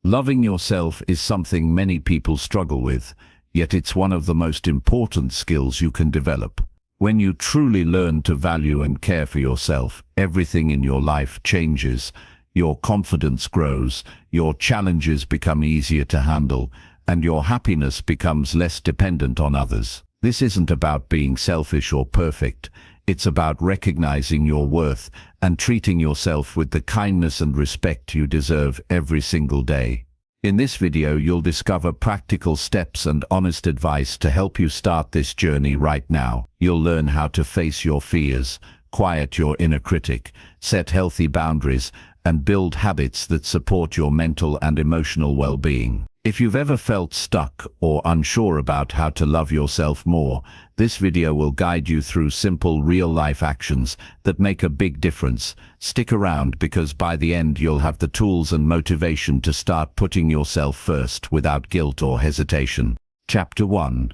Loving yourself is something many people struggle with, yet it's one of the most important skills you can develop. When you truly learn to value and care for yourself, everything in your life changes. Your confidence grows, your challenges become easier to handle, and your happiness becomes less dependent on others. This isn't about being selfish or perfect. It's about recognizing your worth and treating yourself with the kindness and respect you deserve every single day. In this video, you'll discover practical steps and honest advice to help you start this journey right now. You'll learn how to face your fears, quiet your inner critic, set healthy boundaries, and build habits that support your mental and emotional well-being. If you've ever felt stuck or unsure about how to love yourself more, this video will guide you through simple real-life actions that make a big difference. Stick around, because by the end you'll have the tools and motivation to start putting yourself first without guilt or hesitation. Chapter 1.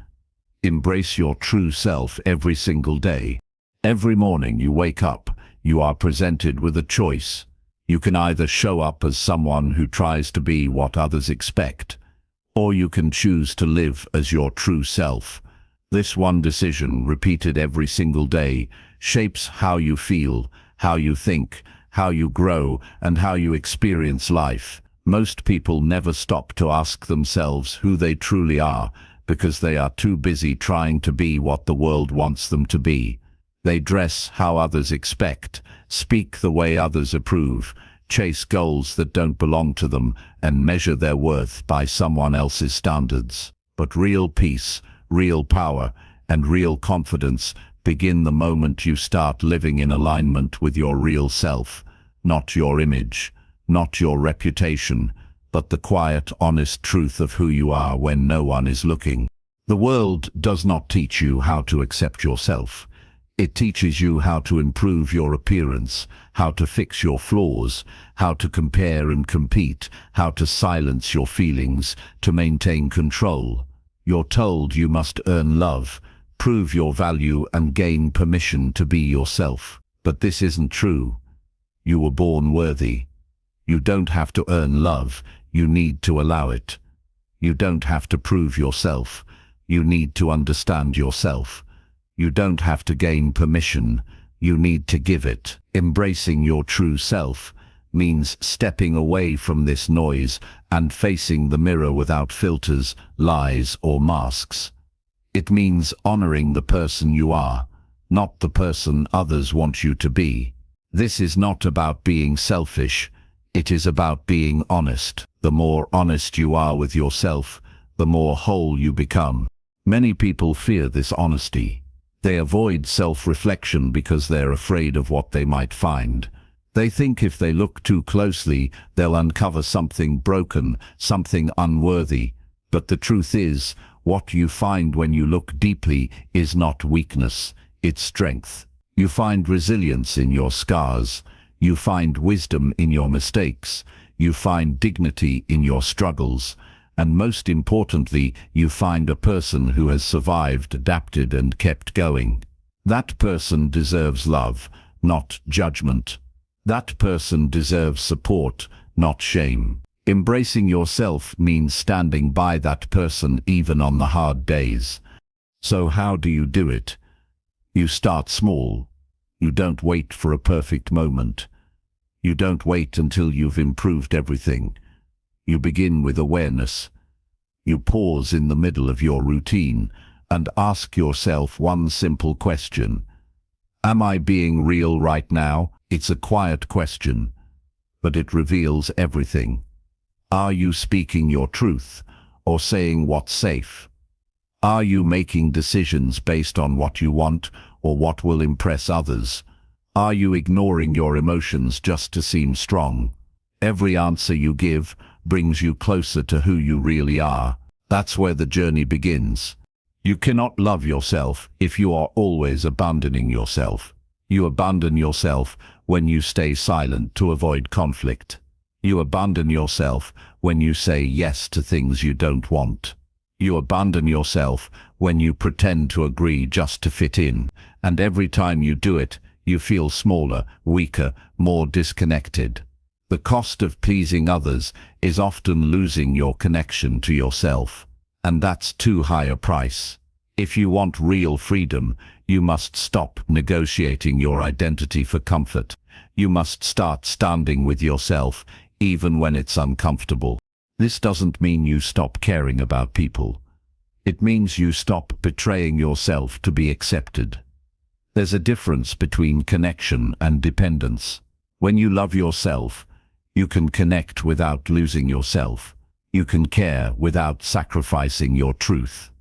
Embrace your true self every single day. Every morning you wake up, you are presented with a choice. You can either show up as someone who tries to be what others expect, or you can choose to live as your true self. This one decision, repeated every single day, shapes how you feel, how you think, how you grow, and how you experience life. Most people never stop to ask themselves who they truly are, because they are too busy trying to be what the world wants them to be. They dress how others expect, speak the way others approve, chase goals that don't belong to them, and measure their worth by someone else's standards. But real peace, real power, and real confidence begin the moment you start living in alignment with your real self. Not your image, not your reputation, but the quiet, honest truth of who you are when no one is looking. The world does not teach you how to accept yourself. It teaches you how to improve your appearance, how to fix your flaws, how to compare and compete, how to silence your feelings, to maintain control. You're told you must earn love, prove your value, and gain permission to be yourself. But this isn't true. You were born worthy. You don't have to earn love, you need to allow it. You don't have to prove yourself, you need to understand yourself. You don't have to gain permission, you need to give it. Embracing your true self means stepping away from this noise and facing the mirror without filters, lies, or masks. It means honoring the person you are, not the person others want you to be. This is not about being selfish, it is about being honest. The more honest you are with yourself, the more whole you become. Many people fear this honesty. They avoid self-reflection because they're afraid of what they might find. They think if they look too closely, they'll uncover something broken, something unworthy. But the truth is, what you find when you look deeply is not weakness, it's strength. You find resilience in your scars. You find wisdom in your mistakes. You find dignity in your struggles. And most importantly, you find a person who has survived, adapted, and kept going. That person deserves love, not judgment. That person deserves support, not shame. Embracing yourself means standing by that person even on the hard days. So how do you do it? You start small. You don't wait for a perfect moment. You don't wait until you've improved everything. You begin with awareness. You pause in the middle of your routine and ask yourself one simple question. Am I being real right now? It's a quiet question, but it reveals everything. Are you speaking your truth or saying what's safe? Are you making decisions based on what you want or what will impress others? Are you ignoring your emotions just to seem strong? Every answer you give brings you closer to who you really are. That's where the journey begins. You cannot love yourself if you are always abandoning yourself. You abandon yourself when you stay silent to avoid conflict. You abandon yourself when you say yes to things you don't want. You abandon yourself when you pretend to agree just to fit in, and every time you do it, you feel smaller, weaker, more disconnected. The cost of pleasing others is often losing your connection to yourself, and that's too high a price. If you want real freedom, you must stop negotiating your identity for comfort. You must start standing with yourself, even when it's uncomfortable. This doesn't mean you stop caring about people. It means you stop betraying yourself to be accepted. There's a difference between connection and dependence. When you love yourself, you can connect without losing yourself. You can care without sacrificing your truth.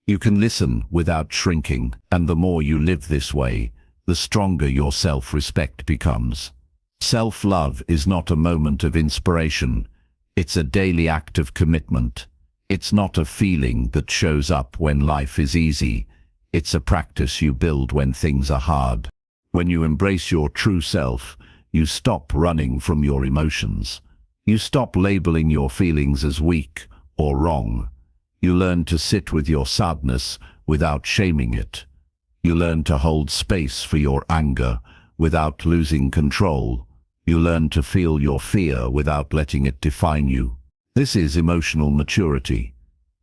You can listen without shrinking, and the more you live this way, the stronger your self-respect becomes. Self-love is not a moment of inspiration. It's a daily act of commitment. It's not a feeling that shows up when life is easy. It's a practice you build when things are hard. When you embrace your true self, you stop running from your emotions. You stop labeling your feelings as weak or wrong. You learn to sit with your sadness without shaming it. You learn to hold space for your anger without losing control. You learn to feel your fear without letting it define you. This is emotional maturity.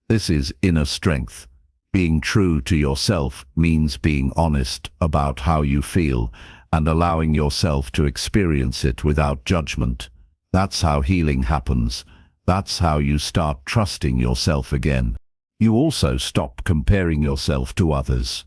This is inner strength. Being true to yourself means being honest about how you feel and allowing yourself to experience it without judgment. That's how healing happens. That's how you start trusting yourself again. You also stop comparing yourself to others.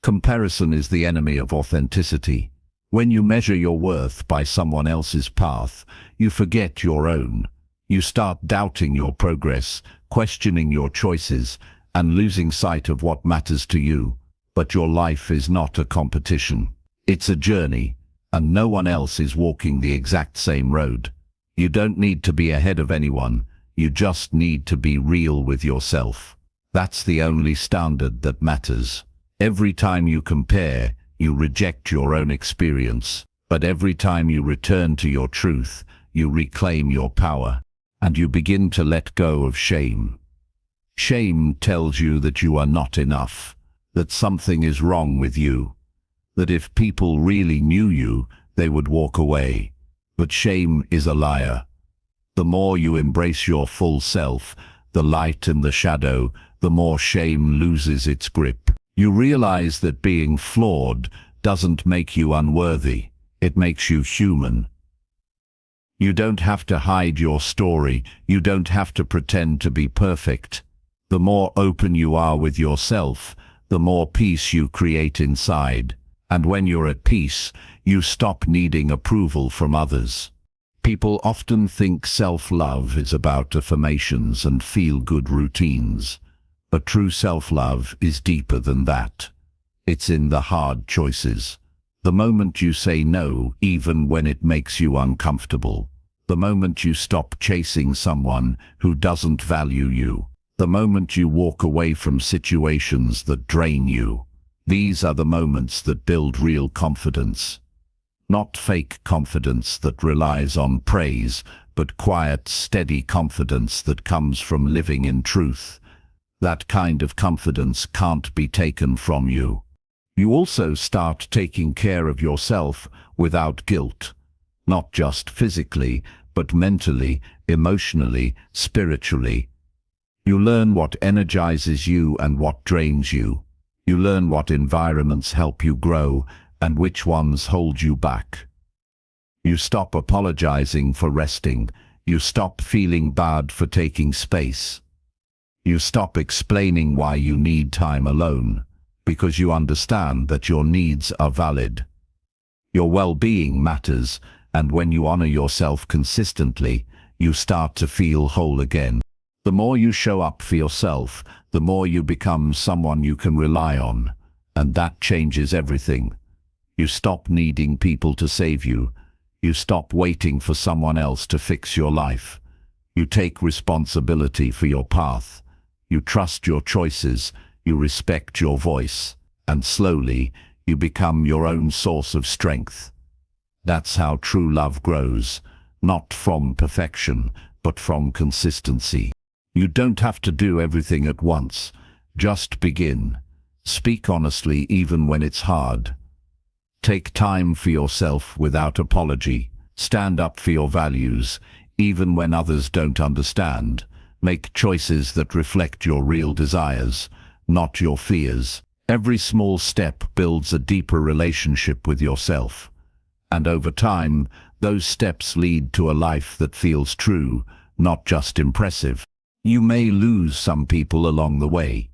Comparison is the enemy of authenticity. When you measure your worth by someone else's path, you forget your own. You start doubting your progress, questioning your choices, and losing sight of what matters to you. But your life is not a competition. It's a journey, and no one else is walking the exact same road. You don't need to be ahead of anyone. You just need to be real with yourself. That's the only standard that matters. Every time you compare, you reject your own experience. But every time you return to your truth, you reclaim your power, and you begin to let go of shame. Shame tells you that you are not enough, that something is wrong with you, that if people really knew you, they would walk away. But shame is a liar. The more you embrace your full self, the light and the shadow, the more shame loses its grip. You realize that being flawed doesn't make you unworthy. It makes you human. You don't have to hide your story. You don't have to pretend to be perfect. The more open you are with yourself, the more peace you create inside. And when you're at peace, you stop needing approval from others. People often think self-love is about affirmations and feel-good routines. But true self-love is deeper than that. It's in the hard choices. The moment you say no, even when it makes you uncomfortable. The moment you stop chasing someone who doesn't value you. The moment you walk away from situations that drain you. These are the moments that build real confidence. Not fake confidence that relies on praise, but quiet, steady confidence that comes from living in truth. That kind of confidence can't be taken from you. You also start taking care of yourself without guilt. Not just physically, but mentally, emotionally, spiritually. You learn what energizes you and what drains you. You learn what environments help you grow and which ones hold you back. You stop apologizing for resting. You stop feeling bad for taking space. You stop explaining why you need time alone, because you understand that your needs are valid. Your well-being matters, and when you honor yourself consistently, you start to feel whole again. The more you show up for yourself, the more you become someone you can rely on, and that changes everything. You stop needing people to save you. You stop waiting for someone else to fix your life. You take responsibility for your path. You trust your choices. You respect your voice. And slowly, you become your own source of strength. That's how true love grows, not from perfection, but from consistency. You don't have to do everything at once. Just begin. Speak honestly even when it's hard. Take time for yourself without apology. Stand up for your values, even when others don't understand. Make choices that reflect your real desires, not your fears. Every small step builds a deeper relationship with yourself. And over time, those steps lead to a life that feels true, not just impressive. You may lose some people along the way.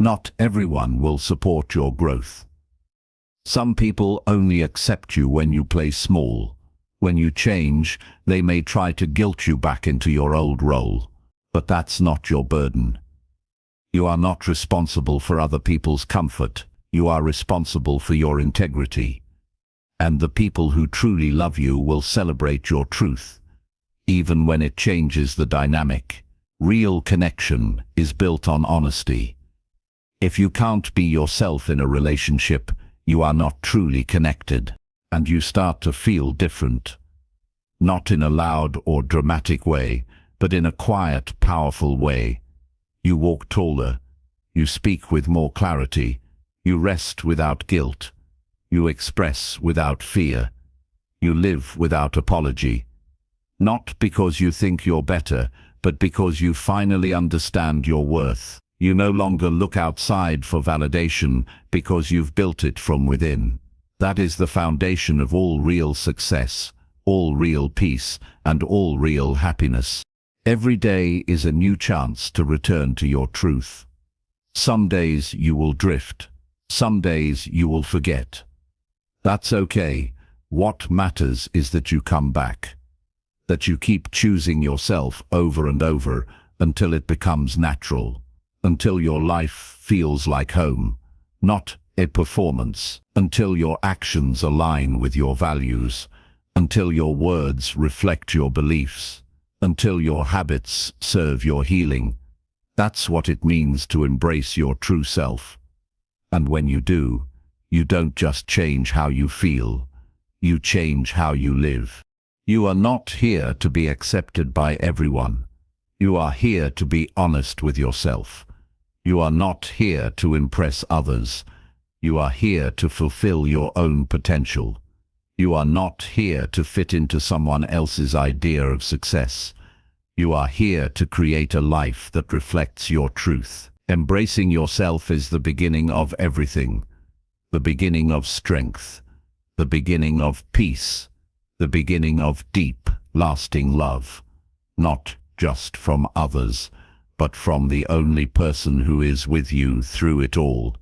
Not everyone will support your growth. Some people only accept you when you play small. When you change, they may try to guilt you back into your old role. But that's not your burden. You are not responsible for other people's comfort. You are responsible for your integrity. And the people who truly love you will celebrate your truth, even when it changes the dynamic. Real connection is built on honesty. If you can't be yourself in a relationship, you are not truly connected, and you start to feel different. Not in a loud or dramatic way, but in a quiet, powerful way. You walk taller, you speak with more clarity, you rest without guilt, you express without fear, you live without apology. Not because you think you're better, but because you finally understand your worth. You no longer look outside for validation because you've built it from within. That is the foundation of all real success, all real peace, and all real happiness. Every day is a new chance to return to your truth. Some days you will drift. Some days you will forget. That's okay. What matters is that you come back. That you keep choosing yourself over and over until it becomes natural. Until your life feels like home, not a performance. Until your actions align with your values. Until your words reflect your beliefs. Until your habits serve your healing. That's what it means to embrace your true self. And when you do, you don't just change how you feel, you change how you live. You are not here to be accepted by everyone. You are here to be honest with yourself. You are not here to impress others. You are here to fulfill your own potential. You are not here to fit into someone else's idea of success. You are here to create a life that reflects your truth. Embracing yourself is the beginning of everything. The beginning of strength. The beginning of peace. The beginning of deep, lasting love. Not just from others, but from the only person who is with you through it all.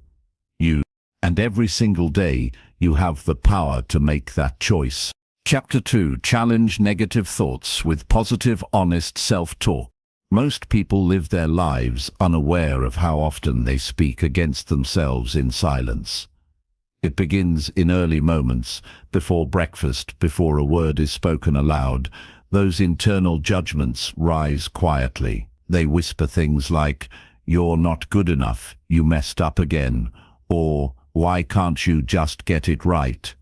You. And every single day, you have the power to make that choice. Chapter 2. Challenge negative thoughts with positive, honest self-talk. Most people live their lives unaware of how often they speak against themselves in silence. It begins in early moments, before breakfast, before a word is spoken aloud. Those internal judgments rise quietly. They whisper things like, "You're not good enough, you messed up again," or "Why can't you just get it right?"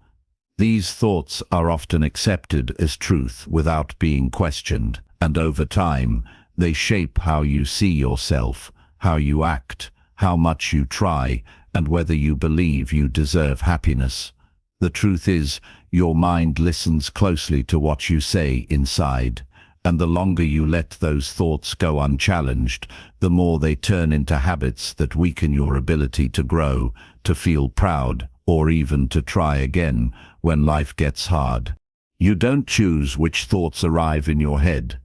These thoughts are often accepted as truth without being questioned, and over time, they shape how you see yourself, how you act, how much you try, and whether you believe you deserve happiness. The truth is, your mind listens closely to what you say inside, and the longer you let those thoughts go unchallenged, the more they turn into habits that weaken your ability to grow, to feel proud, or even to try again when life gets hard. You don't choose which thoughts arrive in your head,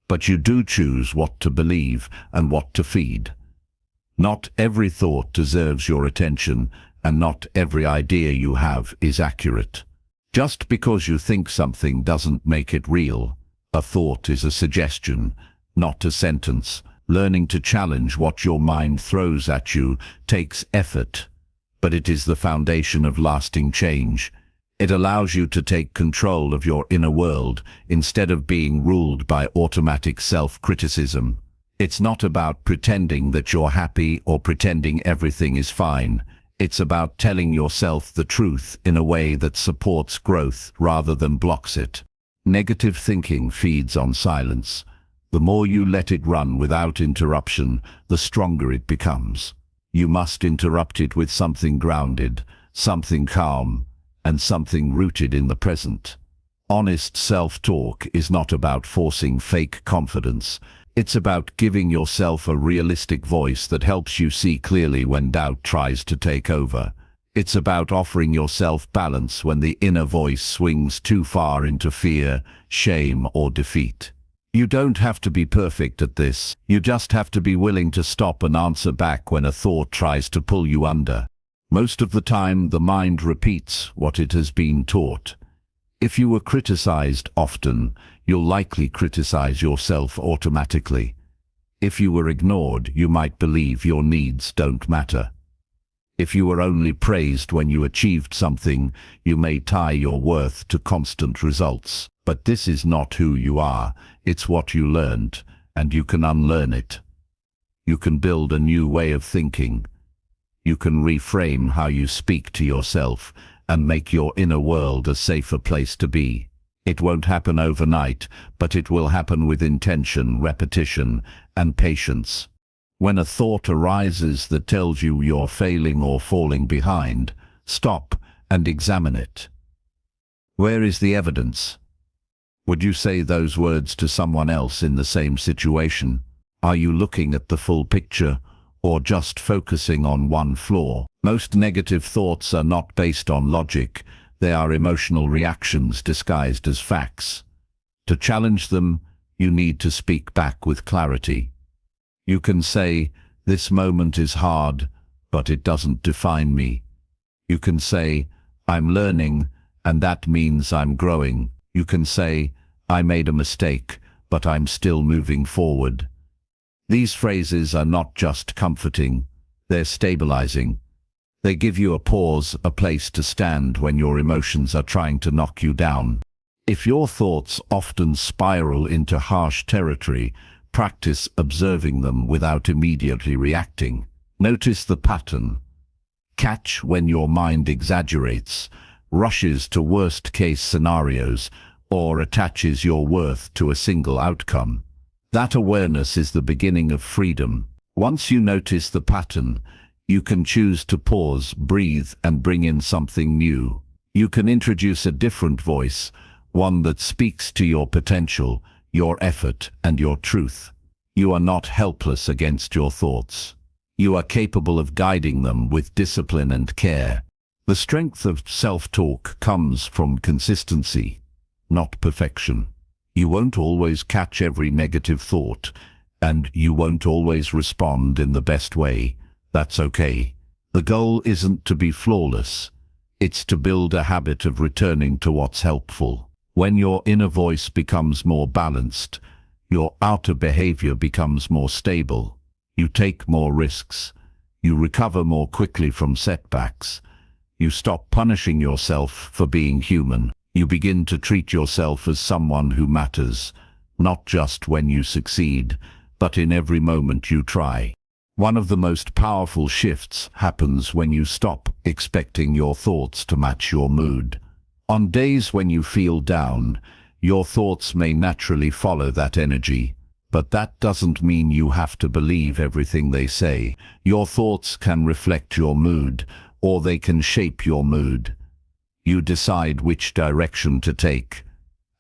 but you do choose what to believe and what to feed. Not every thought deserves your attention, and not every idea you have is accurate. Just because you think something doesn't make it real. A thought is a suggestion, not a sentence. Learning to challenge what your mind throws at you takes effort, but it is the foundation of lasting change. It allows you to take control of your inner world instead of being ruled by automatic self-criticism. It's not about pretending that you're happy or pretending everything is fine. It's about telling yourself the truth in a way that supports growth rather than blocks it. Negative thinking feeds on silence. The more you let it run without interruption, the stronger it becomes. You must interrupt it with something grounded, something calm, and something rooted in the present. Honest self-talk is not about forcing fake confidence. It's about giving yourself a realistic voice that helps you see clearly when doubt tries to take over. It's about offering yourself balance when the inner voice swings too far into fear, shame, or defeat. You don't have to be perfect at this. You just have to be willing to stop and answer back when a thought tries to pull you under. Most of the time, the mind repeats what it has been taught. If you were criticized often, you'll likely criticize yourself automatically. If you were ignored, you might believe your needs don't matter. If you were only praised when you achieved something, you may tie your worth to constant results. But this is not who you are. It's what you learned, and you can unlearn it. You can build a new way of thinking. You can reframe how you speak to yourself and make your inner world a safer place to be. It won't happen overnight, but it will happen with intention, repetition, and patience. When a thought arises that tells you you're failing or falling behind, stop and examine it. Where is the evidence? Would you say those words to someone else in the same situation? Are you looking at the full picture or just focusing on one flaw? Most negative thoughts are not based on logic. They are emotional reactions disguised as facts. To challenge them, you need to speak back with clarity. You can say, "This moment is hard, but it doesn't define me." You can say, "I'm learning, and that means I'm growing." You can say, "I made a mistake, but I'm still moving forward." These phrases are not just comforting, they're stabilizing. They give you a pause, a place to stand when your emotions are trying to knock you down. If your thoughts often spiral into harsh territory, practice observing them without immediately reacting. Notice the pattern. Catch when your mind exaggerates, rushes to worst-case scenarios, or attaches your worth to a single outcome. That awareness is the beginning of freedom. Once you notice the pattern, you can choose to pause, breathe, and bring in something new. You can introduce a different voice, one that speaks to your potential, your effort, and your truth. You are not helpless against your thoughts. You are capable of guiding them with discipline and care. The strength of self-talk comes from consistency, not perfection. You won't always catch every negative thought, and you won't always respond in the best way. That's okay. The goal isn't to be flawless. It's to build a habit of returning to what's helpful. When your inner voice becomes more balanced, your outer behavior becomes more stable. You take more risks. You recover more quickly from setbacks. You stop punishing yourself for being human. You begin to treat yourself as someone who matters, not just when you succeed, but in every moment you try. One of the most powerful shifts happens when you stop expecting your thoughts to match your mood. On days when you feel down, your thoughts may naturally follow that energy, but that doesn't mean you have to believe everything they say. Your thoughts can reflect your mood, or they can shape your mood. You decide which direction to take,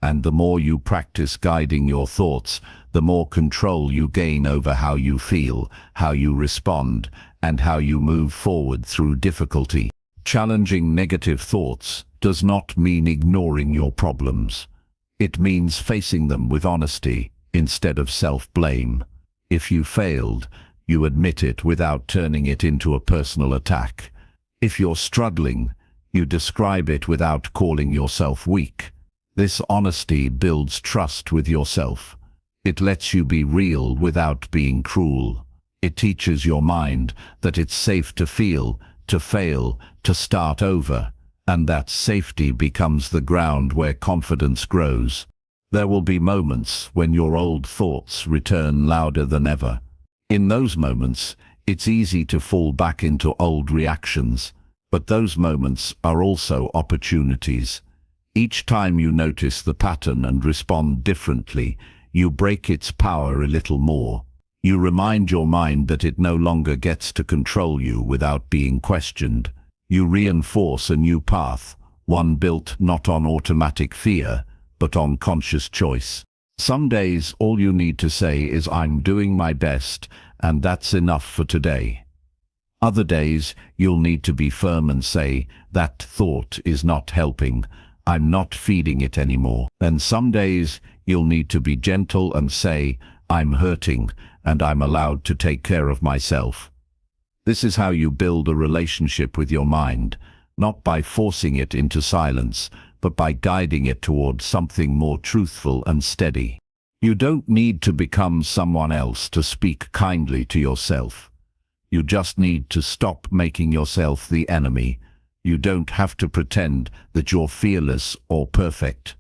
and the more you practice guiding your thoughts, the more control you gain over how you feel, how you respond, and how you move forward through difficulty. Challenging negative thoughts does not mean ignoring your problems. It means facing them with honesty instead of self-blame. If you failed, you admit it without turning it into a personal attack. If you're struggling, you describe it without calling yourself weak. This honesty builds trust with yourself. It lets you be real without being cruel. It teaches your mind that it's safe to feel, to fail, to start over, and that safety becomes the ground where confidence grows. There will be moments when your old thoughts return louder than ever. In those moments, it's easy to fall back into old reactions, but those moments are also opportunities. Each time you notice the pattern and respond differently, you break its power a little more. You remind your mind that it no longer gets to control you without being questioned. You reinforce a new path, one built not on automatic fear, but on conscious choice. Some days all you need to say is I'm doing my best, and that's enough for today. Other days you'll need to be firm and say that thought is not helping, I'm not feeding it anymore. Then some days you'll need to be gentle and say I'm hurting and I'm allowed to take care of myself. This is how you build a relationship with your mind, not by forcing it into silence, but by guiding it towards something more truthful and steady. You don't need to become someone else to speak kindly to yourself. You just need to stop making yourself the enemy. You don't have to pretend that you're fearless or perfect.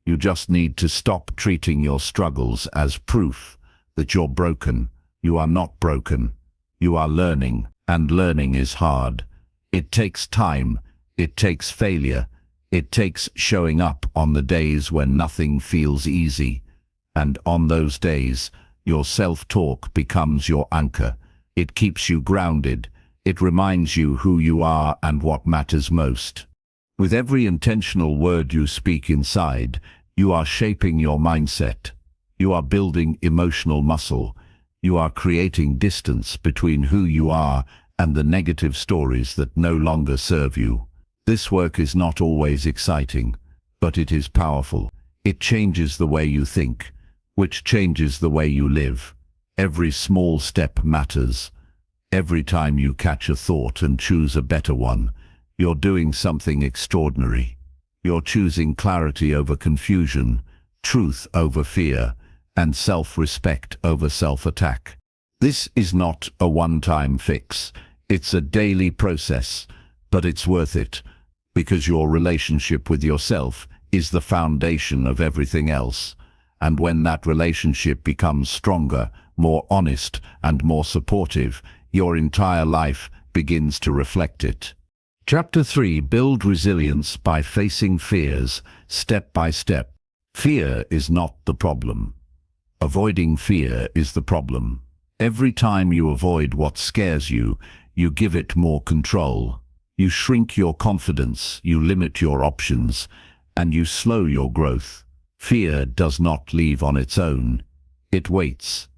You just need to stop treating your struggles as proof that you're broken. You are not broken. You are learning, and learning is hard. It takes time. It takes failure. It takes showing up on the days when nothing feels easy. And on those days, your self-talk becomes your anchor. It keeps you grounded. It reminds you who you are and what matters most. With every intentional word you speak inside, you are shaping your mindset. You are building emotional muscle. You are creating distance between who you are and the negative stories that no longer serve you. This work is not always exciting, but it is powerful. It changes the way you think, which changes the way you live. Every small step matters. Every time you catch a thought and choose a better one, you're doing something extraordinary. You're choosing clarity over confusion, truth over fear, and self-respect over self-attack. This is not a one-time fix. It's a daily process, but it's worth it, because your relationship with yourself is the foundation of everything else. And when that relationship becomes stronger, more honest, and more supportive, your entire life begins to reflect it. Chapter 3. Build resilience by facing fears, step by step. Fear is not the problem. Avoiding fear is the problem. Every time you avoid what scares you, you give it more control. You shrink your confidence, you limit your options, and you slow your growth. Fear does not leave on its own. It waits,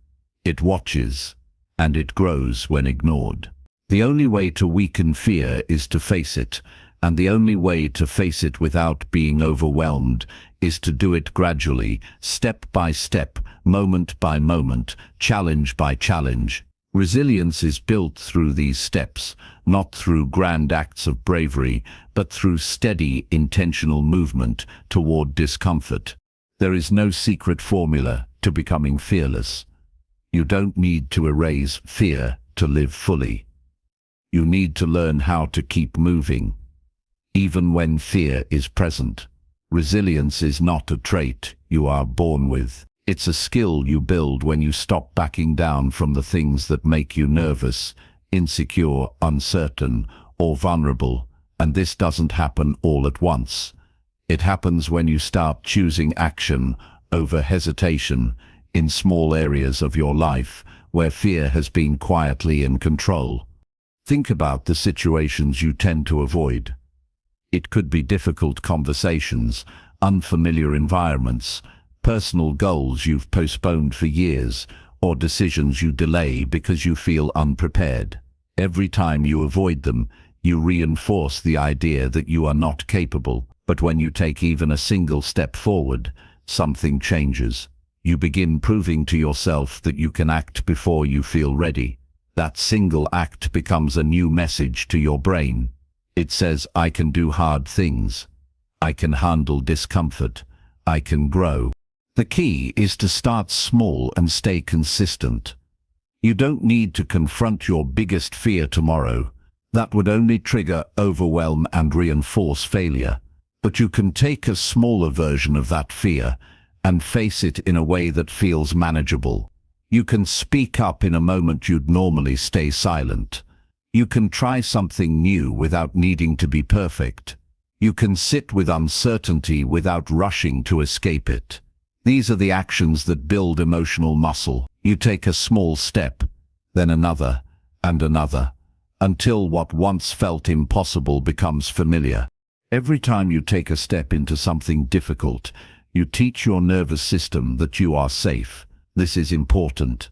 it watches, and it grows when ignored. The only way to weaken fear is to face it, and the only way to face it without being overwhelmed is to do it gradually, step by step, moment by moment, challenge by challenge. Resilience is built through these steps, not through grand acts of bravery, but through steady, intentional movement toward discomfort. There is no secret formula to becoming fearless. You don't need to erase fear to live fully. You need to learn how to keep moving, even when fear is present. Resilience is not a trait you are born with. It's a skill you build when you stop backing down from the things that make you nervous, insecure, uncertain, or vulnerable. And this doesn't happen all at once. It happens when you start choosing action over hesitation in small areas of your life where fear has been quietly in control. Think about the situations you tend to avoid. It could be difficult conversations, unfamiliar environments, personal goals you've postponed for years, or decisions you delay because you feel unprepared. Every time you avoid them, you reinforce the idea that you are not capable. But when you take even a single step forward, something changes. You begin proving to yourself that you can act before you feel ready. That single act becomes a new message to your brain. It says, I can do hard things. I can handle discomfort. I can grow. The key is to start small and stay consistent. You don't need to confront your biggest fear tomorrow. That would only trigger overwhelm and reinforce failure. But you can take a smaller version of that fear and face it in a way that feels manageable. You can speak up in a moment you'd normally stay silent. You can try something new without needing to be perfect. You can sit with uncertainty without rushing to escape it. These are the actions that build emotional muscle. You take a small step, then another, and another, until what once felt impossible becomes familiar. Every time you take a step into something difficult, You teach your nervous system that you are safe. This is important.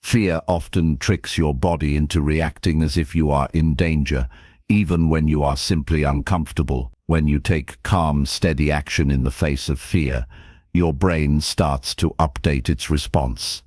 Fear often tricks your body into reacting as if you are in danger, even when you are simply uncomfortable. When you take calm, steady action in the face of fear, your brain starts to update its response.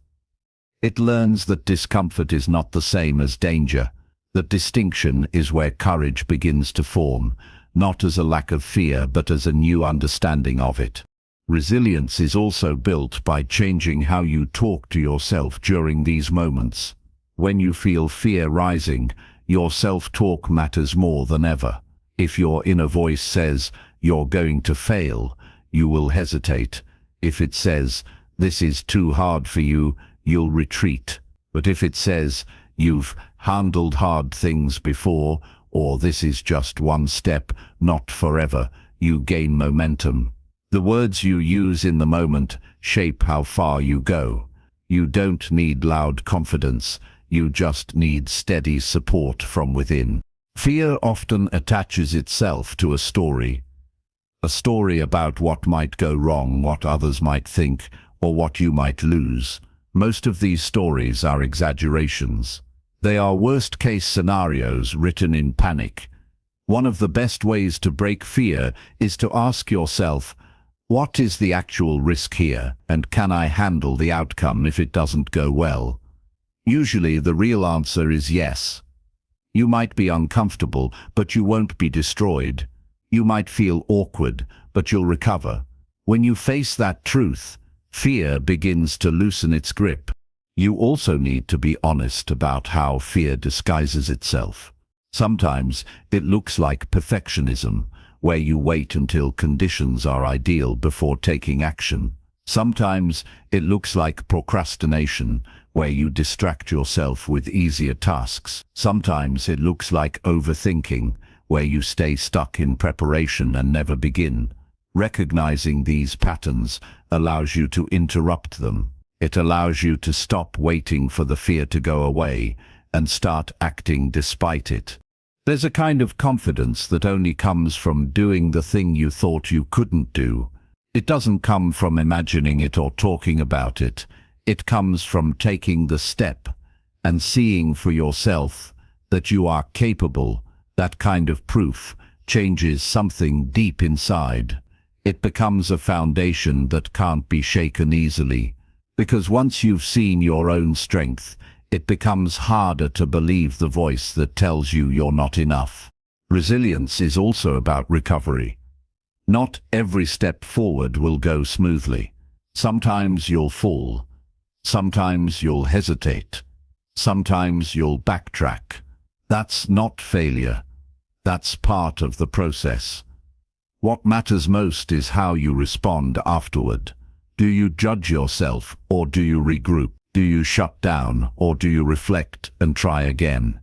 It learns that discomfort is not the same as danger. That distinction is where courage begins to form, not as a lack of fear, but as a new understanding of it. Resilience is also built by changing how you talk to yourself during these moments. When you feel fear rising, your self-talk matters more than ever. If your inner voice says, "You're going to fail," you will hesitate. If it says, "This is too hard for you," you'll retreat. But if it says, "You've handled hard things before," or "This is just one step, not forever," you gain momentum. The words you use in the moment shape how far you go. You don't need loud confidence, you just need steady support from within. Fear often attaches itself to a story about what might go wrong, what others might think, or what you might lose. Most of these stories are exaggerations. They are worst-case scenarios written in panic. One of the best ways to break fear is to ask yourself, what is the actual risk here, and can I handle the outcome if it doesn't go well? Usually the real answer is yes. You might be uncomfortable, but you won't be destroyed. You might feel awkward, but you'll recover. When you face that truth, fear begins to loosen its grip. You also need to be honest about how fear disguises itself. Sometimes it looks like perfectionism, where you wait until conditions are ideal before taking action. Sometimes it looks like procrastination, where you distract yourself with easier tasks. Sometimes it looks like overthinking, where you stay stuck in preparation and never begin. Recognizing these patterns allows you to interrupt them. It allows you to stop waiting for the fear to go away and start acting despite it. There's a kind of confidence that only comes from doing the thing you thought you couldn't do. It doesn't come from imagining it or talking about it. It comes from taking the step and seeing for yourself that you are capable. That kind of proof changes something deep inside. It becomes a foundation that can't be shaken easily. Because once you've seen your own strength, it becomes harder to believe the voice that tells you you're not enough. Resilience is also about recovery. Not every step forward will go smoothly. Sometimes you'll fall. Sometimes you'll hesitate. Sometimes you'll backtrack. That's not failure. That's part of the process. What matters most is how you respond afterward. Do you judge yourself, or do you regroup? Do you shut down, or do you reflect and try again?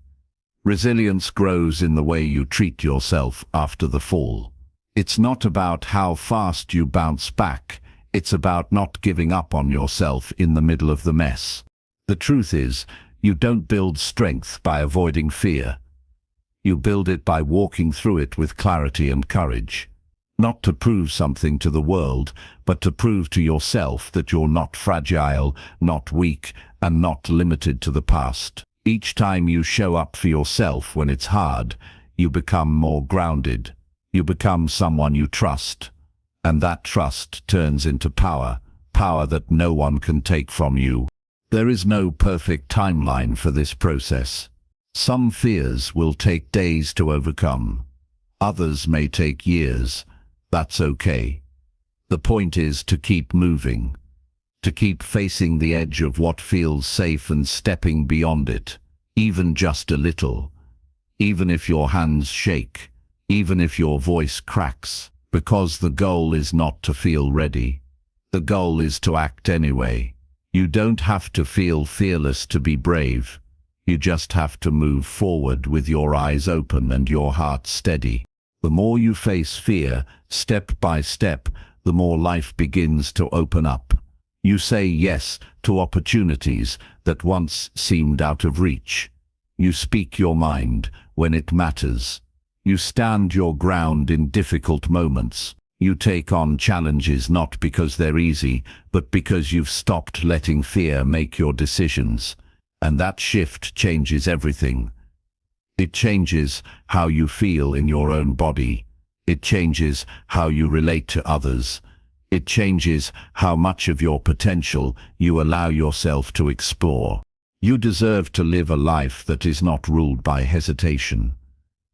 Resilience grows in the way you treat yourself after the fall. It's not about how fast you bounce back. It's about not giving up on yourself in the middle of the mess. The truth is, you don't build strength by avoiding fear. You build it by walking through it with clarity and courage. Not to prove something to the world, but to prove to yourself that you're not fragile, not weak, and not limited to the past. Each time you show up for yourself when it's hard, you become more grounded. You become someone you trust. And that trust turns into power, power that no one can take from you. There is no perfect timeline for this process. Some fears will take days to overcome. Others may take years. That's okay. The point is to keep moving, to keep facing the edge of what feels safe and stepping beyond it, even just a little, even if your hands shake, even if your voice cracks, because the goal is not to feel ready. The goal is to act anyway. You don't have to feel fearless to be brave. You just have to move forward with your eyes open and your heart steady. The more you face fear, step by step, the more life begins to open up. You say yes to opportunities that once seemed out of reach. You speak your mind when it matters. You stand your ground in difficult moments. You take on challenges not because they're easy, but because you've stopped letting fear make your decisions. And that shift changes everything. It changes how you feel in your own body. It changes how you relate to others. It changes how much of your potential you allow yourself to explore. You deserve to live a life that is not ruled by hesitation.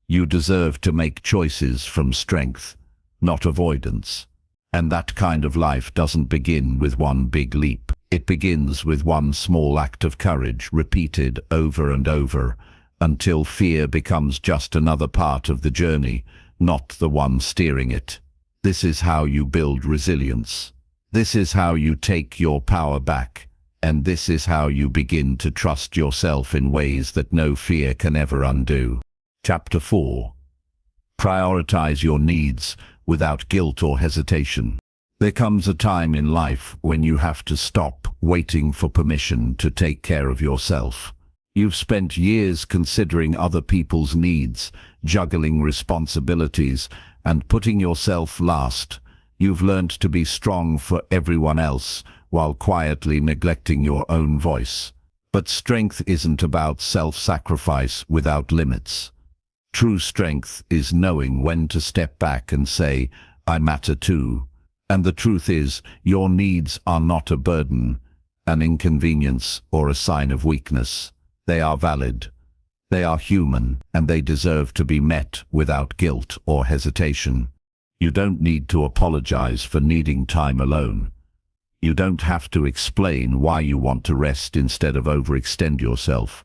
You deserve to make choices from strength, not avoidance. And that kind of life doesn't begin with one big leap. It begins with one small act of courage repeated over and over, until fear becomes just another part of the journey, not the one steering it. This is how you build resilience. This is how you take your power back. And this is how you begin to trust yourself in ways that no fear can ever undo. Chapter 4. Prioritize your needs without guilt or hesitation. There comes a time in life when you have to stop waiting for permission to take care of yourself. You've spent years considering other people's needs, juggling responsibilities, and putting yourself last. You've learned to be strong for everyone else, while quietly neglecting your own voice. But strength isn't about self-sacrifice without limits. True strength is knowing when to step back and say, I matter too. And the truth is, your needs are not a burden, an inconvenience, or a sign of weakness. They are valid. They are human, and they deserve to be met without guilt or hesitation. You don't need to apologize for needing time alone. You don't have to explain why you want to rest instead of overextend yourself.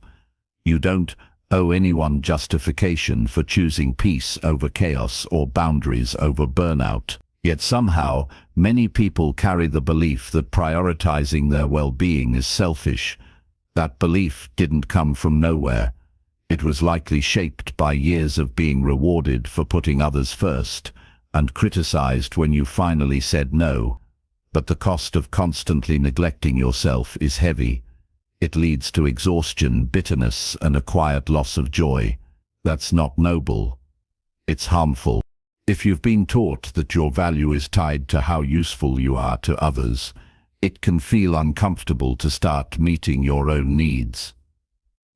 You don't owe anyone justification for choosing peace over chaos or boundaries over burnout. Yet somehow, many people carry the belief that prioritizing their well-being is selfish. That belief didn't come from nowhere. It was likely shaped by years of being rewarded for putting others first, and criticized when you finally said no. But the cost of constantly neglecting yourself is heavy. It leads to exhaustion, bitterness, and a quiet loss of joy. That's not noble. It's harmful. If you've been taught that your value is tied to how useful you are to others, it can feel uncomfortable to start meeting your own needs.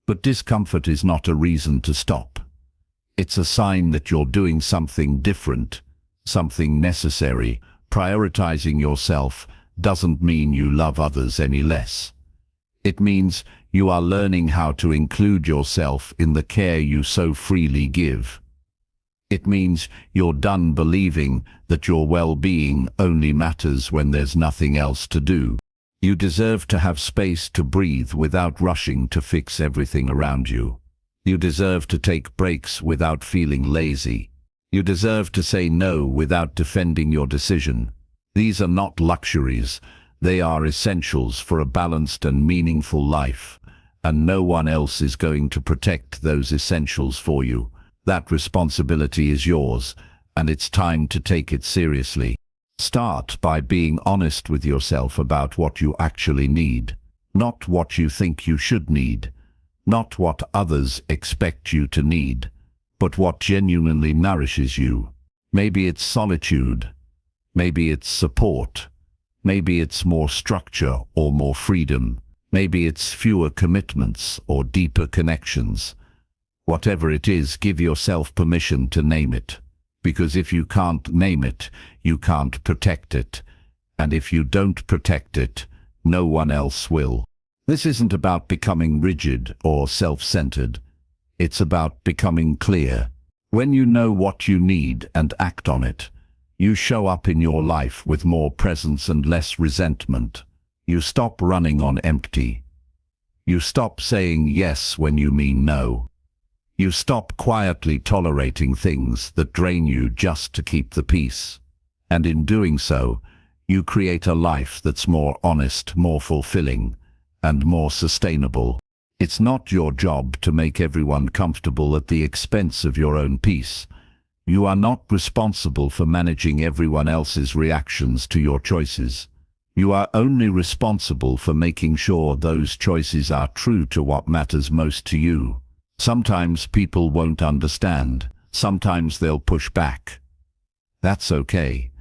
But discomfort is not a reason to stop. It's a sign that you're doing something different, something necessary. Prioritizing yourself doesn't mean you love others any less. It means you are learning how to include yourself in the care you so freely give. It means you're done believing that your well-being only matters when there's nothing else to do. You deserve to have space to breathe without rushing to fix everything around you. You deserve to take breaks without feeling lazy. You deserve to say no without defending your decision. These are not luxuries. They are essentials for a balanced and meaningful life, and no one else is going to protect those essentials for you. That responsibility is yours, and it's time to take it seriously. Start by being honest with yourself about what you actually need, not what you think you should need, not what others expect you to need, but what genuinely nourishes you. Maybe it's solitude, maybe it's support, maybe it's more structure or more freedom, maybe it's fewer commitments or deeper connections. Whatever it is, give yourself permission to name it. Because if you can't name it, you can't protect it. And if you don't protect it, no one else will. This isn't about becoming rigid or self-centered. It's about becoming clear. When you know what you need and act on it, you show up in your life with more presence and less resentment. You stop running on empty. You stop saying yes when you mean no. You stop quietly tolerating things that drain you just to keep the peace. And in doing so, you create a life that's more honest, more fulfilling, and more sustainable. It's not your job to make everyone comfortable at the expense of your own peace. You are not responsible for managing everyone else's reactions to your choices. You are only responsible for making sure those choices are true to what matters most to you. Sometimes people won't understand. Sometimes they'll push back. That's okay.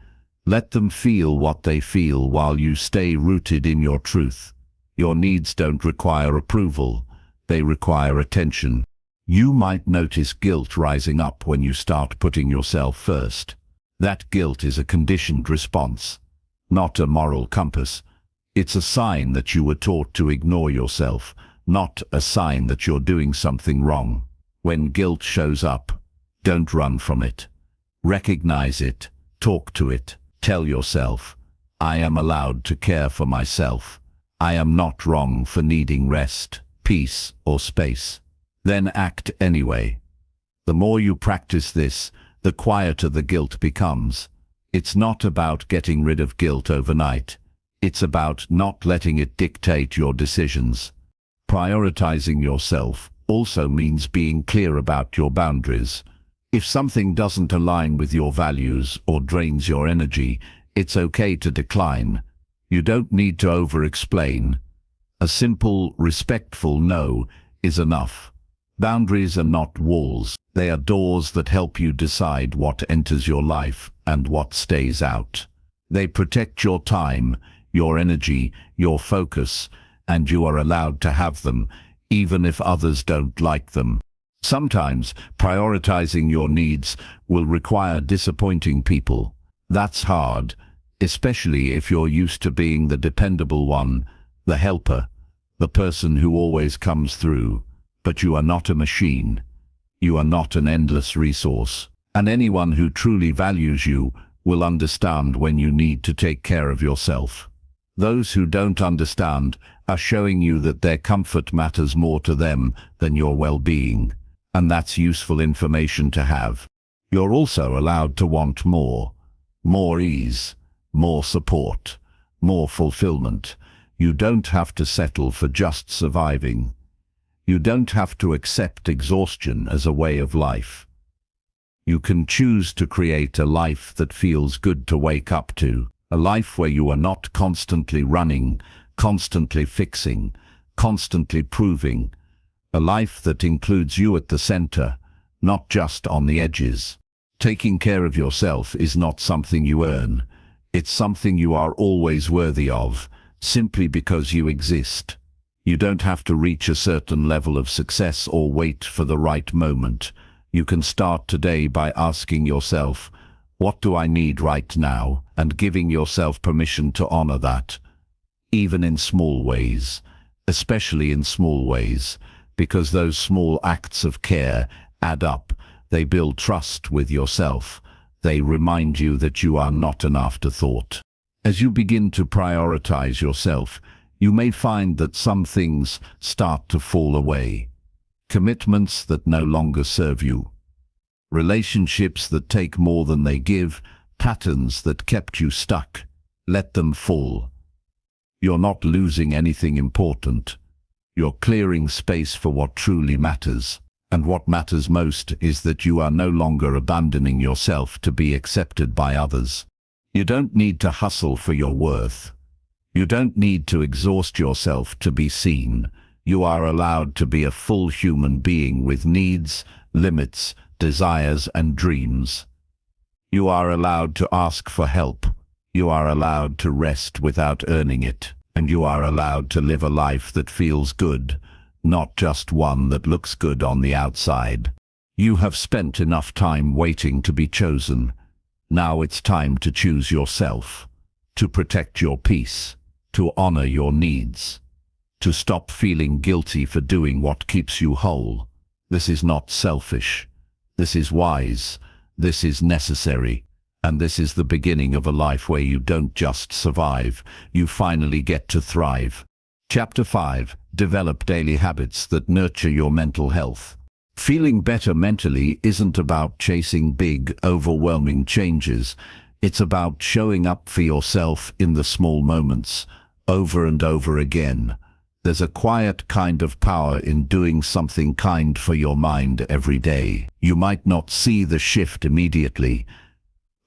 Let them feel what they feel while you stay rooted in your truth. Your needs don't require approval, they require attention. You might notice guilt rising up when you start putting yourself first. That guilt is a conditioned response, not a moral compass. It's a sign that you were taught to ignore yourself, not a sign that you're doing something wrong. When guilt shows up, don't run from it. Recognize it, talk to it, tell yourself, I am allowed to care for myself. I am not wrong for needing rest, peace, or space. Then act anyway. The more you practice this, the quieter the guilt becomes. It's not about getting rid of guilt overnight. It's about not letting it dictate your decisions. Prioritizing yourself also means being clear about your boundaries. If something doesn't align with your values or drains your energy, it's okay to decline. You don't need to over-explain. A simple, respectful no is enough. Boundaries are not walls. They are doors that help you decide what enters your life and what stays out. They protect your time, your energy, your focus, and you are allowed to have them, even if others don't like them. Sometimes prioritizing your needs will require disappointing people. That's hard, especially if you're used to being the dependable one, the helper, the person who always comes through. But you are not a machine. You are not an endless resource. And anyone who truly values you will understand when you need to take care of yourself. Those who don't understand are showing you that their comfort matters more to them than your well-being. And that's useful information to have. You're also allowed to want more. More ease, more support, more fulfillment. You don't have to settle for just surviving. You don't have to accept exhaustion as a way of life. You can choose to create a life that feels good to wake up to, a life where you are not constantly running, constantly fixing, constantly proving, a life that includes you at the center, not just on the edges. Taking care of yourself is not something you earn. It's something you are always worthy of, simply because you exist. You don't have to reach a certain level of success or wait for the right moment. You can start today by asking yourself, what do I need right now? And giving yourself permission to honor that. Even in small ways, especially in small ways, because those small acts of care add up. They build trust with yourself. They remind you that you are not an afterthought. As you begin to prioritize yourself, you may find that some things start to fall away. Commitments that no longer serve you. Relationships that take more than they give. Patterns that kept you stuck. Let them fall. You're not losing anything important. You're clearing space for what truly matters. And what matters most is that you are no longer abandoning yourself to be accepted by others. You don't need to hustle for your worth. You don't need to exhaust yourself to be seen. You are allowed to be a full human being with needs, limits, desires, and dreams. You are allowed to ask for help. You are allowed to rest without earning it. And you are allowed to live a life that feels good, not just one that looks good on the outside. You have spent enough time waiting to be chosen. Now it's time to choose yourself, to protect your peace, to honor your needs, to stop feeling guilty for doing what keeps you whole. This is not selfish. This is wise. This is necessary. And this is the beginning of a life where you don't just survive, you finally get to thrive. Chapter 5. Develop daily habits that nurture your mental health. Feeling better mentally isn't about chasing big, overwhelming changes. It's about showing up for yourself in the small moments, over and over again. There's a quiet kind of power in doing something kind for your mind every day. You might not see the shift immediately,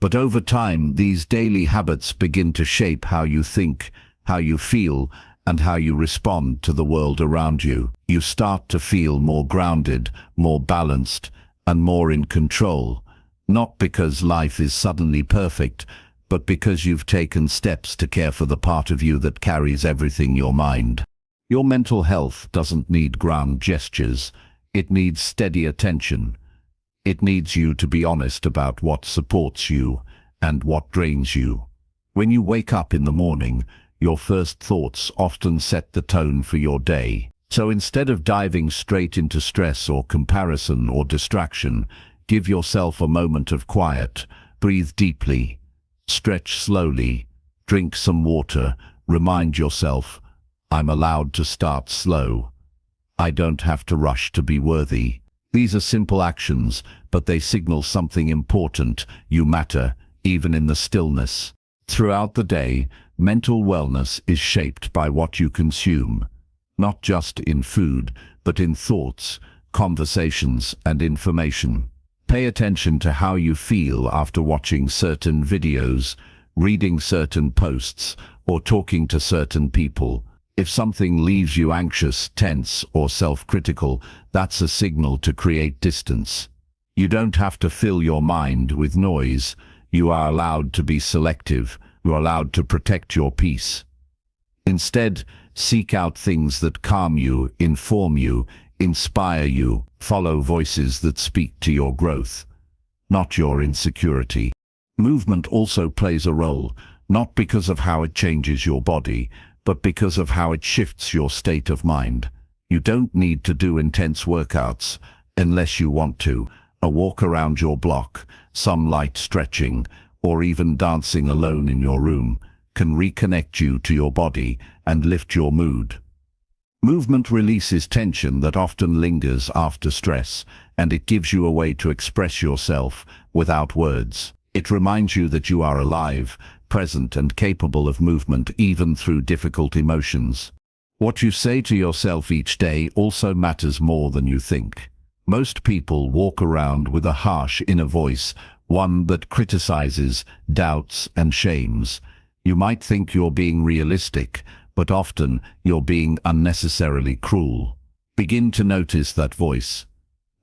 but over time, these daily habits begin to shape how you think, how you feel, and how you respond to the world around you. You start to feel more grounded, more balanced, and more in control. Not because life is suddenly perfect, but because you've taken steps to care for the part of you that carries everything: your mind. Your mental health doesn't need grand gestures. It needs steady attention. It needs you to be honest about what supports you and what drains you. When you wake up in the morning, your first thoughts often set the tone for your day. So instead of diving straight into stress or comparison or distraction, give yourself a moment of quiet. Breathe deeply. Stretch slowly. Drink some water. Remind yourself, I'm allowed to start slow. I don't have to rush to be worthy. These are simple actions, but they signal something important. You matter, even in the stillness. Throughout the day, mental wellness is shaped by what you consume. Not just in food, but in thoughts, conversations, and information. Pay attention to how you feel after watching certain videos, reading certain posts, or talking to certain people. If something leaves you anxious, tense, or self-critical, that's a signal to create distance. You don't have to fill your mind with noise. You are allowed to be selective. You are allowed to protect your peace. Instead, seek out things that calm you, inform you, inspire you. Follow voices that speak to your growth, not your insecurity. Movement also plays a role, not because of how it changes your body, but because of how it shifts your state of mind. You don't need to do intense workouts unless you want to. A walk around your block, some light stretching, or even dancing alone in your room can reconnect you to your body and lift your mood. Movement releases tension that often lingers after stress, and it gives you a way to express yourself without words. It reminds you that you are alive, present, and capable of movement even through difficult emotions. What you say to yourself each day also matters more than you think. Most people walk around with a harsh inner voice, one that criticizes, doubts, and shames. You might think you're being realistic, but often you're being unnecessarily cruel. Begin to notice that voice.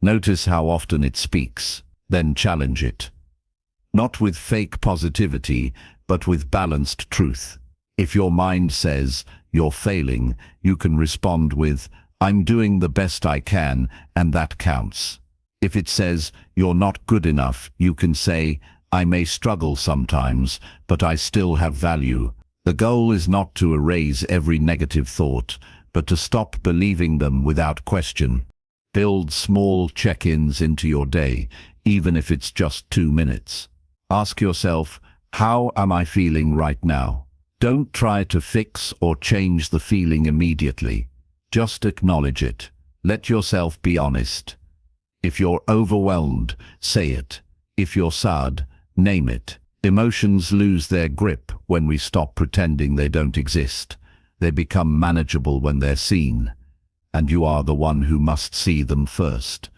Notice how often it speaks, then challenge it. Not with fake positivity, but with balanced truth. If your mind says, you're failing, you can respond with, I'm doing the best I can, and that counts. If it says, you're not good enough, you can say, I may struggle sometimes, but I still have value. The goal is not to erase every negative thought, but to stop believing them without question. Build small check-ins into your day, even if it's just 2 minutes. Ask yourself, how am I feeling right now? Don't try to fix or change the feeling immediately. Just acknowledge it. Let yourself be honest. If you're overwhelmed, say it. If you're sad, name it. Emotions lose their grip when we stop pretending they don't exist. They become manageable when they're seen. And you are the one who must see them first,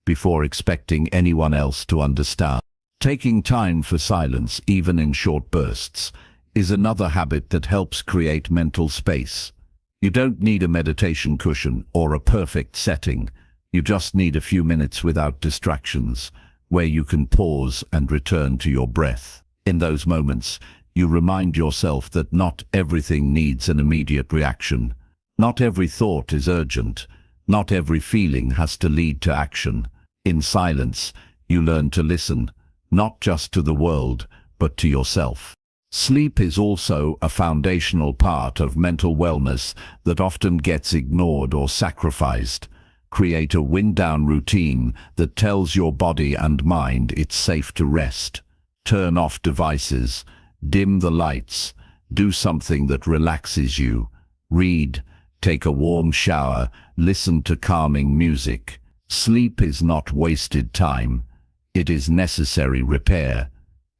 before expecting anyone else to understand. Taking time for silence, even in short bursts, is another habit that helps create mental space. You don't need a meditation cushion or a perfect setting. You just need a few minutes without distractions, where you can pause and return to your breath. In those moments, you remind yourself that not everything needs an immediate reaction. Not every thought is urgent. Not every feeling has to lead to action. In silence, you learn to listen, not just to the world, but to yourself. Sleep is also a foundational part of mental wellness that often gets ignored or sacrificed. Create a wind-down routine that tells your body and mind it's safe to rest. Turn off devices, dim the lights, do something that relaxes you. Read, take a warm shower, listen to calming music. Sleep is not wasted time. It is necessary repair,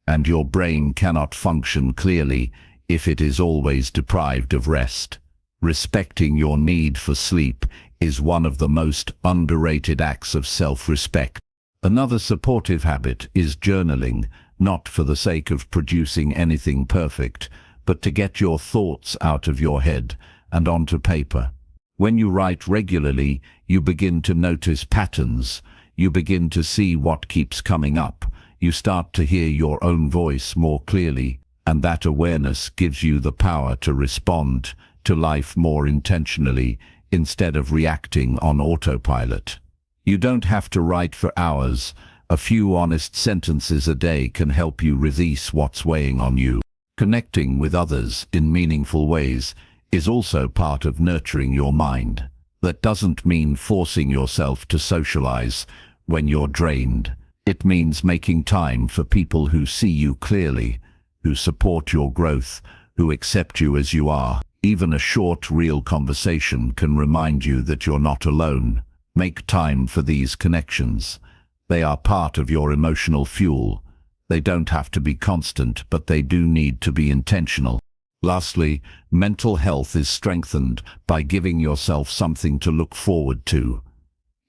and your brain cannot function clearly if it is always deprived of rest. Respecting your need for sleep is one of the most underrated acts of self-respect. Another supportive habit is journaling, not for the sake of producing anything perfect, but to get your thoughts out of your head and onto paper. When you write regularly, you begin to notice patterns. You begin to see what keeps coming up. You start to hear your own voice more clearly. And that awareness gives you the power to respond to life more intentionally instead of reacting on autopilot. You don't have to write for hours. A few honest sentences a day can help you release what's weighing on you. Connecting with others in meaningful ways is also part of nurturing your mind. That doesn't mean forcing yourself to socialize when you're drained. It means making time for people who see you clearly, who support your growth, who accept you as you are. Even a short, real conversation can remind you that you're not alone. Make time for these connections. They are part of your emotional fuel. They don't have to be constant, but they do need to be intentional. Lastly, mental health is strengthened by giving yourself something to look forward to.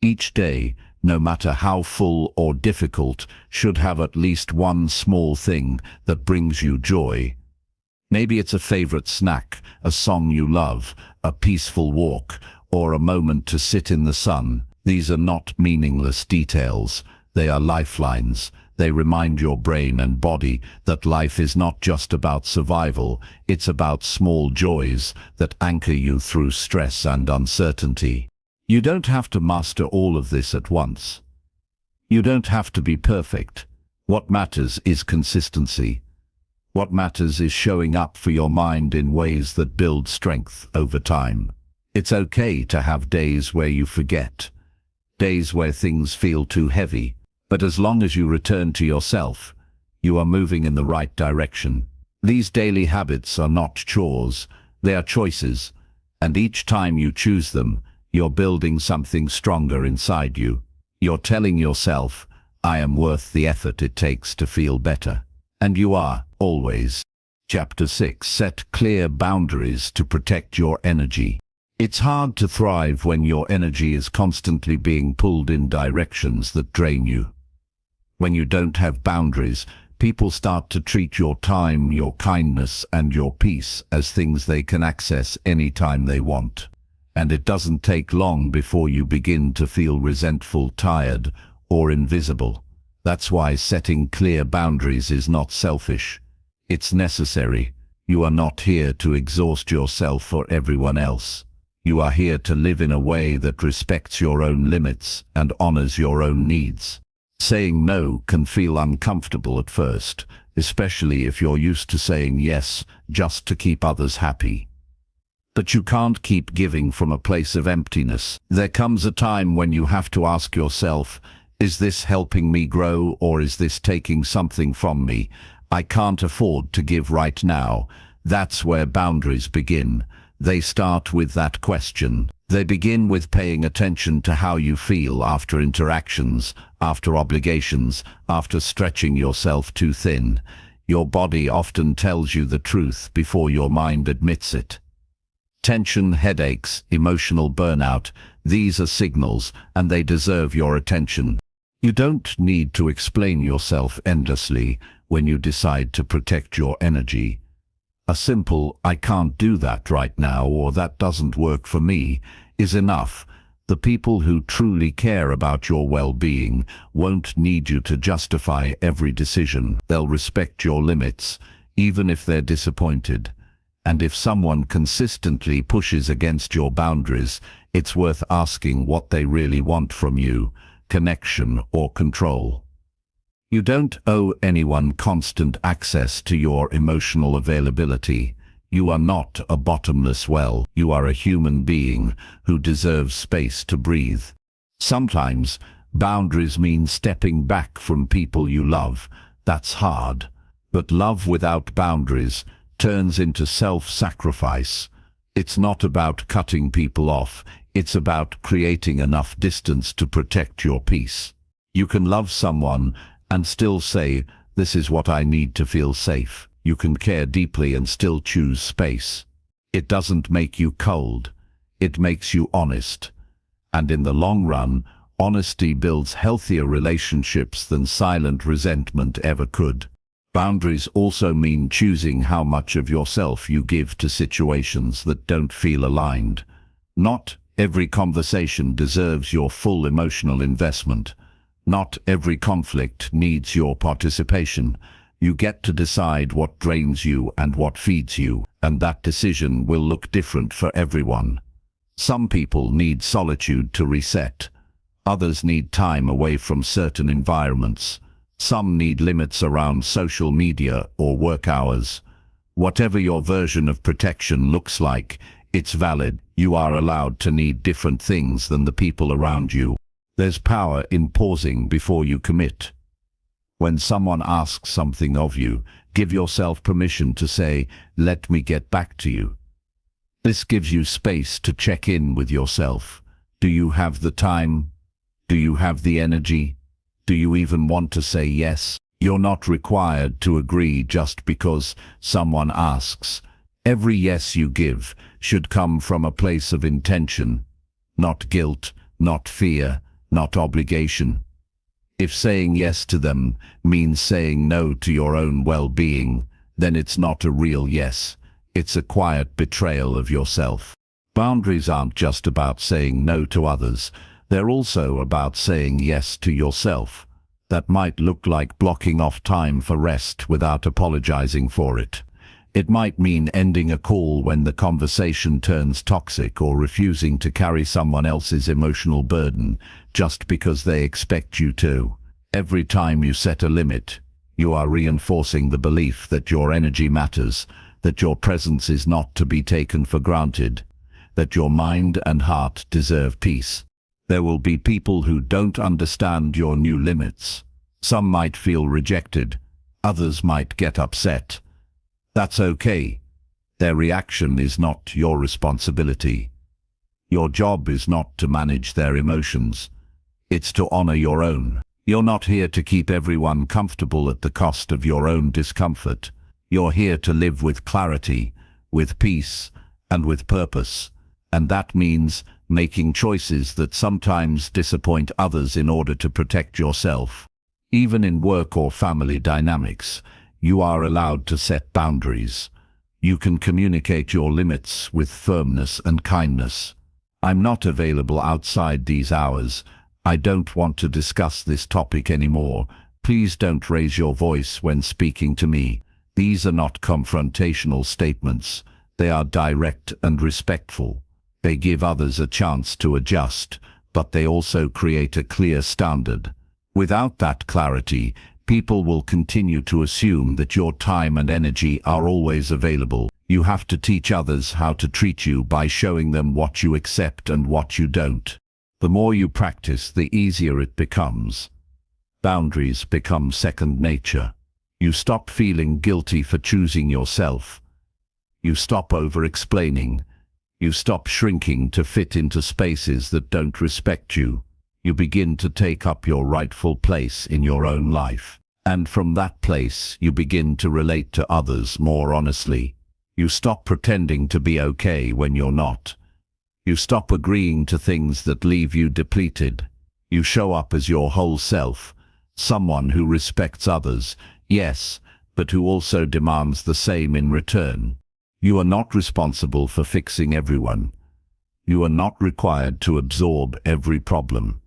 Each day, no matter how full or difficult, should have at least one small thing that brings you joy. Maybe it's a favorite snack, a song you love, a peaceful walk, or a moment to sit in the sun. These are not meaningless details. They are lifelines. They remind your brain and body that life is not just about survival, it's about small joys that anchor you through stress and uncertainty. You don't have to master all of this at once. You don't have to be perfect. What matters is consistency. What matters is showing up for your mind in ways that build strength over time. It's okay to have days where you forget, days where things feel too heavy, but as long as you return to yourself, you are moving in the right direction. These daily habits are not chores, they are choices, and each time you choose them, you're building something stronger inside you. You're telling yourself, I am worth the effort it takes to feel better. And you are, always. Chapter 6. Set clear boundaries to protect your energy. It's hard to thrive when your energy is constantly being pulled in directions that drain you. When you don't have boundaries, people start to treat your time, your kindness, and your peace as things they can access anytime they want. And it doesn't take long before you begin to feel resentful, tired, or invisible. That's why setting clear boundaries is not selfish. It's necessary. You are not here to exhaust yourself or everyone else. You are here to live in a way that respects your own limits and honors your own needs. Saying no can feel uncomfortable at first, especially if you're used to saying yes just to keep others happy. But you can't keep giving from a place of emptiness. There comes a time when you have to ask yourself, is this helping me grow or is this taking something from me? I can't afford to give right now. That's where boundaries begin. They start with that question. They begin with paying attention to how you feel after interactions, after obligations, after stretching yourself too thin. Your body often tells you the truth before your mind admits it. Tension, headaches, emotional burnout, these are signals, and they deserve your attention. You don't need to explain yourself endlessly when you decide to protect your energy. A simple, I can't do that right now, or that doesn't work for me, is enough. The people who truly care about your well-being won't need you to justify every decision. They'll respect your limits, even if they're disappointed. And if someone consistently pushes against your boundaries, it's worth asking what they really want from you, connection or control. You don't owe anyone constant access to your emotional availability. You are not a bottomless well. You are a human being who deserves space to breathe. Sometimes, boundaries mean stepping back from people you love. That's hard. But love without boundaries turns into self-sacrifice. It's not about cutting people off. It's about creating enough distance to protect your peace. You can love someone and still say, this is what I need to feel safe. You can care deeply and still choose space. It doesn't make you cold. It makes you honest. And in the long run, honesty builds healthier relationships than silent resentment ever could. Boundaries also mean choosing how much of yourself you give to situations that don't feel aligned. Not every conversation deserves your full emotional investment. Not every conflict needs your participation. You get to decide what drains you and what feeds you, and that decision will look different for everyone. Some people need solitude to reset. Others need time away from certain environments. Some need limits around social media or work hours. Whatever your version of protection looks like, it's valid. You are allowed to need different things than the people around you. There's power in pausing before you commit. When someone asks something of you, give yourself permission to say, "Let me get back to you." This gives you space to check in with yourself. Do you have the time? Do you have the energy? Do you even want to say yes? You're not required to agree just because someone asks. Every yes you give should come from a place of intention, not guilt, not fear, not obligation. If saying yes to them means saying no to your own well-being, then it's not a real yes. It's a quiet betrayal of yourself. Boundaries aren't just about saying no to others. They're also about saying yes to yourself. That might look like blocking off time for rest without apologizing for it. It might mean ending a call when the conversation turns toxic, or refusing to carry someone else's emotional burden just because they expect you to. Every time you set a limit, you are reinforcing the belief that your energy matters, that your presence is not to be taken for granted, that your mind and heart deserve peace. There will be people who don't understand your new limits. Some might feel rejected, others might get upset. That's okay. Their reaction is not your responsibility. Your job is not to manage their emotions. It's to honor your own. You're not here to keep everyone comfortable at the cost of your own discomfort. You're here to live with clarity, with peace, and with purpose. And that means making choices that sometimes disappoint others in order to protect yourself. Even in work or family dynamics, you are allowed to set boundaries. You can communicate your limits with firmness and kindness. "I'm not available outside these hours. I don't want to discuss this topic anymore. Please don't raise your voice when speaking to me." These are not confrontational statements. They are direct and respectful. They give others a chance to adjust, but they also create a clear standard. Without that clarity, people will continue to assume that your time and energy are always available. You have to teach others how to treat you by showing them what you accept and what you don't. The more you practice, the easier it becomes. Boundaries become second nature. You stop feeling guilty for choosing yourself. You stop over-explaining. You stop shrinking to fit into spaces that don't respect you. You begin to take up your rightful place in your own life. And from that place, you begin to relate to others more honestly. You stop pretending to be okay when you're not. You stop agreeing to things that leave you depleted. You show up as your whole self, someone who respects others, yes, but who also demands the same in return. You are not responsible for fixing everyone. You are not required to absorb every problem.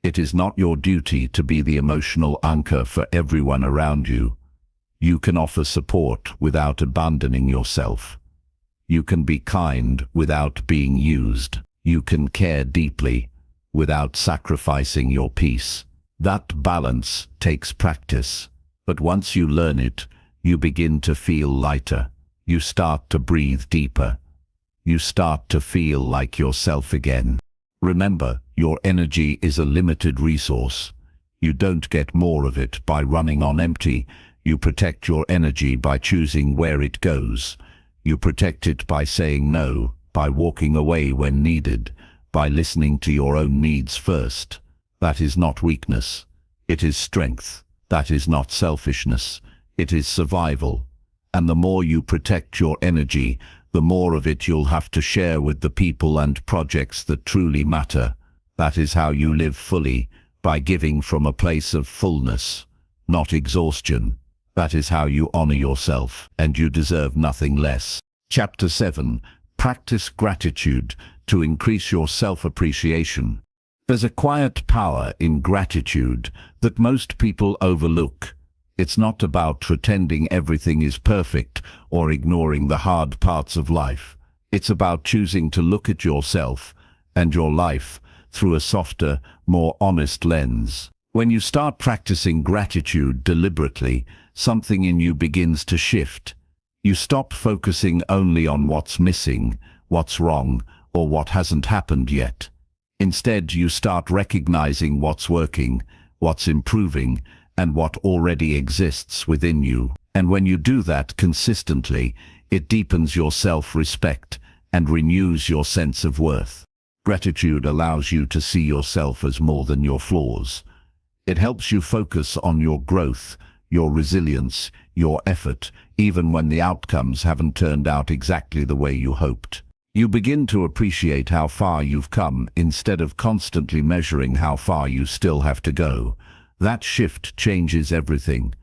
It is not your duty to be the emotional anchor for everyone around you. You can offer support without abandoning yourself. You can be kind without being used. You can care deeply without sacrificing your peace. That balance takes practice, but once you learn it, you begin to feel lighter. You start to breathe deeper. You start to feel like yourself again. Remember, your energy is a limited resource. You don't get more of it by running on empty. You protect your energy by choosing where it goes. You protect it by saying no, by walking away when needed, by listening to your own needs first. That is not weakness. It is strength. That is not selfishness. It is survival. And the more you protect your energy, the more of it you'll have to share with the people and projects that truly matter. That is how you live fully, by giving from a place of fullness, not exhaustion. That is how you honor yourself, and you deserve nothing less. Chapter 7. Practice gratitude to increase your self-appreciation. There's a quiet power in gratitude that most people overlook. It's not about pretending everything is perfect or ignoring the hard parts of life. It's about choosing to look at yourself and your life through a softer, more honest lens. When you start practicing gratitude deliberately, something in you begins to shift. You stop focusing only on what's missing, what's wrong, or what hasn't happened yet. Instead, you start recognizing what's working, what's improving, and what already exists within you. And when you do that consistently, it deepens your self-respect and renews your sense of worth. Gratitude allows you to see yourself as more than your flaws. It helps you focus on your growth, your resilience, your effort, even when the outcomes haven't turned out exactly the way you hoped. You begin to appreciate how far you've come instead of constantly measuring how far you still have to go. That shift changes everything.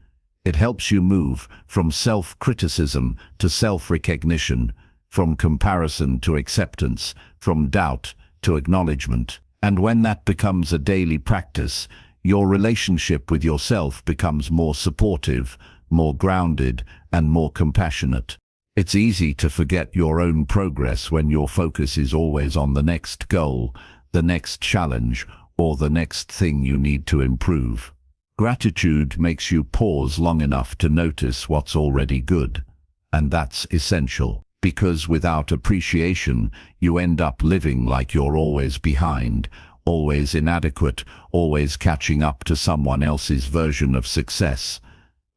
It helps you move from self-criticism to self-recognition, from comparison to acceptance, from doubt to acknowledgement. And when that becomes a daily practice, your relationship with yourself becomes more supportive, more grounded, and more compassionate. It's easy to forget your own progress when your focus is always on the next goal, the next challenge, or the next thing you need to improve. Gratitude makes you pause long enough to notice what's already good. And that's essential, because without appreciation, you end up living like you're always behind, always inadequate, always catching up to someone else's version of success.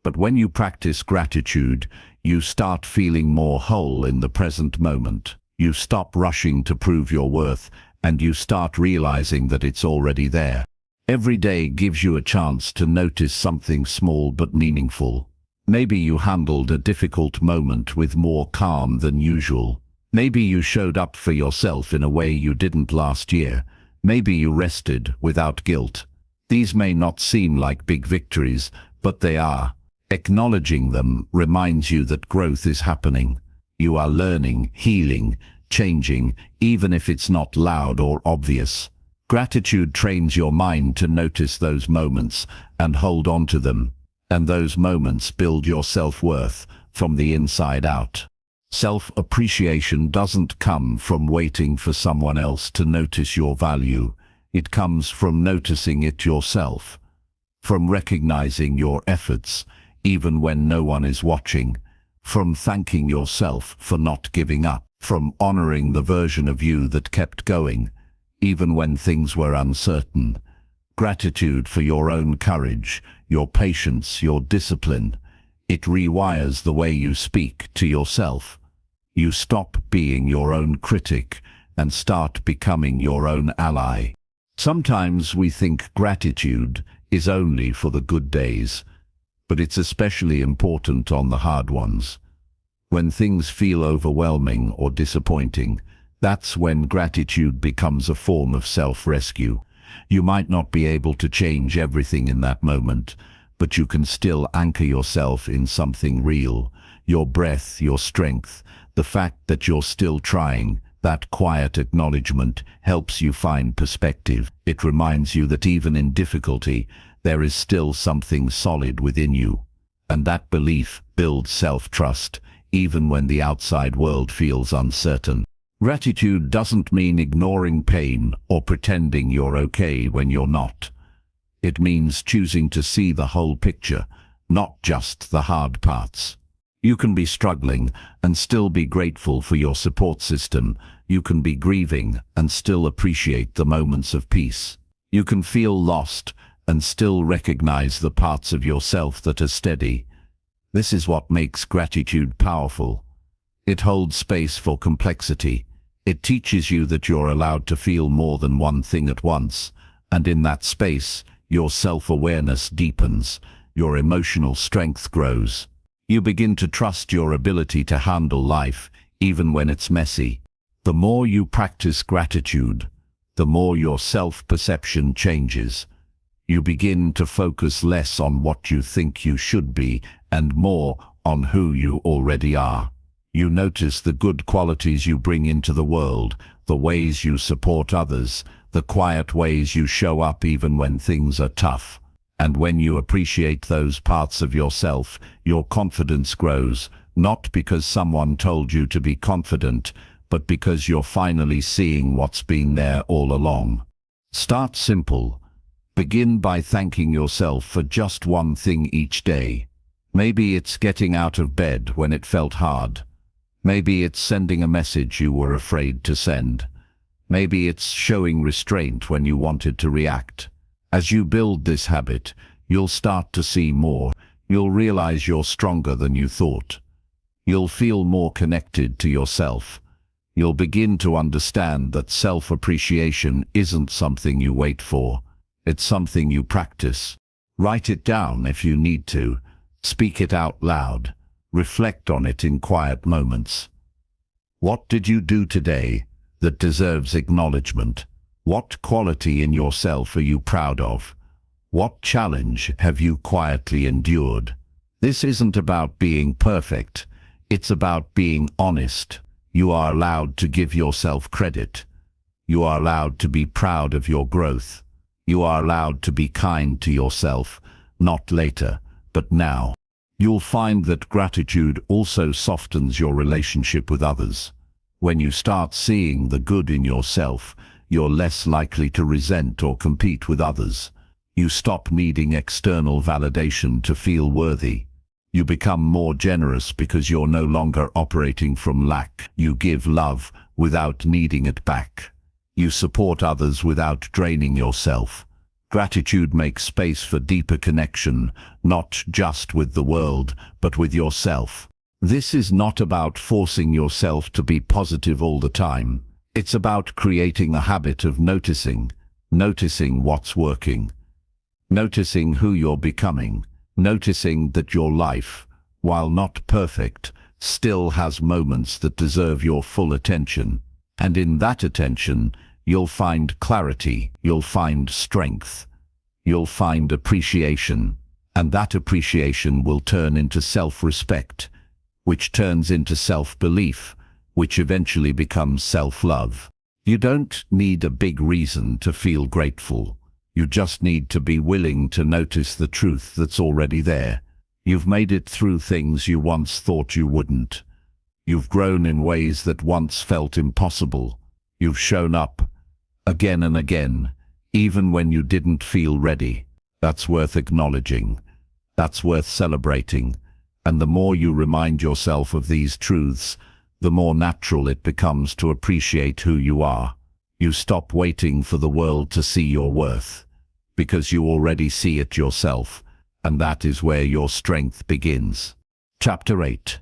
But when you practice gratitude, you start feeling more whole in the present moment. You stop rushing to prove your worth, and you start realizing that it's already there. Every day gives you a chance to notice something small but meaningful. Maybe you handled a difficult moment with more calm than usual. Maybe you showed up for yourself in a way you didn't last year. Maybe you rested without guilt. These may not seem like big victories, but they are. Acknowledging them reminds you that growth is happening. You are learning, healing, changing, even if it's not loud or obvious. Gratitude trains your mind to notice those moments and hold on to them. And those moments build your self-worth from the inside out. Self-appreciation doesn't come from waiting for someone else to notice your value. It comes from noticing it yourself, from recognizing your efforts, even when no one is watching, from thanking yourself for not giving up, from honoring the version of you that kept going, even when things were uncertain. Gratitude for your own courage, your patience, your discipline. It rewires the way you speak to yourself. You stop being your own critic and start becoming your own ally. Sometimes we think gratitude is only for the good days, but it's especially important on the hard ones. When things feel overwhelming or disappointing, that's when gratitude becomes a form of self-rescue. You might not be able to change everything in that moment, but you can still anchor yourself in something real. Your breath, your strength, the fact that you're still trying, that quiet acknowledgement helps you find perspective. It reminds you that even in difficulty, there is still something solid within you. And that belief builds self-trust, even when the outside world feels uncertain. Gratitude doesn't mean ignoring pain or pretending you're okay when you're not. It means choosing to see the whole picture, not just the hard parts. You can be struggling and still be grateful for your support system. You can be grieving and still appreciate the moments of peace. You can feel lost and still recognize the parts of yourself that are steady. This is what makes gratitude powerful. It holds space for complexity. It teaches you that you're allowed to feel more than one thing at once, and in that space, your self-awareness deepens, your emotional strength grows. You begin to trust your ability to handle life, even when it's messy. The more you practice gratitude, the more your self-perception changes. You begin to focus less on what you think you should be and more on who you already are. You notice the good qualities you bring into the world, the ways you support others, the quiet ways you show up even when things are tough. And when you appreciate those parts of yourself, your confidence grows, not because someone told you to be confident, but because you're finally seeing what's been there all along. Start simple. Begin by thanking yourself for just one thing each day. Maybe it's getting out of bed when it felt hard. Maybe it's sending a message you were afraid to send. Maybe it's showing restraint when you wanted to react. As you build this habit, you'll start to see more. You'll realize you're stronger than you thought. You'll feel more connected to yourself. You'll begin to understand that self-appreciation isn't something you wait for. It's something you practice. Write it down if you need to. Speak it out loud. Reflect on it in quiet moments. What did you do today that deserves acknowledgement? What quality in yourself are you proud of? What challenge have you quietly endured? This isn't about being perfect. It's about being honest. You are allowed to give yourself credit. You are allowed to be proud of your growth. You are allowed to be kind to yourself, not later, but now. You'll find that gratitude also softens your relationship with others. When you start seeing the good in yourself, you're less likely to resent or compete with others. You stop needing external validation to feel worthy. You become more generous because you're no longer operating from lack. You give love without needing it back. You support others without draining yourself. Gratitude makes space for deeper connection, not just with the world, but with yourself. This is not about forcing yourself to be positive all the time. It's about creating a habit of noticing what's working, noticing who you're becoming, noticing that your life, while not perfect, still has moments that deserve your full attention. And in that attention, you'll find clarity, you'll find strength, you'll find appreciation, and that appreciation will turn into self-respect, which turns into self-belief, which eventually becomes self-love. You don't need a big reason to feel grateful. You just need to be willing to notice the truth that's already there. You've made it through things you once thought you wouldn't. You've grown in ways that once felt impossible. You've shown up again and again, even when you didn't feel ready. That's worth acknowledging. That's worth celebrating. And the more you remind yourself of these truths, the more natural it becomes to appreciate who you are. You stop waiting for the world to see your worth, because you already see it yourself, and that is where your strength begins. Chapter 8.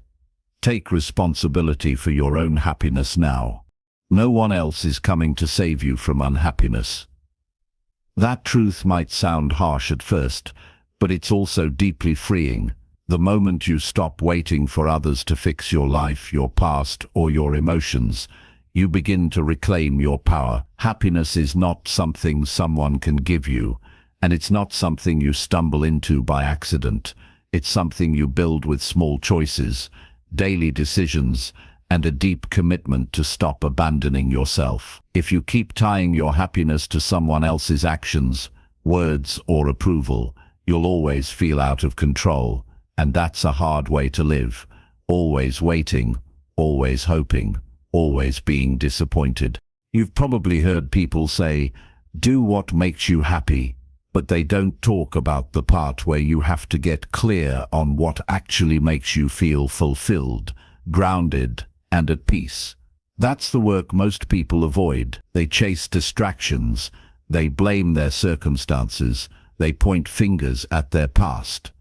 Take responsibility for your own happiness now. No one else is coming to save you from unhappiness. That truth might sound harsh at first, but it's also deeply freeing. The moment you stop waiting for others to fix your life, your past, or your emotions, you begin to reclaim your power. Happiness is not something someone can give you, and it's not something you stumble into by accident. It's something you build with small choices, daily decisions, and a deep commitment to stop abandoning yourself. If you keep tying your happiness to someone else's actions, words, or approval, you'll always feel out of control. And that's a hard way to live, always waiting, always hoping, always being disappointed. You've probably heard people say, do what makes you happy, but they don't talk about the part where you have to get clear on what actually makes you feel fulfilled, grounded, and at peace. That's the work most people avoid. They chase distractions, they blame their circumstances, they point fingers at their past.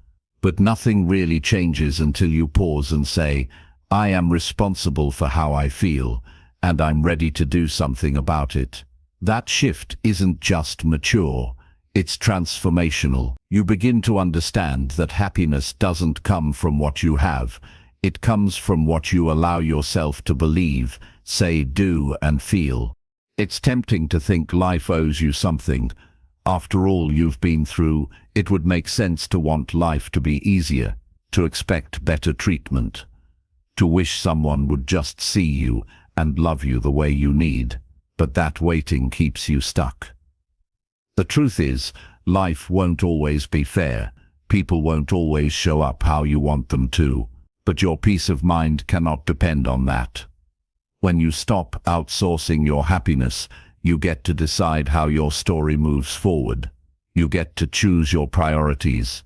But nothing really changes until you pause and say, I am responsible for how I feel, and I'm ready to do something about it. That shift isn't just mature, it's transformational. You begin to understand that happiness doesn't come from what you have, it comes from what you allow yourself to believe, say, do, and feel. It's tempting to think life owes you something. After all you've been through, it would make sense to want life to be easier, to expect better treatment, to wish someone would just see you and love you the way you need. But that waiting keeps you stuck. The truth is, life won't always be fair. People won't always show up how you want them to. But your peace of mind cannot depend on that. When you stop outsourcing your happiness, you get to decide how your story moves forward. You get to choose your priorities.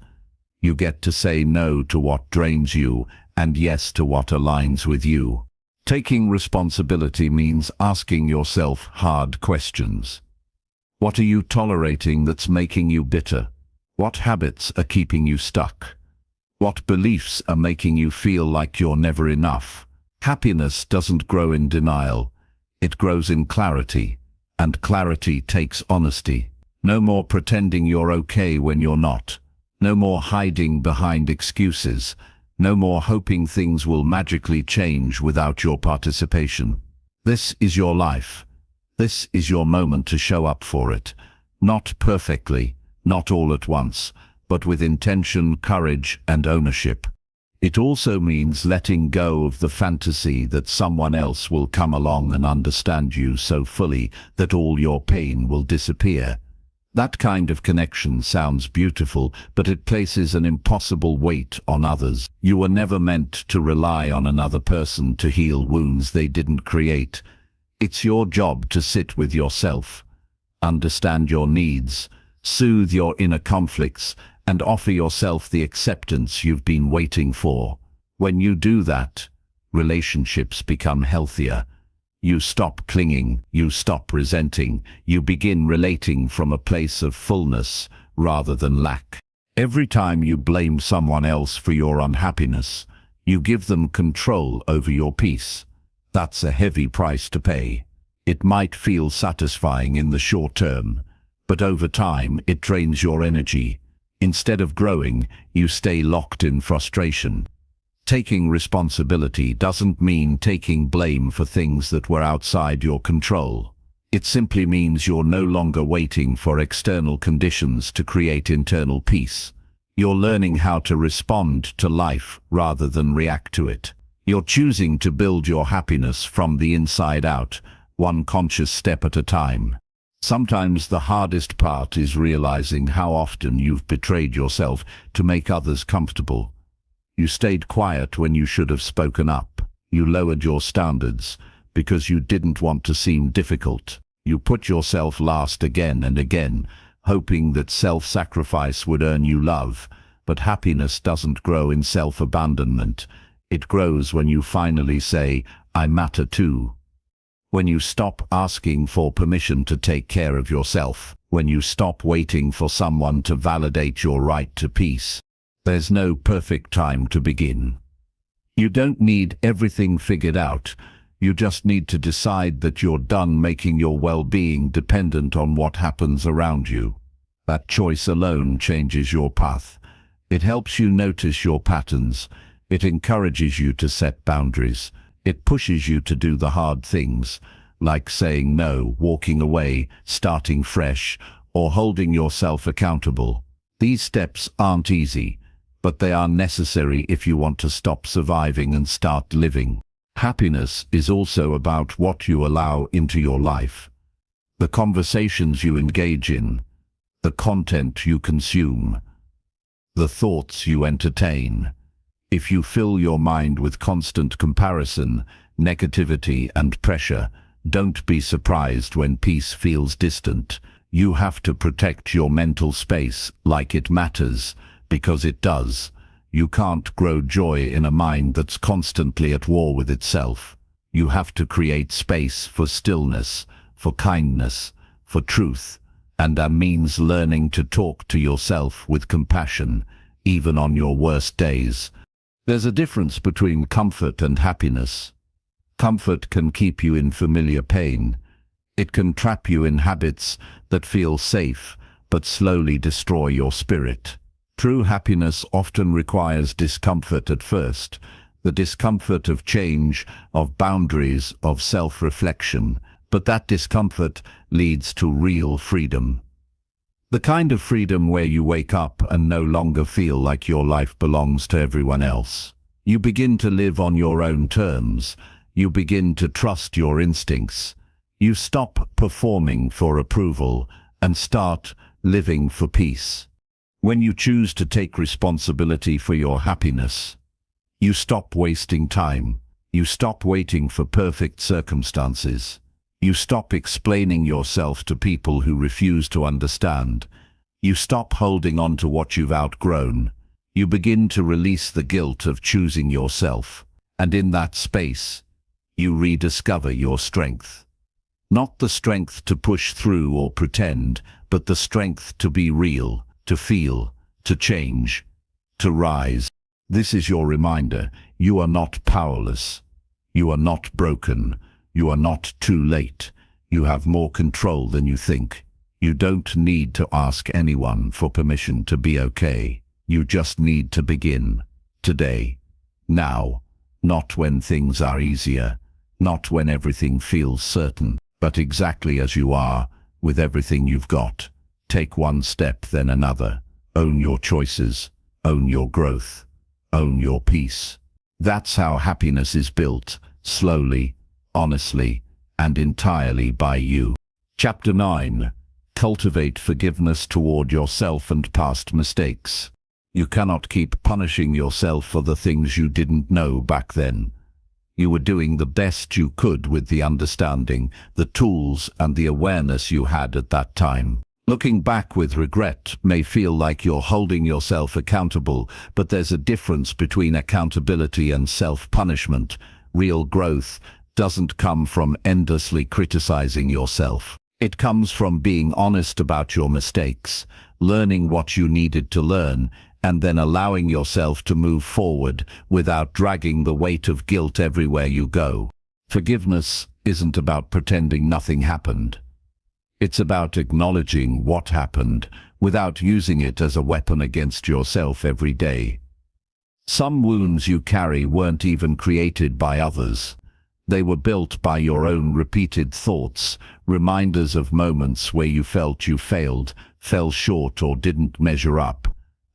You get to say no to what drains you and yes to what aligns with you. Taking responsibility means asking yourself hard questions. What are you tolerating that's making you bitter? What habits are keeping you stuck? What beliefs are making you feel like you're never enough? Happiness doesn't grow in denial. It grows in clarity, and clarity takes honesty. No more pretending you're okay when you're not. No more hiding behind excuses. No more hoping things will magically change without your participation. This is your life. This is your moment to show up for it. Not perfectly, not all at once, but with intention, courage, and ownership. It also means letting go of the fantasy that someone else will come along and understand you so fully that all your pain will disappear. That kind of connection sounds beautiful, but it places an impossible weight on others. You were never meant to rely on another person to heal wounds they didn't create. It's your job to sit with yourself, understand your needs, soothe your inner conflicts, and offer yourself the acceptance you've been waiting for. When you do that, relationships become healthier. You stop clinging, you stop resenting, you begin relating from a place of fullness rather than lack. Every time you blame someone else for your unhappiness, you give them control over your peace. That's a heavy price to pay. It might feel satisfying in the short term, but over time it drains your energy. Instead of growing, you stay locked in frustration. Taking responsibility doesn't mean taking blame for things that were outside your control. It simply means you're no longer waiting for external conditions to create internal peace. You're learning how to respond to life rather than react to it. You're choosing to build your happiness from the inside out, one conscious step at a time. Sometimes the hardest part is realizing how often you've betrayed yourself to make others comfortable. You stayed quiet when you should have spoken up. You lowered your standards because you didn't want to seem difficult. You put yourself last again and again, hoping that self-sacrifice would earn you love. But happiness doesn't grow in self-abandonment. It grows when you finally say, "I matter too." When you stop asking for permission to take care of yourself. When you stop waiting for someone to validate your right to peace. There's no perfect time to begin. You don't need everything figured out. You just need to decide that you're done making your well-being dependent on what happens around you. That choice alone changes your path. It helps you notice your patterns. It encourages you to set boundaries. It pushes you to do the hard things, like saying no, walking away, starting fresh, or holding yourself accountable. These steps aren't easy, but they are necessary if you want to stop surviving and start living. Happiness is also about what you allow into your life. The conversations you engage in, the content you consume, the thoughts you entertain. If you fill your mind with constant comparison, negativity, and pressure, don't be surprised when peace feels distant. You have to protect your mental space like it matters, because it does. You can't grow joy in a mind that's constantly at war with itself. You have to create space for stillness, for kindness, for truth, and that means learning to talk to yourself with compassion, even on your worst days. There's a difference between comfort and happiness. Comfort can keep you in familiar pain. It can trap you in habits that feel safe, but slowly destroy your spirit. True happiness often requires discomfort at first, the discomfort of change, of boundaries, of self-reflection, but that discomfort leads to real freedom. The kind of freedom where you wake up and no longer feel like your life belongs to everyone else. You begin to live on your own terms. You begin to trust your instincts. You stop performing for approval and start living for peace. When you choose to take responsibility for your happiness, you stop wasting time. You stop waiting for perfect circumstances. You stop explaining yourself to people who refuse to understand. You stop holding on to what you've outgrown. You begin to release the guilt of choosing yourself. And in that space, you rediscover your strength. Not the strength to push through or pretend, but the strength to be real, to feel, to change, to rise. This is your reminder. You are not powerless. You are not broken. You are not too late. You have more control than you think. You don't need to ask anyone for permission to be okay. You just need to begin. Today. Now. Not when things are easier. Not when everything feels certain. But exactly as you are, with everything you've got. Take one step, then another. Own your choices. Own your growth. Own your peace. That's how happiness is built, slowly, honestly, and entirely by you. Chapter 9. Cultivate forgiveness toward yourself and past mistakes. You cannot keep punishing yourself for the things you didn't know back then. You were doing the best you could with the understanding, the tools, and the awareness you had at that time. Looking back with regret may feel like you're holding yourself accountable, but there's a difference between accountability and self-punishment. Real growth doesn't come from endlessly criticizing yourself. It comes from being honest about your mistakes, learning what you needed to learn, and then allowing yourself to move forward without dragging the weight of guilt everywhere you go. Forgiveness isn't about pretending nothing happened. It's about acknowledging what happened without using it as a weapon against yourself every day. Some wounds you carry weren't even created by others. They were built by your own repeated thoughts, reminders of moments where you felt you failed, fell short, or didn't measure up.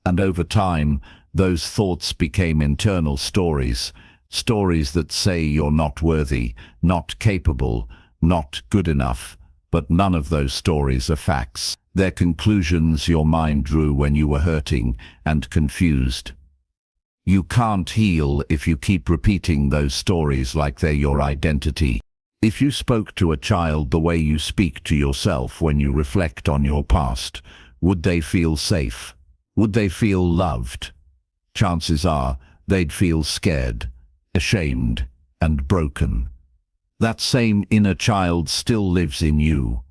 And over time, those thoughts became internal stories, stories that say you're not worthy, not capable, not good enough. But none of those stories are facts. They're conclusions your mind drew when you were hurting and confused. You can't heal if you keep repeating those stories like they're your identity. If you spoke to a child the way you speak to yourself when you reflect on your past, would they feel safe? Would they feel loved? Chances are they'd feel scared, ashamed, and broken. That same inner child still lives in you.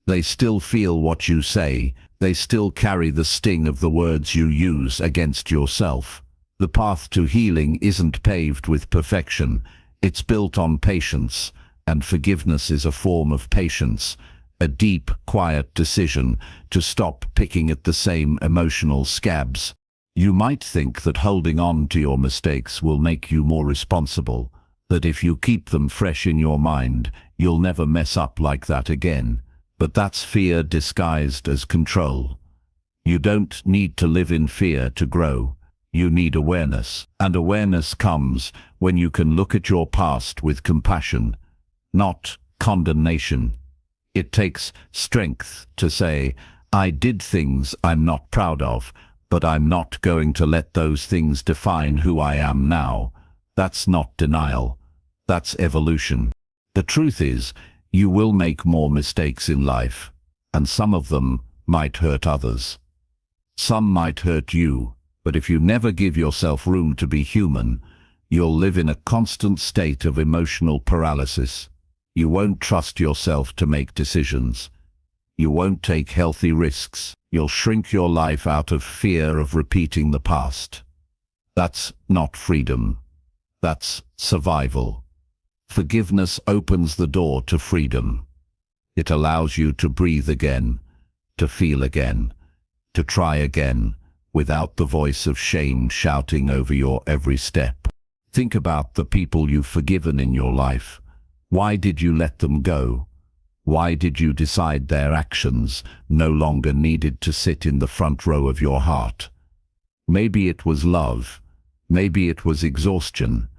They still feel what you say. They still carry the sting of the words you use against yourself. The path to healing isn't paved with perfection. It's built on patience, and forgiveness is a form of patience, a deep, quiet decision to stop picking at the same emotional scabs. You might think that holding on to your mistakes will make you more responsible, that if you keep them fresh in your mind, you'll never mess up like that again. But that's fear disguised as control. You don't need to live in fear to grow. You need awareness. And awareness comes when you can look at your past with compassion, not condemnation. It takes strength to say, I did things I'm not proud of, but I'm not going to let those things define who I am now. That's not denial. That's evolution. The truth is, you will make more mistakes in life, and some of them might hurt others. Some might hurt you, but if you never give yourself room to be human, you'll live in a constant state of emotional paralysis. You won't trust yourself to make decisions. You won't take healthy risks. You'll shrink your life out of fear of repeating the past. That's not freedom. That's survival. Forgiveness opens the door to freedom. It allows you to breathe again, to feel again, to try again, without the voice of shame shouting over your every step. Think about the people you've forgiven in your life. Why did you let them go? Why did you decide their actions no longer needed to sit in the front row of your heart? Maybe it was love. Maybe it was exhaustion.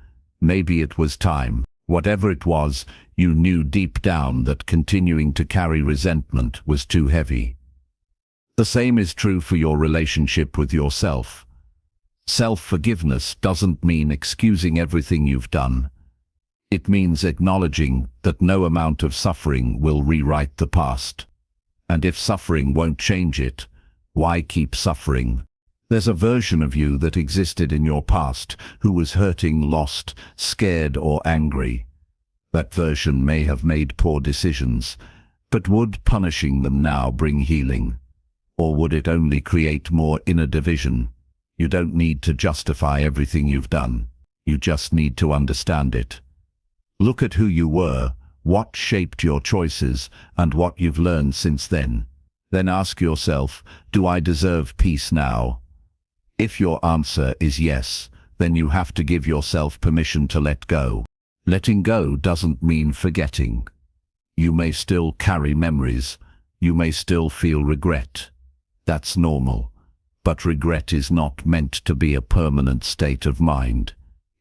Maybe it was time. Whatever it was, you knew deep down that continuing to carry resentment was too heavy. The same is true for your relationship with yourself. Self-forgiveness doesn't mean excusing everything you've done. It means acknowledging that no amount of suffering will rewrite the past. And if suffering won't change it, why keep suffering? There's a version of you that existed in your past who was hurting, lost, scared, or angry. That version may have made poor decisions, but would punishing them now bring healing? Or would it only create more inner division? You don't need to justify everything you've done. You just need to understand it. Look at who you were, what shaped your choices, and what you've learned since then. Then ask yourself, do I deserve peace now? If your answer is yes, then you have to give yourself permission to let go. Letting go doesn't mean forgetting. You may still carry memories. You may still feel regret. That's normal. But regret is not meant to be a permanent state of mind.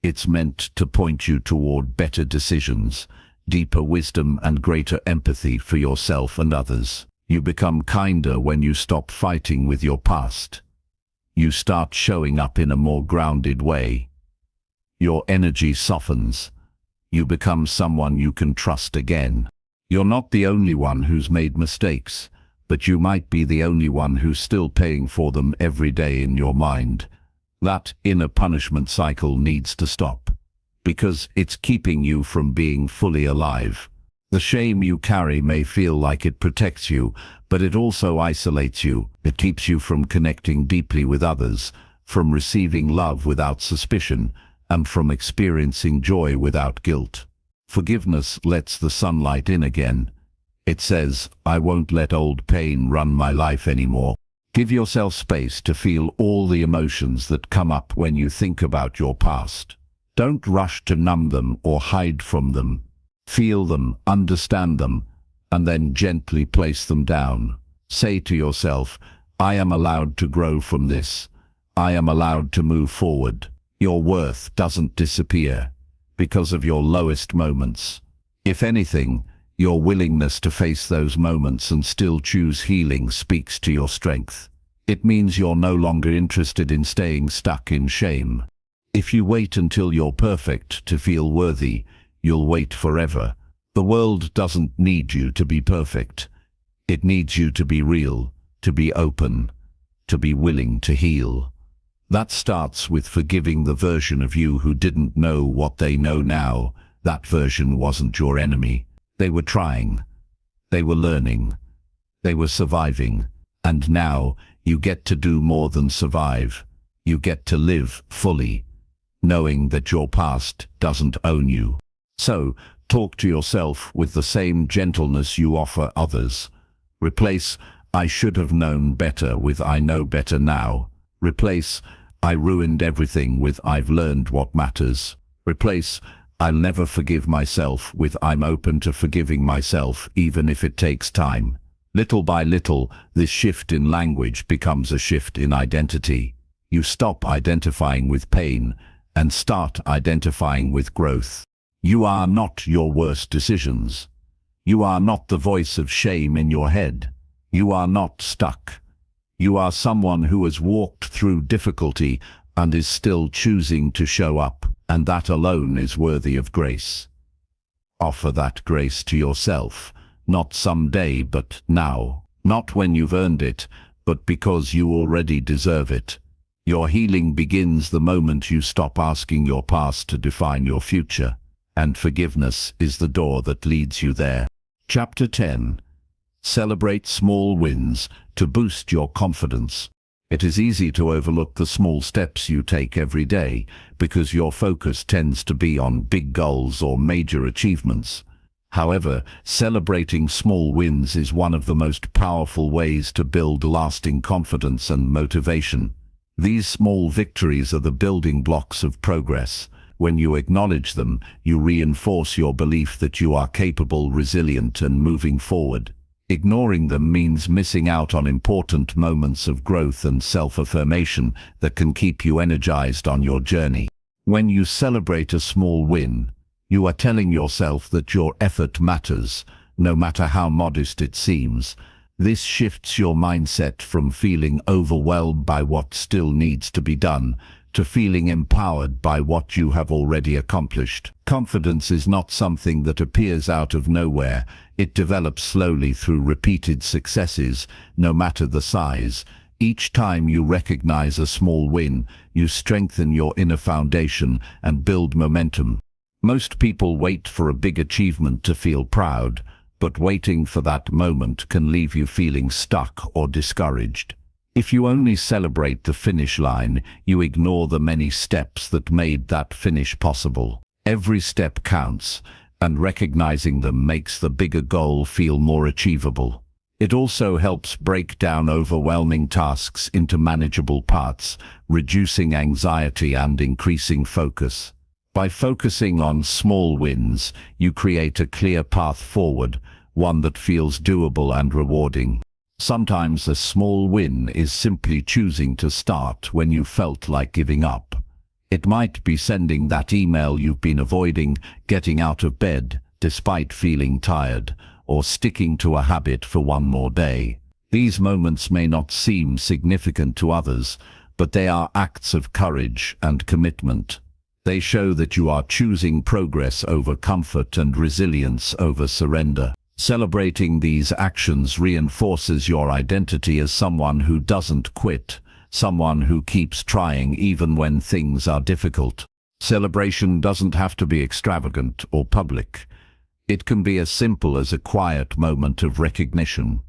It's meant to point you toward better decisions, deeper wisdom, and greater empathy for yourself and others. You become kinder when you stop fighting with your past. You start showing up in a more grounded way. Your energy softens. You become someone you can trust again. You're not the only one who's made mistakes, but you might be the only one who's still paying for them every day in your mind. That inner punishment cycle needs to stop, because it's keeping you from being fully alive. The shame you carry may feel like it protects you, but it also isolates you. It keeps you from connecting deeply with others, from receiving love without suspicion, and from experiencing joy without guilt. Forgiveness lets the sunlight in again. It says, I won't let old pain run my life anymore. Give yourself space to feel all the emotions that come up when you think about your past. Don't rush to numb them or hide from them. Feel them, understand them, and then gently place them down. Say to yourself, I am allowed to grow from this. I am allowed to move forward. Your worth doesn't disappear because of your lowest moments. If anything, your willingness to face those moments and still choose healing speaks to your strength. It means you're no longer interested in staying stuck in shame. If you wait until you're perfect to feel worthy, you'll wait forever. The world doesn't need you to be perfect. It needs you to be real, to be open, to be willing to heal. That starts with forgiving the version of you who didn't know what they know now. That version wasn't your enemy. They were trying. They were learning. They were surviving. And now you get to do more than survive. You get to live fully, knowing that your past doesn't own you. So, talk to yourself with the same gentleness you offer others. Replace I should have known better with I know better now. Replace I ruined everything with I've learned what matters. Replace I'll never forgive myself with I'm open to forgiving myself even if it takes time. Little by little, this shift in language becomes a shift in identity. You stop identifying with pain and start identifying with growth. You are not your worst decisions. You are not the voice of shame in your head. You are not stuck. You are someone who has walked through difficulty and is still choosing to show up, and that alone is worthy of grace. Offer that grace to yourself, not someday but now. Not when you've earned it, but because you already deserve it. Your healing begins the moment you stop asking your past to define your future. And forgiveness is the door that leads you there. Chapter 10. Celebrate small wins to boost your confidence. It is easy to overlook the small steps you take every day because your focus tends to be on big goals or major achievements. However, celebrating small wins is one of the most powerful ways to build lasting confidence and motivation. These small victories are the building blocks of progress. When you acknowledge them, you reinforce your belief that you are capable, resilient, and moving forward. Ignoring them means missing out on important moments of growth and self-affirmation that can keep you energized on your journey. When you celebrate a small win, You are telling yourself that your effort matters, no matter how modest it seems. This shifts your mindset from feeling overwhelmed by what still needs to be done to feeling empowered by what you have already accomplished. Confidence is not something that appears out of nowhere. It develops slowly through repeated successes, no matter the size. Each time you recognize a small win, you strengthen your inner foundation and build momentum. Most people wait for a big achievement to feel proud, but waiting for that moment can leave you feeling stuck or discouraged. If you only celebrate the finish line, you ignore the many steps that made that finish possible. Every step counts, and recognizing them makes the bigger goal feel more achievable. It also helps break down overwhelming tasks into manageable parts, reducing anxiety and increasing focus. By focusing on small wins, you create a clear path forward, one that feels doable and rewarding. Sometimes a small win is simply choosing to start when you felt like giving up. It might be sending that email you've been avoiding, getting out of bed despite feeling tired, or sticking to a habit for one more day. These moments may not seem significant to others, but they are acts of courage and commitment. They show that you are choosing progress over comfort and resilience over surrender. Celebrating these actions reinforces your identity as someone who doesn't quit, someone who keeps trying even when things are difficult. Celebration doesn't have to be extravagant or public. It can be as simple as a quiet moment of recognition,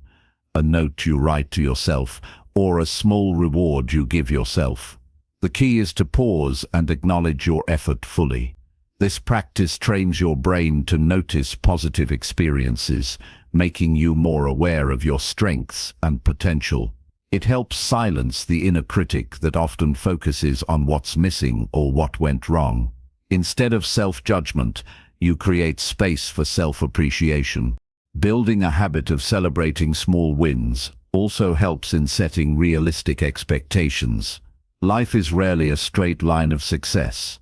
a note you write to yourself, or a small reward you give yourself. The key is to pause and acknowledge your effort fully. This practice trains your brain to notice positive experiences, making you more aware of your strengths and potential. It helps silence the inner critic that often focuses on what's missing or what went wrong. Instead of self-judgment, you create space for self-appreciation. Building a habit of celebrating small wins also helps in setting realistic expectations. Life is rarely a straight line of success.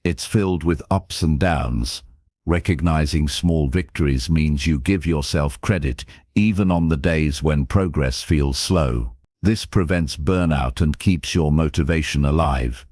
It's filled with ups and downs. Recognizing small victories means you give yourself credit even on the days when progress feels slow. This prevents burnout and keeps your motivation alive.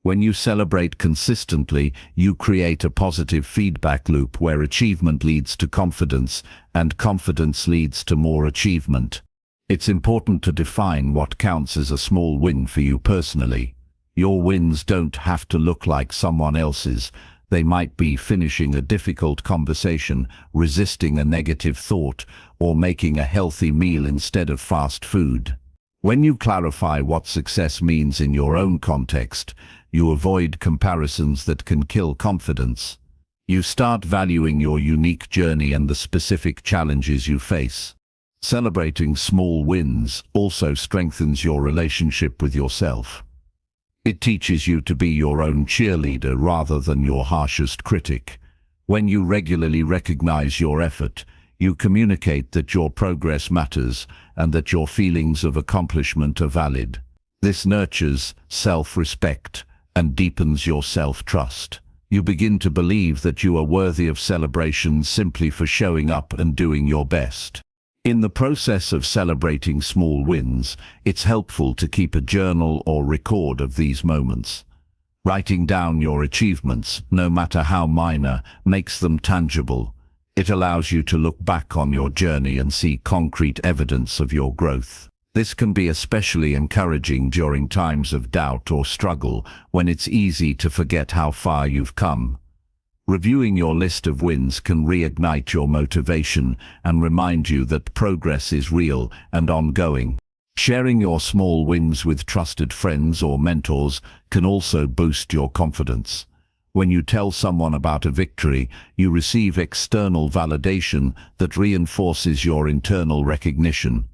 When you celebrate consistently, you create a positive feedback loop where achievement leads to confidence and confidence leads to more achievement. It's important to define what counts as a small win for you personally. Your wins don't have to look like someone else's. They might be finishing a difficult conversation, resisting a negative thought, or making a healthy meal instead of fast food. When you clarify what success means in your own context, you avoid comparisons that can kill confidence. You start valuing your unique journey and the specific challenges you face. Celebrating small wins also strengthens your relationship with yourself. It teaches you to be your own cheerleader rather than your harshest critic. When you regularly recognize your effort, you communicate that your progress matters and that your feelings of accomplishment are valid. This nurtures self-respect and deepens your self-trust. You begin to believe that you are worthy of celebration simply for showing up and doing your best. In the process of celebrating small wins, it's helpful to keep a journal or record of these moments. Writing down your achievements, no matter how minor, makes them tangible. It allows you to look back on your journey and see concrete evidence of your growth. This can be especially encouraging during times of doubt or struggle, when it's easy to forget how far you've come. Reviewing your list of wins can reignite your motivation and remind you that progress is real and ongoing. Sharing your small wins with trusted friends or mentors can also boost your confidence. When you tell someone about a victory, you receive external validation that reinforces your internal recognition.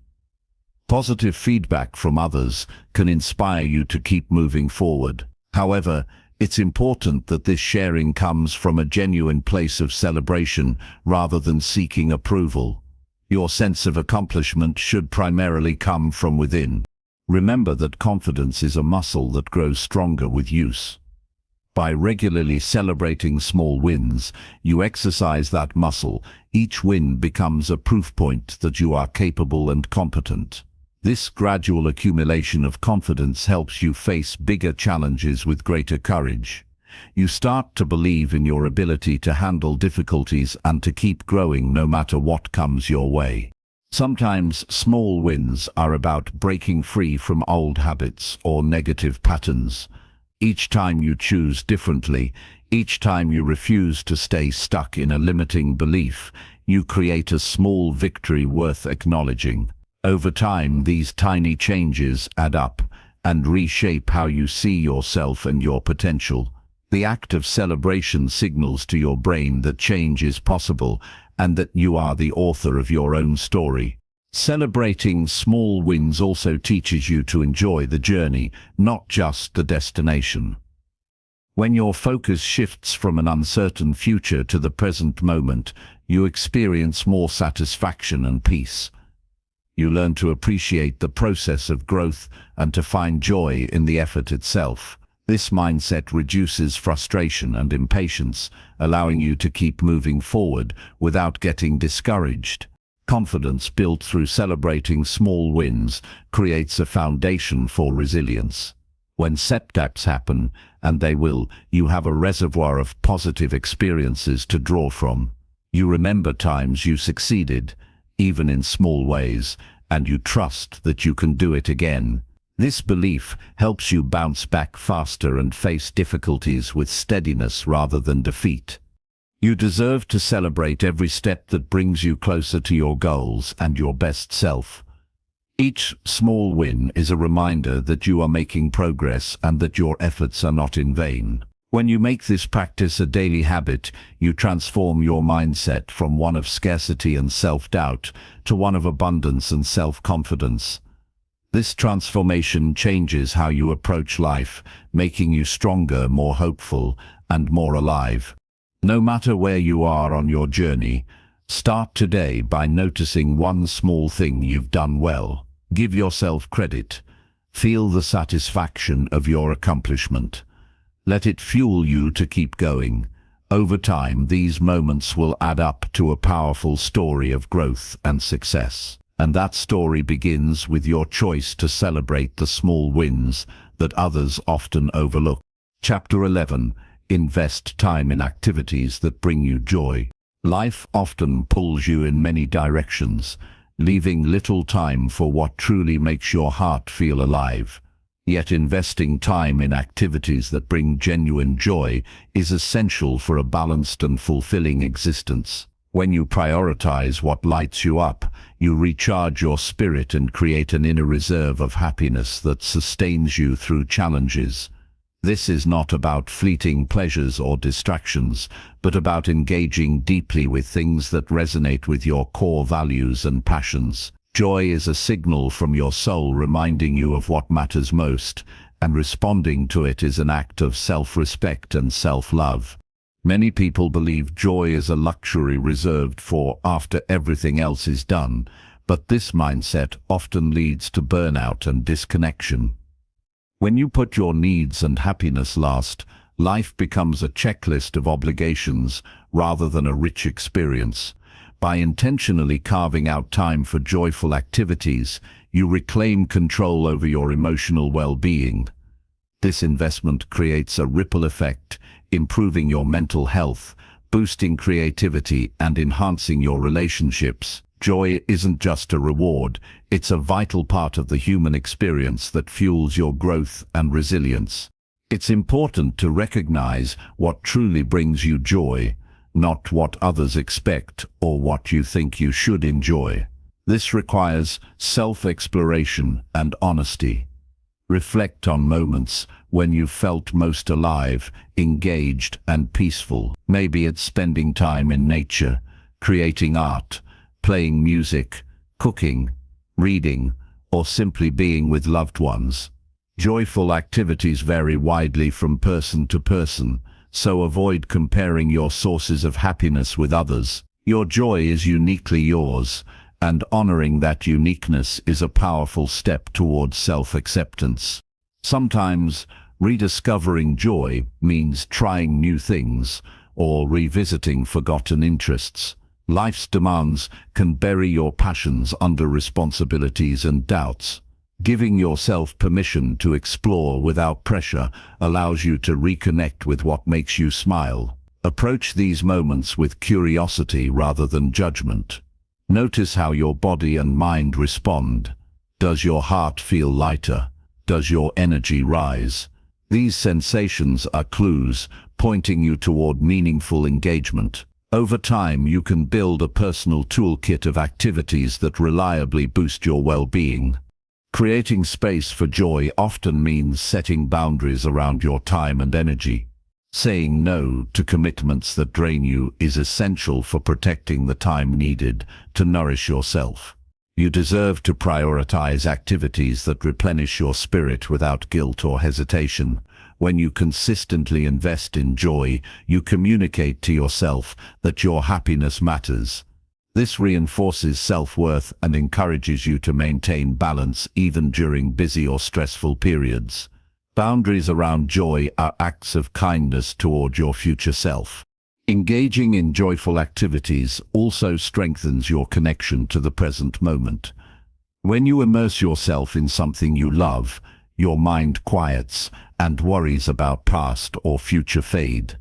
Positive feedback from others can inspire you to keep moving forward. However, it's important that this sharing comes from a genuine place of celebration rather than seeking approval. Your sense of accomplishment should primarily come from within. Remember that confidence is a muscle that grows stronger with use. By regularly celebrating small wins, you exercise that muscle. Each win becomes a proof point that you are capable and competent. This gradual accumulation of confidence helps you face bigger challenges with greater courage. You start to believe in your ability to handle difficulties and to keep growing no matter what comes your way. Sometimes small wins are about breaking free from old habits or negative patterns. Each time you choose differently, each time you refuse to stay stuck in a limiting belief, you create a small victory worth acknowledging. Over time, these tiny changes add up and reshape how you see yourself and your potential. The act of celebration signals to your brain that change is possible and that you are the author of your own story. Celebrating small wins also teaches you to enjoy the journey, not just the destination. When your focus shifts from an uncertain future to the present moment, you experience more satisfaction and peace. You learn to appreciate the process of growth and to find joy in the effort itself. This mindset reduces frustration and impatience, allowing you to keep moving forward without getting discouraged. Confidence built through celebrating small wins creates a foundation for resilience. When setbacks happen, and they will, you have a reservoir of positive experiences to draw from. You remember times you succeeded, even in small ways, and you trust that you can do it again. This belief helps you bounce back faster and face difficulties with steadiness rather than defeat. You deserve to celebrate every step that brings you closer to your goals and your best self. Each small win is a reminder that you are making progress and that your efforts are not in vain. When you make this practice a daily habit, you transform your mindset from one of scarcity and self-doubt to one of abundance and self-confidence. This transformation changes how you approach life, making you stronger, more hopeful, and more alive. No matter where you are on your journey, start today by noticing one small thing you've done well. Give yourself credit. Feel the satisfaction of your accomplishment. Let it fuel you to keep going. Over time, these moments will add up to a powerful story of growth and success. And that story begins with your choice to celebrate the small wins that others often overlook. Chapter 11. Invest time in activities that bring you joy. Life often pulls you in many directions, leaving little time for what truly makes your heart feel alive. Yet investing time in activities that bring genuine joy is essential for a balanced and fulfilling existence. When you prioritize what lights you up, you recharge your spirit and create an inner reserve of happiness that sustains you through challenges. This is not about fleeting pleasures or distractions, but about engaging deeply with things that resonate with your core values and passions. Joy is a signal from your soul reminding you of what matters most, and responding to it is an act of self-respect and self-love. Many people believe joy is a luxury reserved for after everything else is done, but this mindset often leads to burnout and disconnection. When you put your needs and happiness last, life becomes a checklist of obligations rather than a rich experience. By intentionally carving out time for joyful activities, you reclaim control over your emotional well-being. This investment creates a ripple effect, improving your mental health, boosting creativity, and enhancing your relationships. Joy isn't just a reward, it's a vital part of the human experience that fuels your growth and resilience. It's important to recognize what truly brings you joy, not what others expect or what you think you should enjoy. This requires self-exploration and honesty. Reflect on moments when you felt most alive, engaged, and peaceful. Maybe it's spending time in nature, creating art, playing music, cooking, reading, or simply being with loved ones. Joyful activities vary widely from person to person, so avoid comparing your sources of happiness with others. Your joy is uniquely yours, and honoring that uniqueness is a powerful step towards self-acceptance. Sometimes, Rediscovering joy means trying new things or revisiting forgotten interests. Life's demands can bury your passions under responsibilities and doubts. Giving yourself permission to explore without pressure allows you to reconnect with what makes you smile. Approach these moments with curiosity rather than judgment. Notice how your body and mind respond. Does your heart feel lighter? Does your energy rise? These sensations are clues pointing you toward meaningful engagement. Over time, you can build a personal toolkit of activities that reliably boost your well-being. Creating space for joy often means setting boundaries around your time and energy. Saying no to commitments that drain you is essential for protecting the time needed to nourish yourself. You deserve to prioritize activities that replenish your spirit without guilt or hesitation. When you consistently invest in joy, you communicate to yourself that your happiness matters. This reinforces self-worth and encourages you to maintain balance even during busy or stressful periods. Boundaries around joy are acts of kindness toward your future self. Engaging in joyful activities also strengthens your connection to the present moment. When you immerse yourself in something you love, your mind quiets and worries about past or future fade.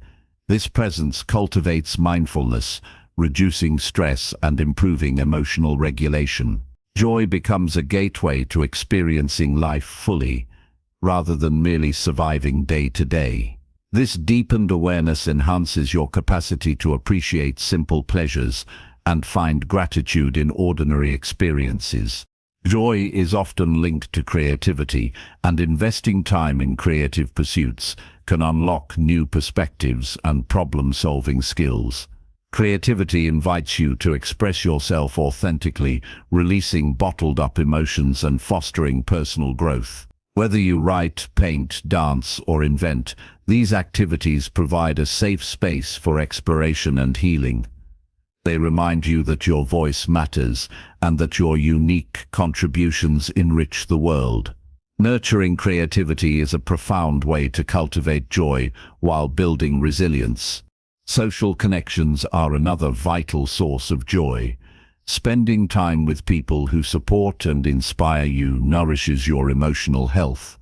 This presence cultivates mindfulness, reducing stress and improving emotional regulation. Joy becomes a gateway to experiencing life fully, rather than merely surviving day to day. This deepened awareness enhances your capacity to appreciate simple pleasures and find gratitude in ordinary experiences. Joy is often linked to creativity, and investing time in creative pursuits can unlock new perspectives and problem-solving skills. Creativity invites you to express yourself authentically, releasing bottled-up emotions and fostering personal growth. Whether you write, paint, dance, or invent, these activities provide a safe space for exploration and healing. They remind you that your voice matters and that your unique contributions enrich the world. Nurturing creativity is a profound way to cultivate joy while building resilience. Social connections are another vital source of joy. Spending time with people who support and inspire you nourishes your emotional health.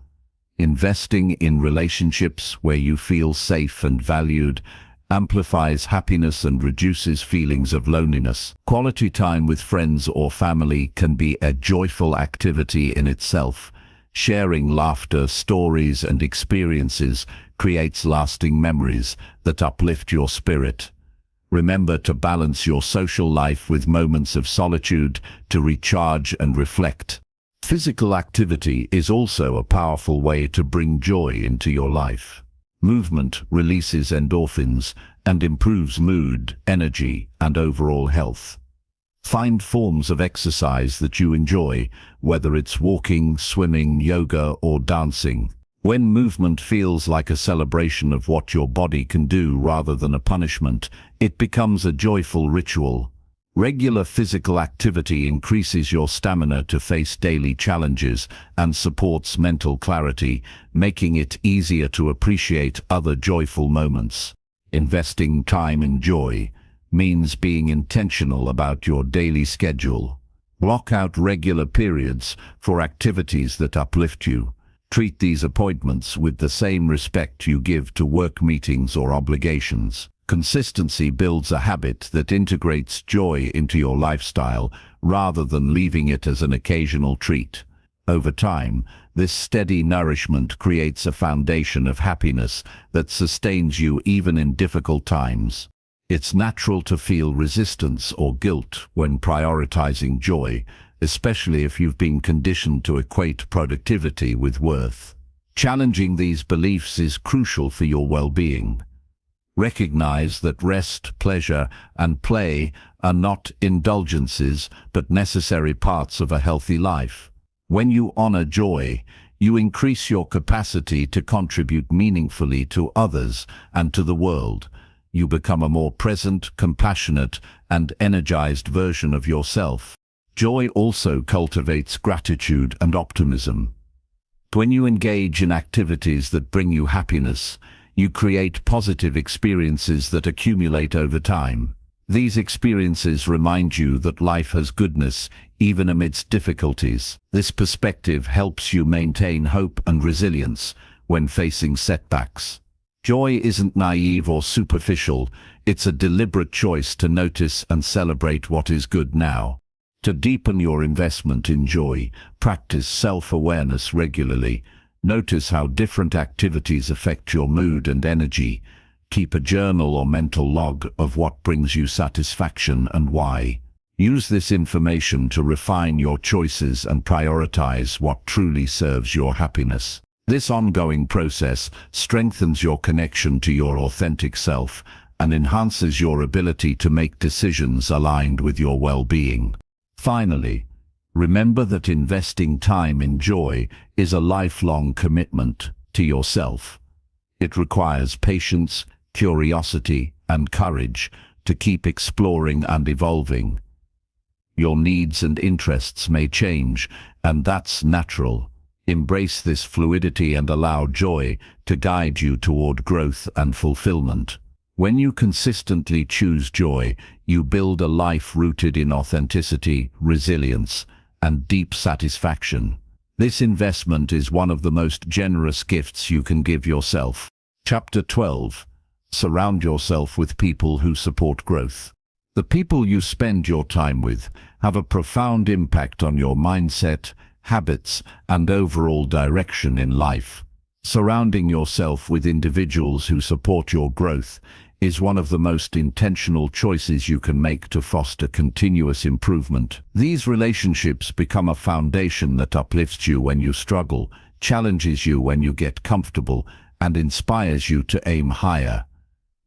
Investing in relationships where you feel safe and valued amplifies happiness and reduces feelings of loneliness. Quality time with friends or family can be a joyful activity in itself. Sharing laughter, stories, and experiences creates lasting memories that uplift your spirit. Remember to balance your social life with moments of solitude to recharge and reflect. Physical activity is also a powerful way to bring joy into your life. Movement releases endorphins and improves mood, energy, and overall health. Find forms of exercise that you enjoy, whether it's walking, swimming, yoga, or dancing. When movement feels like a celebration of what your body can do rather than a punishment, it becomes a joyful ritual. Regular physical activity increases your stamina to face daily challenges and supports mental clarity, making it easier to appreciate other joyful moments. Investing time in joy means being intentional about your daily schedule. Block out regular periods for activities that uplift you. Treat these appointments with the same respect you give to work meetings or obligations. Consistency builds a habit that integrates joy into your lifestyle rather than leaving it as an occasional treat. Over time, this steady nourishment creates a foundation of happiness that sustains you even in difficult times. It's natural to feel resistance or guilt when prioritizing joy, especially if you've been conditioned to equate productivity with worth. Challenging these beliefs is crucial for your well-being. Recognize that rest, pleasure, and play are not indulgences, but necessary parts of a healthy life. When you honor joy, you increase your capacity to contribute meaningfully to others and to the world. You become a more present, compassionate, and energized version of yourself. Joy also cultivates gratitude and optimism. When you engage in activities that bring you happiness, you create positive experiences that accumulate over time. These experiences remind you that life has goodness, even amidst difficulties. This perspective helps you maintain hope and resilience when facing setbacks. Joy isn't naive or superficial, it's a deliberate choice to notice and celebrate what is good now. To deepen your investment in joy, practice self-awareness regularly. Notice how different activities affect your mood and energy. Keep a journal or mental log of what brings you satisfaction and why. Use this information to refine your choices and prioritize what truly serves your happiness. This ongoing process strengthens your connection to your authentic self and enhances your ability to make decisions aligned with your well-being. Finally, remember that investing time in joy is a lifelong commitment to yourself. It requires patience, curiosity, and courage to keep exploring and evolving. Your needs and interests may change, and that's natural. Embrace this fluidity and allow joy to guide you toward growth and fulfillment. When you consistently choose joy, you build a life rooted in authenticity, resilience, and deep satisfaction. This investment is one of the most generous gifts you can give yourself. Chapter 12. Surround yourself with people who support growth. The people you spend your time with have a profound impact on your mindset, habits, and overall direction in life. Surrounding yourself with individuals who support your growth is one of the most intentional choices you can make to foster continuous improvement. These relationships become a foundation that uplifts you when you struggle, challenges you when you get comfortable, and inspires you to aim higher.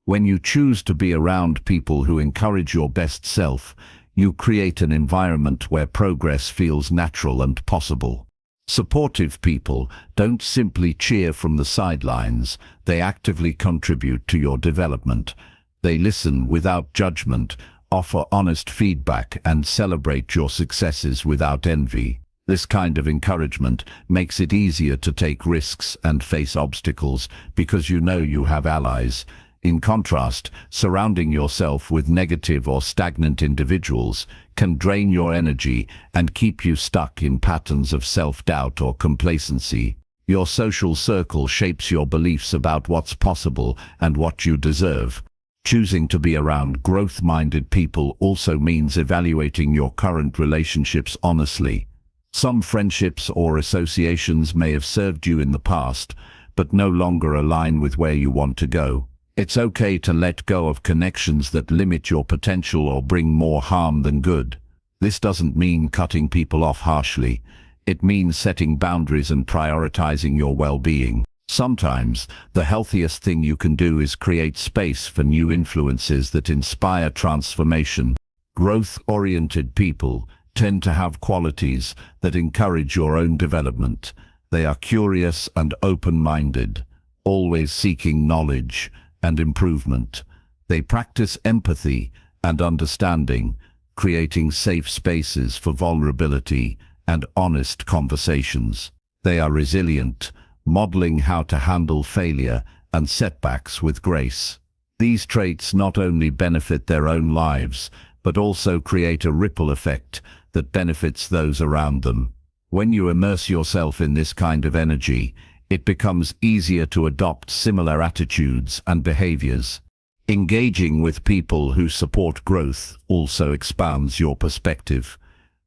When you choose to be around people who encourage your best self, you create an environment where progress feels natural and possible. Supportive people don't simply cheer from the sidelines, they actively contribute to your development. They listen without judgment, offer honest feedback, and celebrate your successes without envy. This kind of encouragement makes it easier to take risks and face obstacles because you know you have allies. In contrast, surrounding yourself with negative or stagnant individuals can drain your energy and keep you stuck in patterns of self-doubt or complacency. Your social circle shapes your beliefs about what's possible and what you deserve. Choosing to be around growth-minded people also means evaluating your current relationships honestly. Some friendships or associations may have served you in the past, but no longer align with where you want to go. It's okay to let go of connections that limit your potential or bring more harm than good. This doesn't mean cutting people off harshly. It means setting boundaries and prioritizing your well-being. Sometimes, the healthiest thing you can do is create space for new influences that inspire transformation. Growth-oriented people tend to have qualities that encourage your own development. They are curious and open-minded, always seeking knowledge and improvement. They practice empathy and understanding, creating safe spaces for vulnerability and honest conversations. They are resilient, modeling how to handle failure and setbacks with grace. These traits not only benefit their own lives, but also create a ripple effect that benefits those around them. When you immerse yourself in this kind of energy, it becomes easier to adopt similar attitudes and behaviors. Engaging with people who support growth also expands your perspective.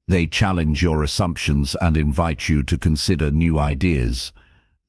They challenge your assumptions and invite you to consider new ideas.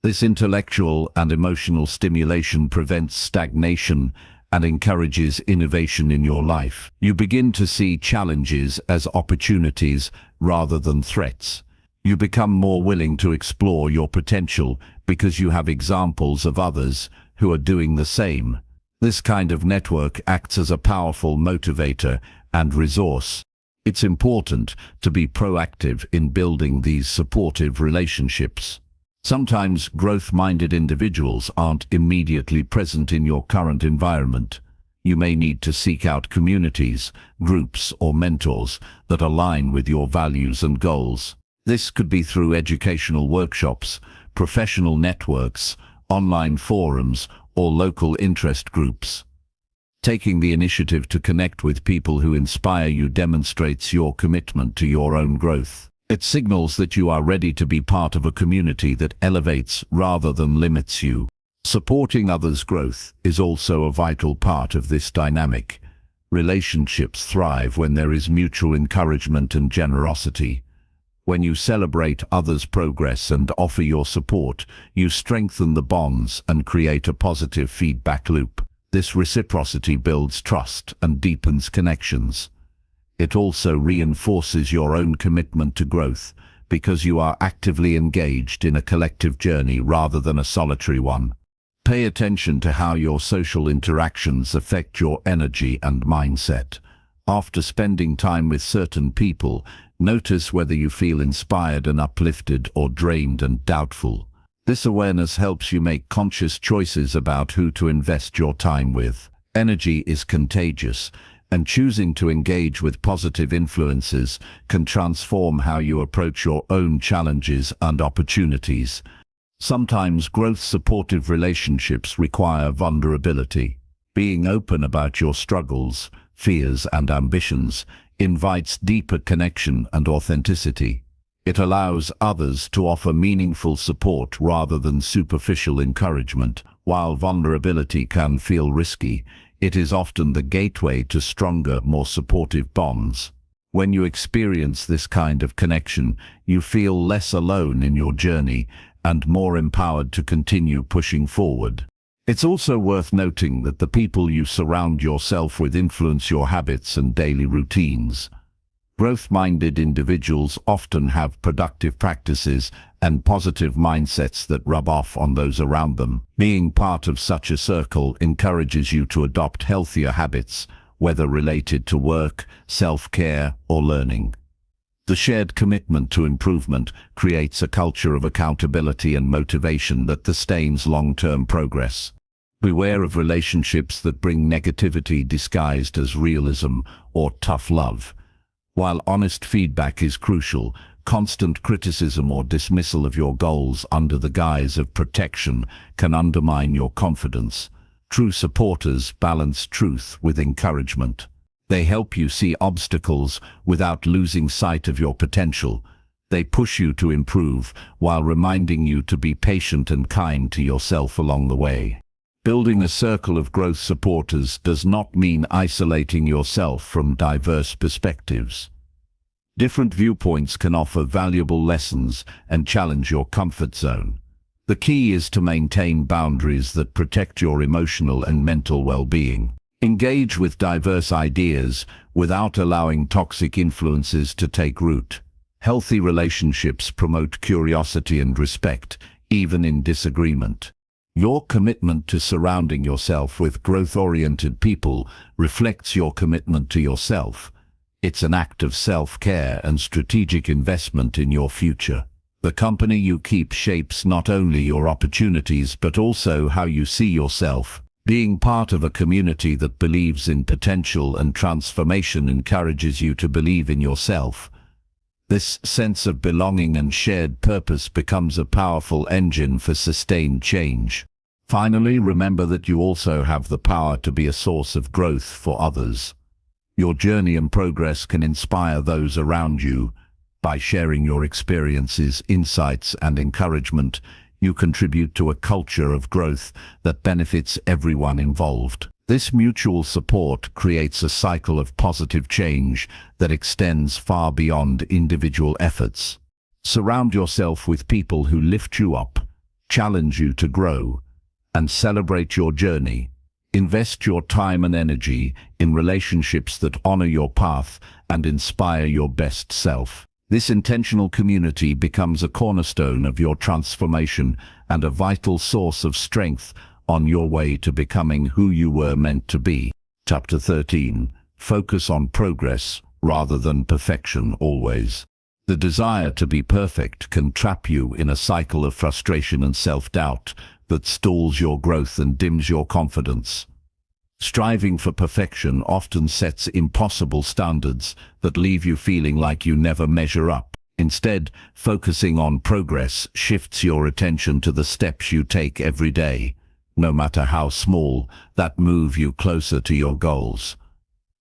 This intellectual and emotional stimulation prevents stagnation and encourages innovation in your life. You begin to see challenges as opportunities rather than threats. You become more willing to explore your potential because you have examples of others who are doing the same. This kind of network acts as a powerful motivator and resource. It's important to be proactive in building these supportive relationships. Sometimes growth-minded individuals aren't immediately present in your current environment. You may need to seek out communities, groups, or mentors that align with your values and goals. This could be through educational workshops, professional networks, online forums, or local interest groups. Taking the initiative to connect with people who inspire you demonstrates your commitment to your own growth. It signals that you are ready to be part of a community that elevates rather than limits you. Supporting others' growth is also a vital part of this dynamic. Relationships thrive when there is mutual encouragement and generosity. When you celebrate others' progress and offer your support, you strengthen the bonds and create a positive feedback loop. This reciprocity builds trust and deepens connections. It also reinforces your own commitment to growth, because you are actively engaged in a collective journey rather than a solitary one. Pay attention to how your social interactions affect your energy and mindset. After spending time with certain people, notice whether you feel inspired and uplifted or drained and doubtful. This awareness helps you make conscious choices about who to invest your time with. Energy is contagious, and choosing to engage with positive influences can transform how you approach your own challenges and opportunities. Sometimes growth-supportive relationships require vulnerability. Being open about your struggles, fears, and ambitions invites deeper connection and authenticity. It allows others to offer meaningful support rather than superficial encouragement. While vulnerability can feel risky, it is often the gateway to stronger, more supportive bonds. When you experience this kind of connection, you feel less alone in your journey and more empowered to continue pushing forward. It's also worth noting that the people you surround yourself with influence your habits and daily routines. Growth-minded individuals often have productive practices and positive mindsets that rub off on those around them. Being part of such a circle encourages you to adopt healthier habits, whether related to work, self-care, or learning. The shared commitment to improvement creates a culture of accountability and motivation that sustains long-term progress. Beware of relationships that bring negativity disguised as realism or tough love. While honest feedback is crucial, constant criticism or dismissal of your goals under the guise of protection can undermine your confidence. True supporters balance truth with encouragement. They help you see obstacles without losing sight of your potential. They push you to improve while reminding you to be patient and kind to yourself along the way. Building a circle of growth supporters does not mean isolating yourself from diverse perspectives. Different viewpoints can offer valuable lessons and challenge your comfort zone. The key is to maintain boundaries that protect your emotional and mental well-being. Engage with diverse ideas without allowing toxic influences to take root. Healthy relationships promote curiosity and respect, even in disagreement. Your commitment to surrounding yourself with growth-oriented people reflects your commitment to yourself. It's an act of self-care and strategic investment in your future. The company you keep shapes not only your opportunities but also how you see yourself. Being part of a community that believes in potential and transformation encourages you to believe in yourself. This sense of belonging and shared purpose becomes a powerful engine for sustained change. Finally, remember that you also have the power to be a source of growth for others. Your journey and progress can inspire those around you. By sharing your experiences, insights, and encouragement, you contribute to a culture of growth that benefits everyone involved. This mutual support creates a cycle of positive change that extends far beyond individual efforts. Surround yourself with people who lift you up, challenge you to grow, and celebrate your journey. Invest your time and energy in relationships that honor your path and inspire your best self. This intentional community becomes a cornerstone of your transformation and a vital source of strength on your way to becoming who you were meant to be. Chapter 13. Focus on progress rather than perfection always. The desire to be perfect can trap you in a cycle of frustration and self-doubt that stalls your growth and dims your confidence. Striving for perfection often sets impossible standards that leave you feeling like you never measure up. Instead, focusing on progress shifts your attention to the steps you take every day. No matter how small, that move you closer to your goals.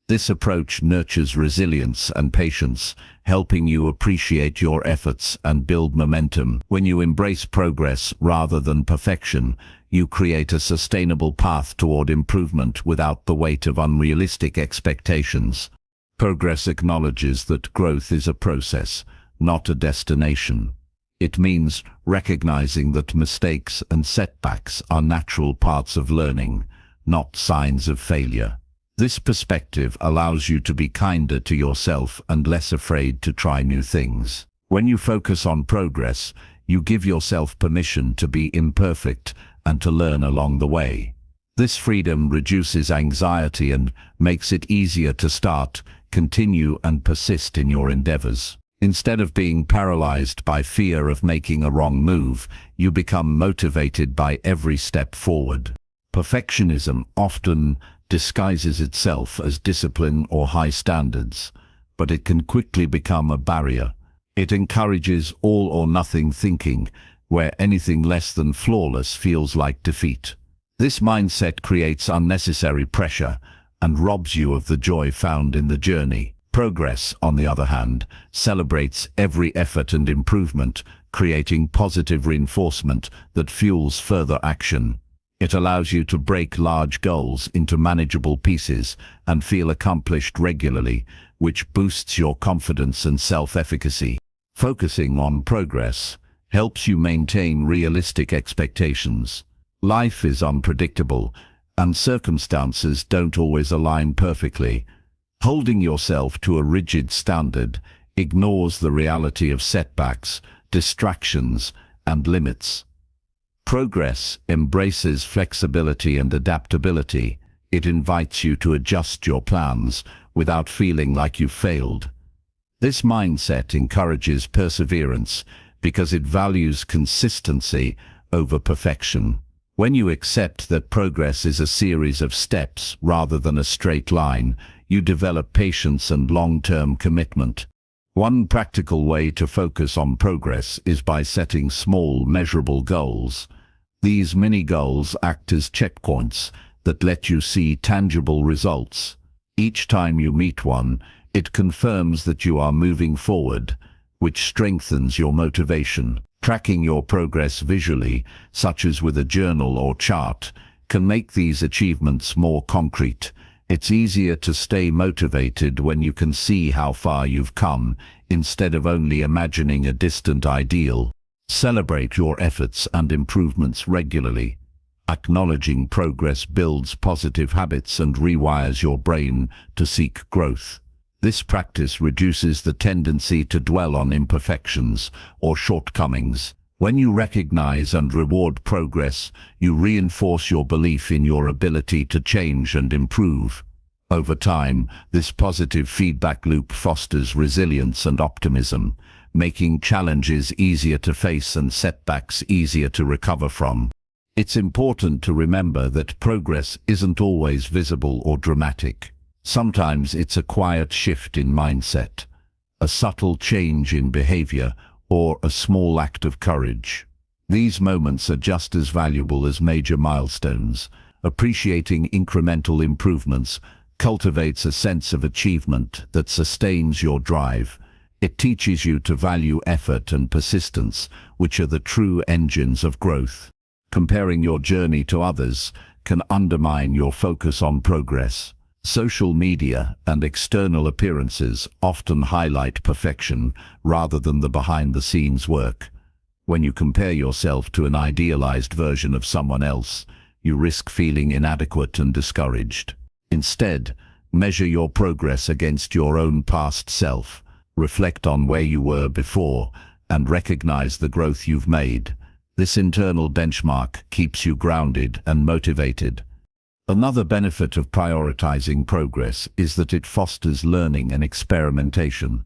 This approach nurtures resilience and patience, helping you appreciate your efforts and build momentum. When you embrace progress rather than perfection, you create a sustainable path toward improvement without the weight of unrealistic expectations. Progress acknowledges that growth is a process, not a destination. It means recognizing that mistakes and setbacks are natural parts of learning, not signs of failure. This perspective allows you to be kinder to yourself and less afraid to try new things. When you focus on progress, you give yourself permission to be imperfect and to learn along the way. This freedom reduces anxiety and makes it easier to start, continue, and persist in your endeavors. Instead of being paralyzed by fear of making a wrong move, you become motivated by every step forward. Perfectionism often disguises itself as discipline or high standards, but it can quickly become a barrier. It encourages all or nothing thinking, where anything less than flawless feels like defeat. This mindset creates unnecessary pressure and robs you of the joy found in the journey. Progress, on the other hand, celebrates every effort and improvement, creating positive reinforcement that fuels further action. It allows you to break large goals into manageable pieces and feel accomplished regularly, which boosts your confidence and self-efficacy. Focusing on progress helps you maintain realistic expectations. Life is unpredictable, and circumstances don't always align perfectly. Holding yourself to a rigid standard ignores the reality of setbacks, distractions, and limits. Progress embraces flexibility and adaptability. It invites you to adjust your plans without feeling like you've failed. This mindset encourages perseverance because it values consistency over perfection. When you accept that progress is a series of steps rather than a straight line, you develop patience and long-term commitment. One practical way to focus on progress is by setting small, measurable goals. These mini-goals act as checkpoints that let you see tangible results. Each time you meet one, it confirms that you are moving forward, which strengthens your motivation. Tracking your progress visually, such as with a journal or chart, can make these achievements more concrete. It's easier to stay motivated when you can see how far you've come, instead of only imagining a distant ideal. Celebrate your efforts and improvements regularly. Acknowledging progress builds positive habits and rewires your brain to seek growth. This practice reduces the tendency to dwell on imperfections or shortcomings. When you recognize and reward progress, you reinforce your belief in your ability to change and improve. Over time, this positive feedback loop fosters resilience and optimism, making challenges easier to face and setbacks easier to recover from. It's important to remember that progress isn't always visible or dramatic. Sometimes it's a quiet shift in mindset, a subtle change in behavior, or a small act of courage. These moments are just as valuable as major milestones. Appreciating incremental improvements cultivates a sense of achievement that sustains your drive. It teaches you to value effort and persistence, which are the true engines of growth. Comparing your journey to others can undermine your focus on progress. Social media and external appearances often highlight perfection rather than the behind-the-scenes work. When you compare yourself to an idealized version of someone else, you risk feeling inadequate and discouraged. Instead, measure your progress against your own past self. Reflect on where you were before and recognize the growth you've made. This internal benchmark keeps you grounded and motivated. Another benefit of prioritizing progress is that it fosters learning and experimentation.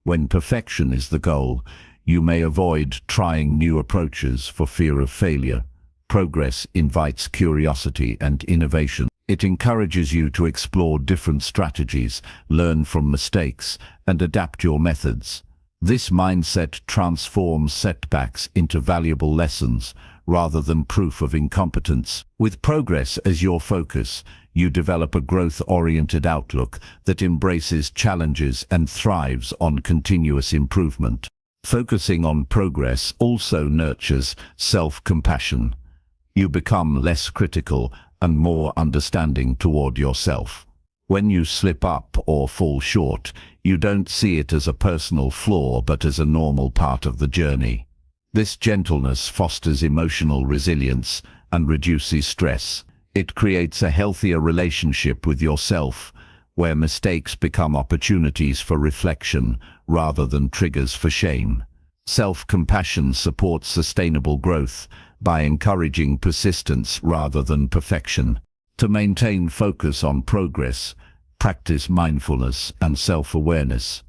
When perfection is the goal, you may avoid trying new approaches for fear of failure. Progress invites curiosity and innovation. It encourages you to explore different strategies, learn from mistakes, and adapt your methods. This mindset transforms setbacks into valuable lessons rather than proof of incompetence. With progress as your focus, you develop a growth-oriented outlook that embraces challenges and thrives on continuous improvement. Focusing on progress also nurtures self-compassion. You become less critical and more understanding toward yourself. When you slip up or fall short, you don't see it as a personal flaw but as a normal part of the journey. This gentleness fosters emotional resilience and reduces stress. It creates a healthier relationship with yourself, where mistakes become opportunities for reflection rather than triggers for shame. Self-compassion supports sustainable growth by encouraging persistence rather than perfection. To maintain focus on progress, practice mindfulness and self-awareness.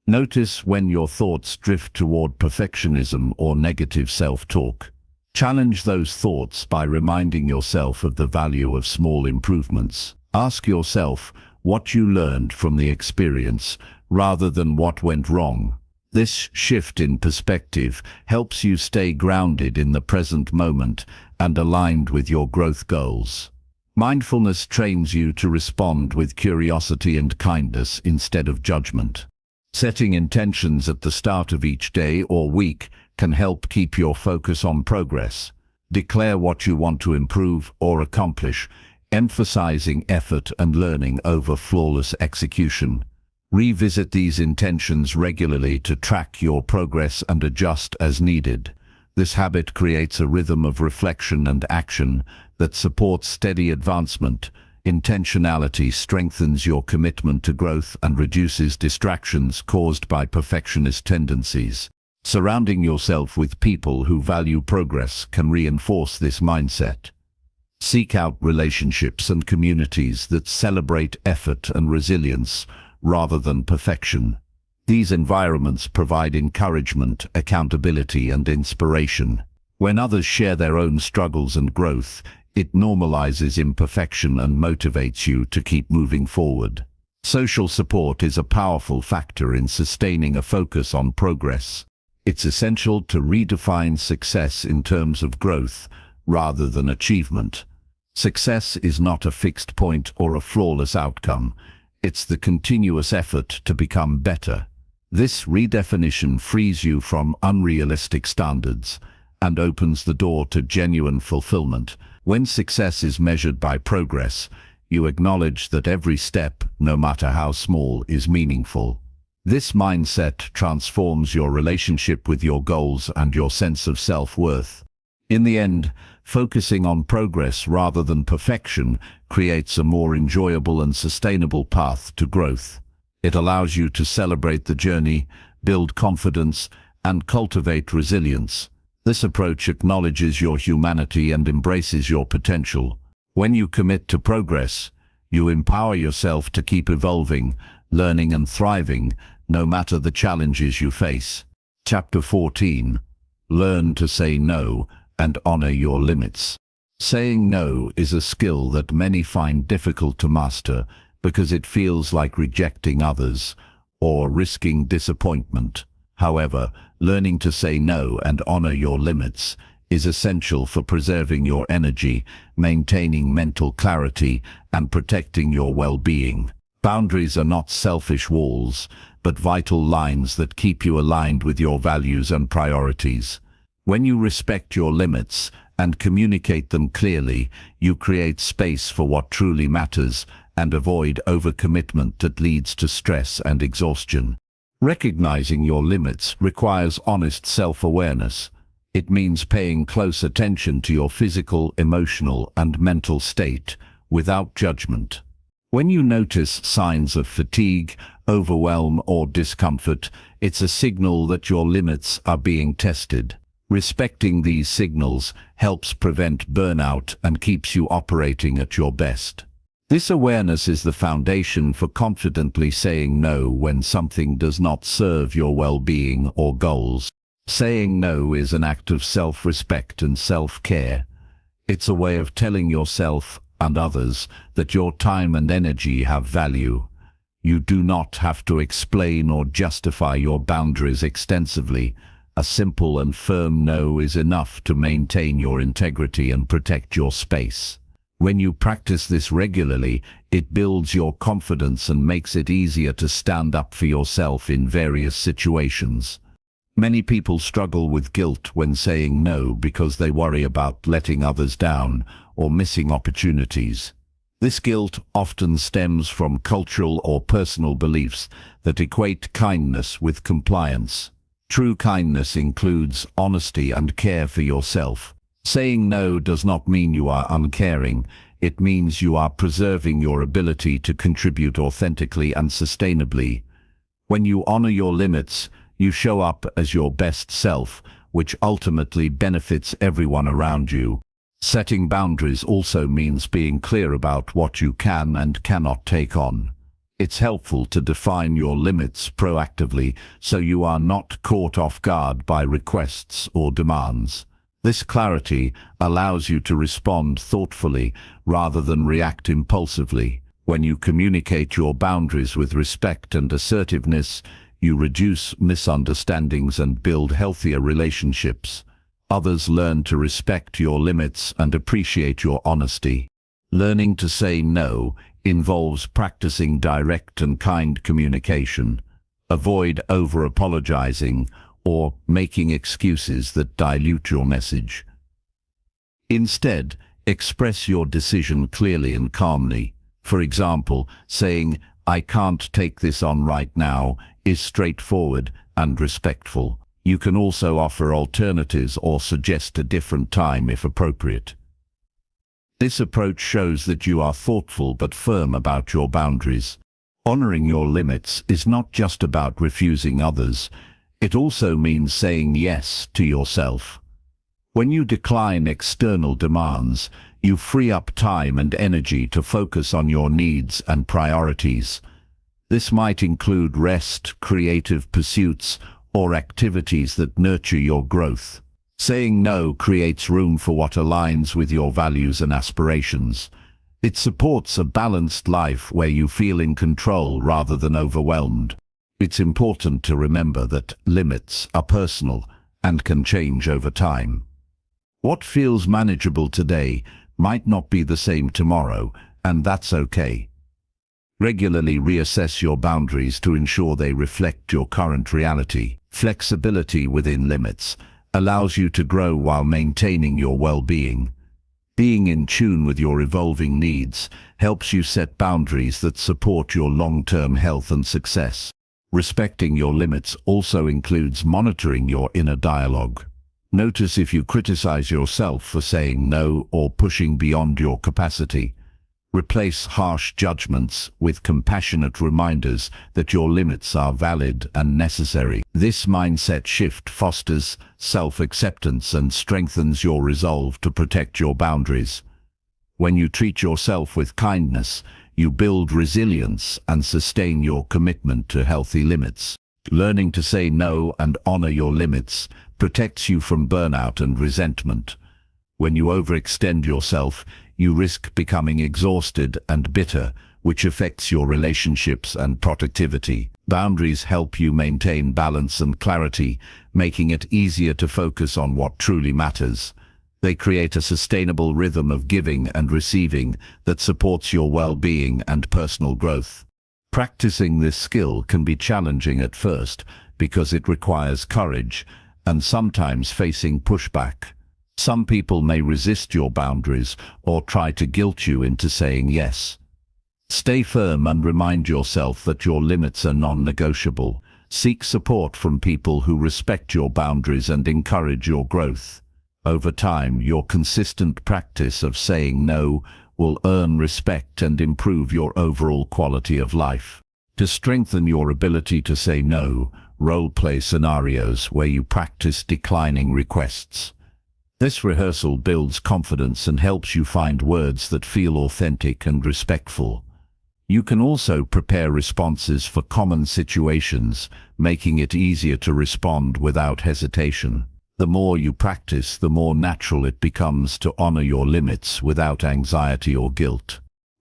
Notice when your thoughts drift toward perfectionism or negative self-talk. Challenge those thoughts by reminding yourself of the value of small improvements. Ask yourself what you learned from the experience rather than what went wrong. This shift in perspective helps you stay grounded in the present moment and aligned with your growth goals. Mindfulness trains you to respond with curiosity and kindness instead of judgment. Setting intentions at the start of each day or week can help keep your focus on progress. Declare what you want to improve or accomplish, emphasizing effort and learning over flawless execution. Revisit these intentions regularly to track your progress and adjust as needed. This habit creates a rhythm of reflection and action that supports steady advancement. Intentionality strengthens your commitment to growth and reduces distractions caused by perfectionist tendencies. Surrounding yourself with people who value progress can reinforce this mindset. Seek out relationships and communities that celebrate effort and resilience rather than perfection. These environments provide encouragement, accountability, and inspiration. When others share their own struggles and growth, it normalizes imperfection and motivates you to keep moving forward. Social support is a powerful factor in sustaining a focus on progress. It's essential to redefine success in terms of growth rather than achievement. Success is not a fixed point or a flawless outcome. It's the continuous effort to become better. This redefinition frees you from unrealistic standards and opens the door to genuine fulfillment. When success is measured by progress, you acknowledge that every step, no matter how small, is meaningful. This mindset transforms your relationship with your goals and your sense of self-worth. In the end, focusing on progress rather than perfection creates a more enjoyable and sustainable path to growth. It allows you to celebrate the journey, build confidence, and cultivate resilience. This approach acknowledges your humanity and embraces your potential. When you commit to progress, you empower yourself to keep evolving, learning and thriving, no matter the challenges you face. Chapter 14. Learn to say no and honor your limits. Saying no is a skill that many find difficult to master because it feels like rejecting others or risking disappointment. However, learning to say no and honor your limits is essential for preserving your energy, maintaining mental clarity, and protecting your well-being. Boundaries are not selfish walls, but vital lines that keep you aligned with your values and priorities. When you respect your limits and communicate them clearly, you create space for what truly matters and avoid overcommitment that leads to stress and exhaustion. Recognizing your limits requires honest self-awareness. It means paying close attention to your physical, emotional, and mental state without judgment. When you notice signs of fatigue, overwhelm, or discomfort, it's a signal that your limits are being tested. Respecting these signals helps prevent burnout and keeps you operating at your best. This awareness is the foundation for confidently saying no when something does not serve your well-being or goals. Saying no is an act of self-respect and self-care. It's a way of telling yourself and others that your time and energy have value. You do not have to explain or justify your boundaries extensively. A simple and firm no is enough to maintain your integrity and protect your space. When you practice this regularly, it builds your confidence and makes it easier to stand up for yourself in various situations. Many people struggle with guilt when saying no because they worry about letting others down or missing opportunities. This guilt often stems from cultural or personal beliefs that equate kindness with compliance. True kindness includes honesty and care for yourself. Saying no does not mean you are uncaring. It means you are preserving your ability to contribute authentically and sustainably. When you honor your limits, you show up as your best self, which ultimately benefits everyone around you. Setting boundaries also means being clear about what you can and cannot take on. It's helpful to define your limits proactively so you are not caught off guard by requests or demands. This clarity allows you to respond thoughtfully rather than react impulsively. When you communicate your boundaries with respect and assertiveness, you reduce misunderstandings and build healthier relationships. Others learn to respect your limits and appreciate your honesty. Learning to say no involves practicing direct and kind communication. Avoid over-apologizing or making excuses that dilute your message. Instead, express your decision clearly and calmly. For example, saying, "I can't take this on right now," is straightforward and respectful. You can also offer alternatives or suggest a different time if appropriate. This approach shows that you are thoughtful but firm about your boundaries. Honoring your limits is not just about refusing others. It also means saying yes to yourself. When you decline external demands, you free up time and energy to focus on your needs and priorities. This might include rest, creative pursuits, or activities that nurture your growth. Saying no creates room for what aligns with your values and aspirations. It supports a balanced life where you feel in control rather than overwhelmed. It's important to remember that limits are personal and can change over time. What feels manageable today might not be the same tomorrow, and that's okay. Regularly reassess your boundaries to ensure they reflect your current reality. Flexibility within limits allows you to grow while maintaining your well-being. Being in tune with your evolving needs helps you set boundaries that support your long-term health and success. Respecting your limits also includes monitoring your inner dialogue. Notice if you criticize yourself for saying no or pushing beyond your capacity. Replace harsh judgments with compassionate reminders that your limits are valid and necessary. This mindset shift fosters self-acceptance and strengthens your resolve to protect your boundaries. When you treat yourself with kindness, you build resilience and sustain your commitment to healthy limits. Learning to say no and honor your limits protects you from burnout and resentment. When you overextend yourself, you risk becoming exhausted and bitter, which affects your relationships and productivity. Boundaries help you maintain balance and clarity, making it easier to focus on what truly matters. They create a sustainable rhythm of giving and receiving that supports your well-being and personal growth. Practicing this skill can be challenging at first because it requires courage and sometimes facing pushback. Some people may resist your boundaries or try to guilt you into saying yes. Stay firm and remind yourself that your limits are non-negotiable. Seek support from people who respect your boundaries and encourage your growth. Over time, your consistent practice of saying no will earn respect and improve your overall quality of life. To strengthen your ability to say no, role-play scenarios where you practice declining requests. This rehearsal builds confidence and helps you find words that feel authentic and respectful. You can also prepare responses for common situations, making it easier to respond without hesitation. The more you practice, the more natural it becomes to honor your limits without anxiety or guilt.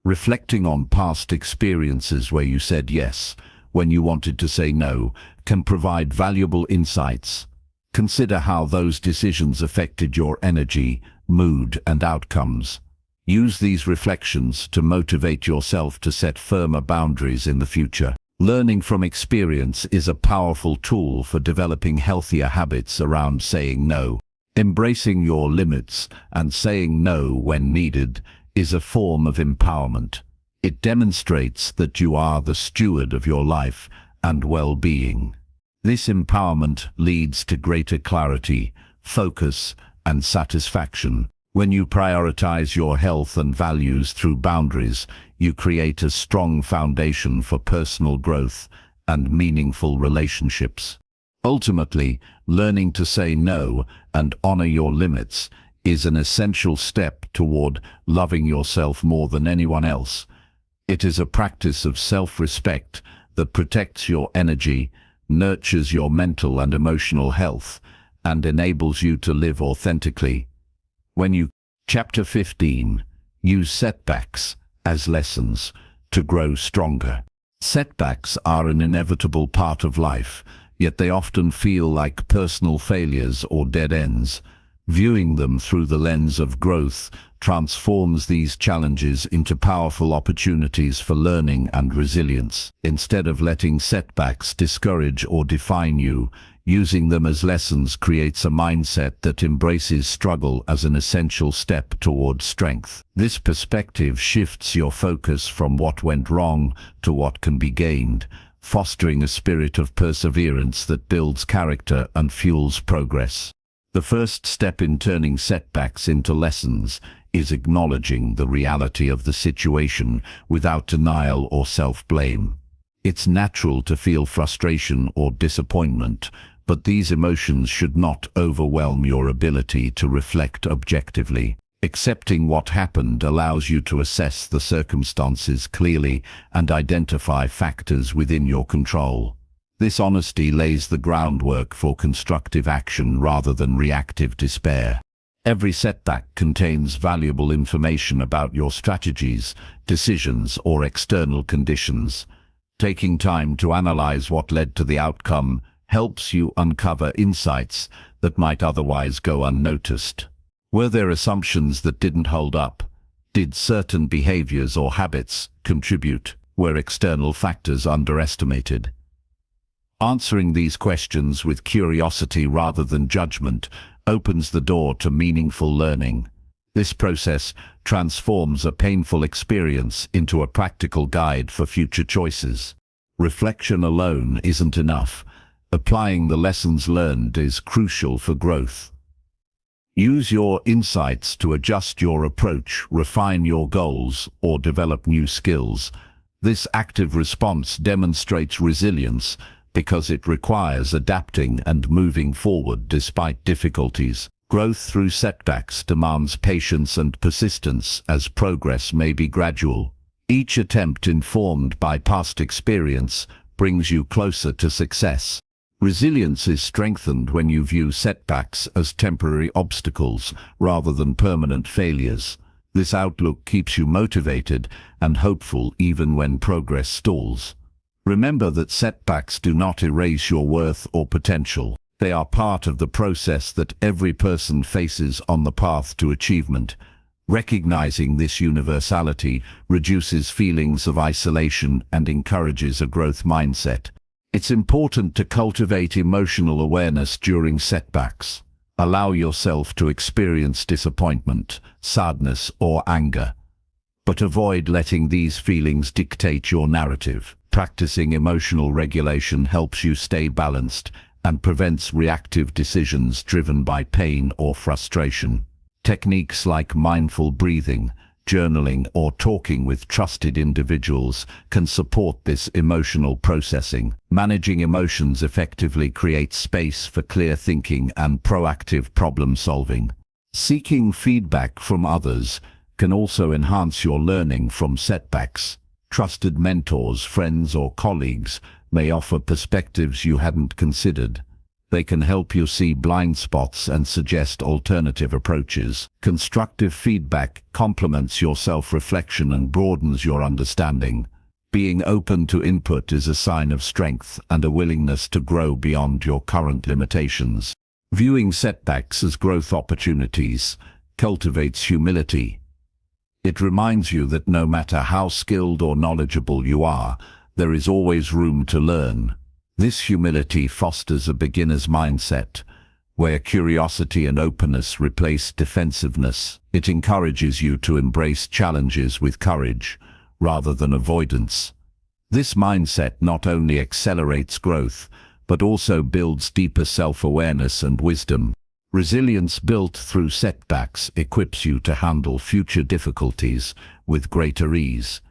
Reflecting on past experiences where you said yes when you wanted to say no can provide valuable insights. Consider how those decisions affected your energy, mood, and outcomes. Use these reflections to motivate yourself to set firmer boundaries in the future. Learning from experience is a powerful tool for developing healthier habits around saying no. Embracing your limits and saying no when needed is a form of empowerment. It demonstrates that you are the steward of your life and well-being. This empowerment leads to greater clarity, focus, and satisfaction. When you prioritize your health and values through boundaries, you create a strong foundation for personal growth and meaningful relationships. Ultimately, learning to say no and honor your limits is an essential step toward loving yourself more than anyone else. It is a practice of self-respect that protects your energy, nurtures your mental and emotional health, and enables you to live authentically. Chapter 15. Use setbacks as lessons to grow stronger. Setbacks are an inevitable part of life, yet they often feel like personal failures or dead ends. Viewing them through the lens of growth transforms these challenges into powerful opportunities for learning and resilience. Instead of letting setbacks discourage or define you, using them as lessons creates a mindset that embraces struggle as an essential step toward strength. This perspective shifts your focus from what went wrong to what can be gained, fostering a spirit of perseverance that builds character and fuels progress. The first step in turning setbacks into lessons is acknowledging the reality of the situation without denial or self-blame. It's natural to feel frustration or disappointment, but these emotions should not overwhelm your ability to reflect objectively. Accepting what happened allows you to assess the circumstances clearly and identify factors within your control. This honesty lays the groundwork for constructive action rather than reactive despair. Every setback contains valuable information about your strategies, decisions, or external conditions. Taking time to analyze what led to the outcome helps you uncover insights that might otherwise go unnoticed. Were there assumptions that didn't hold up? Did certain behaviors or habits contribute? Were external factors underestimated? Answering these questions with curiosity rather than judgment opens the door to meaningful learning. This process transforms a painful experience into a practical guide for future choices. Reflection alone isn't enough. Applying the lessons learned is crucial for growth. Use your insights to adjust your approach, refine your goals, or develop new skills. This active response demonstrates resilience because it requires adapting and moving forward despite difficulties. Growth through setbacks demands patience and persistence, as progress may be gradual. Each attempt informed by past experience brings you closer to success. Resilience is strengthened when you view setbacks as temporary obstacles rather than permanent failures. This outlook keeps you motivated and hopeful even when progress stalls. Remember that setbacks do not erase your worth or potential. They are part of the process that every person faces on the path to achievement. Recognizing this universality reduces feelings of isolation and encourages a growth mindset. It's important to cultivate emotional awareness during setbacks. Allow yourself to experience disappointment, sadness, or anger, but avoid letting these feelings dictate your narrative. Practicing emotional regulation helps you stay balanced and prevents reactive decisions driven by pain or frustration. Techniques like mindful breathing, journaling, or talking with trusted individuals can support this emotional processing. Managing emotions effectively creates space for clear thinking and proactive problem solving. Seeking feedback from others can also enhance your learning from setbacks. Trusted mentors, friends, or colleagues may offer perspectives you hadn't considered. They can help you see blind spots and suggest alternative approaches. Constructive feedback complements your self-reflection and broadens your understanding. Being open to input is a sign of strength and a willingness to grow beyond your current limitations. Viewing setbacks as growth opportunities cultivates humility. It reminds you that no matter how skilled or knowledgeable you are, there is always room to learn. This humility fosters a beginner's mindset, where curiosity and openness replace defensiveness. It encourages you to embrace challenges with courage, rather than avoidance. This mindset not only accelerates growth, but also builds deeper self-awareness and wisdom. Resilience built through setbacks equips you to handle future difficulties with greater ease.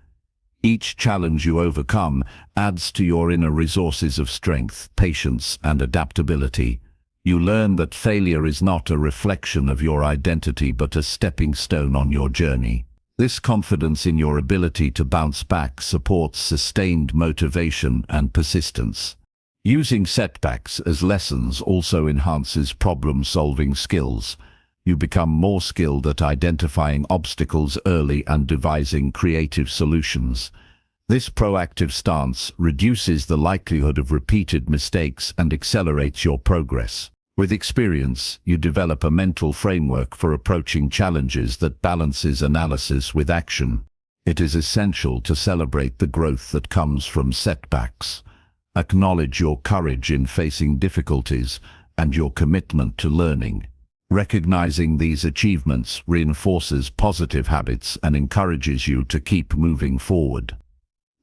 Each challenge you overcome adds to your inner resources of strength, patience, and adaptability. You learn that failure is not a reflection of your identity but a stepping stone on your journey. This confidence in your ability to bounce back supports sustained motivation and persistence. Using setbacks as lessons also enhances problem-solving skills. You become more skilled at identifying obstacles early and devising creative solutions. This proactive stance reduces the likelihood of repeated mistakes and accelerates your progress. With experience, you develop a mental framework for approaching challenges that balances analysis with action. It is essential to celebrate the growth that comes from setbacks. Acknowledge your courage in facing difficulties and your commitment to learning. Recognizing these achievements reinforces positive habits and encourages you to keep moving forward.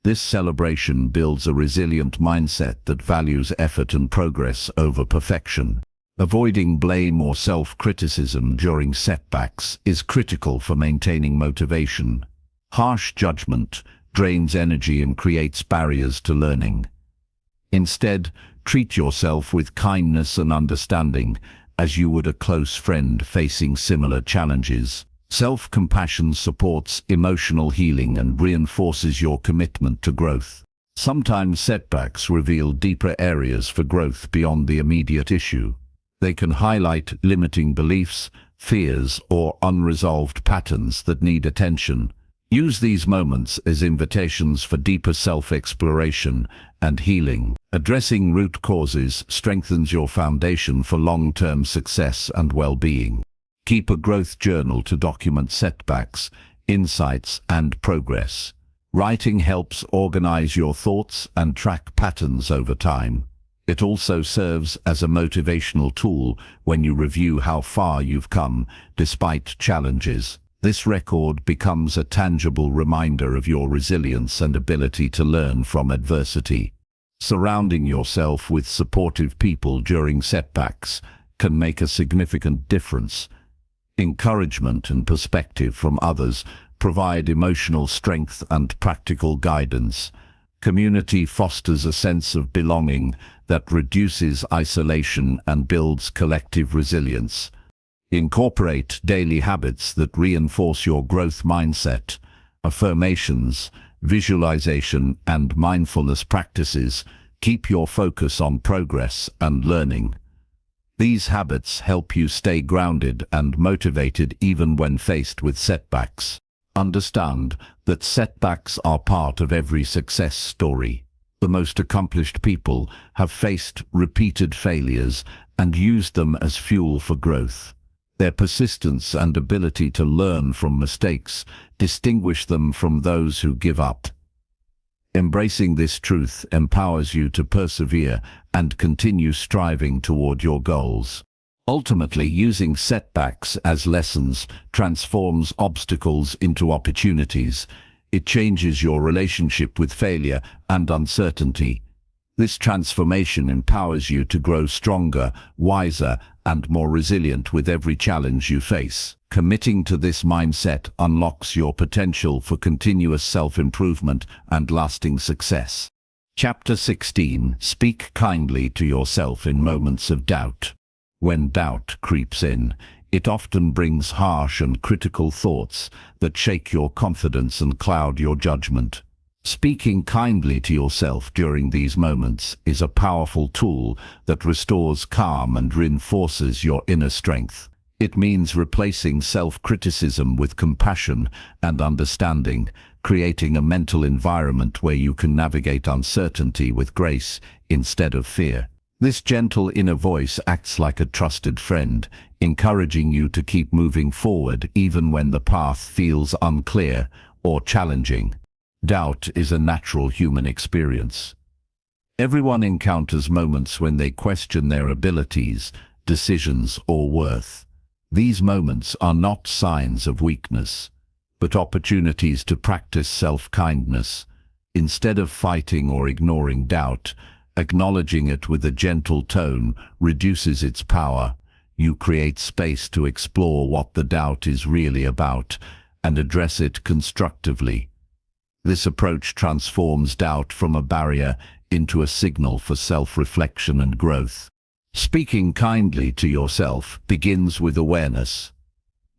This celebration builds a resilient mindset that values effort and progress over perfection. Avoiding blame or self-criticism during setbacks is critical for maintaining motivation. Harsh judgment drains energy and creates barriers to learning. Instead, treat yourself with kindness and understanding, as you would a close friend facing similar challenges. Self-compassion supports emotional healing and reinforces your commitment to growth. Sometimes setbacks reveal deeper areas for growth beyond the immediate issue. They can highlight limiting beliefs, fears, or unresolved patterns that need attention. Use these moments as invitations for deeper self-exploration and healing. Addressing root causes strengthens your foundation for long-term success and well-being. Keep a growth journal to document setbacks, insights, and progress. Writing helps organize your thoughts and track patterns over time. It also serves as a motivational tool when you review how far you've come despite challenges. This record becomes a tangible reminder of your resilience and ability to learn from adversity. Surrounding yourself with supportive people during setbacks can make a significant difference. Encouragement and perspective from others provide emotional strength and practical guidance. Community fosters a sense of belonging that reduces isolation and builds collective resilience. Incorporate daily habits that reinforce your growth mindset. Affirmations, visualization, and mindfulness practices keep your focus on progress and learning. These habits help you stay grounded and motivated even when faced with setbacks. Understand that setbacks are part of every success story. The most accomplished people have faced repeated failures and used them as fuel for growth. Their persistence and ability to learn from mistakes distinguish them from those who give up. Embracing this truth empowers you to persevere and continue striving toward your goals. Ultimately, using setbacks as lessons transforms obstacles into opportunities. It changes your relationship with failure and uncertainty. This transformation empowers you to grow stronger, wiser, and more resilient with every challenge you face. Committing to this mindset unlocks your potential for continuous self-improvement and lasting success. Chapter 16. Speak kindly to yourself in moments of doubt. When doubt creeps in, it often brings harsh and critical thoughts that shake your confidence and cloud your judgment. Speaking kindly to yourself during these moments is a powerful tool that restores calm and reinforces your inner strength. It means replacing self-criticism with compassion and understanding, creating a mental environment where you can navigate uncertainty with grace instead of fear. This gentle inner voice acts like a trusted friend, encouraging you to keep moving forward even when the path feels unclear or challenging. Doubt is a natural human experience. Everyone encounters moments when they question their abilities, decisions, or worth. These moments are not signs of weakness, but opportunities to practice self-kindness. Instead of fighting or ignoring doubt, acknowledging it with a gentle tone reduces its power. You create space to explore what the doubt is really about and address it constructively. This approach transforms doubt from a barrier into a signal for self-reflection and growth. Speaking kindly to yourself begins with awareness.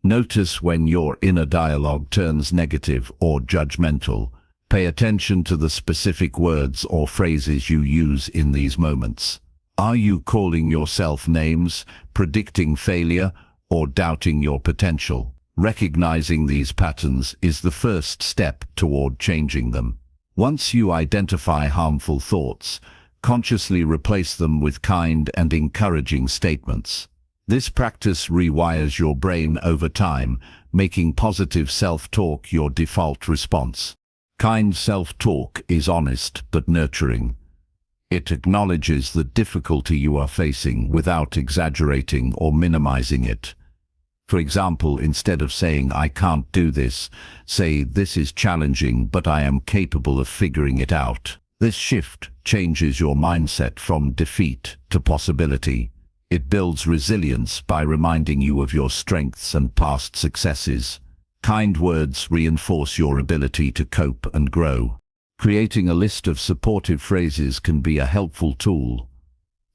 Notice when your inner dialogue turns negative or judgmental. Pay attention to the specific words or phrases you use in these moments. Are you calling yourself names, predicting failure, or doubting your potential? Recognizing these patterns is the first step toward changing them. Once you identify harmful thoughts, consciously replace them with kind and encouraging statements. This practice rewires your brain over time, making positive self-talk your default response. Kind self-talk is honest but nurturing. It acknowledges the difficulty you are facing without exaggerating or minimizing it. For example, instead of saying, "I can't do this," say, "This is challenging, but I am capable of figuring it out." This shift changes your mindset from defeat to possibility. It builds resilience by reminding you of your strengths and past successes. Kind words reinforce your ability to cope and grow. Creating a list of supportive phrases can be a helpful tool.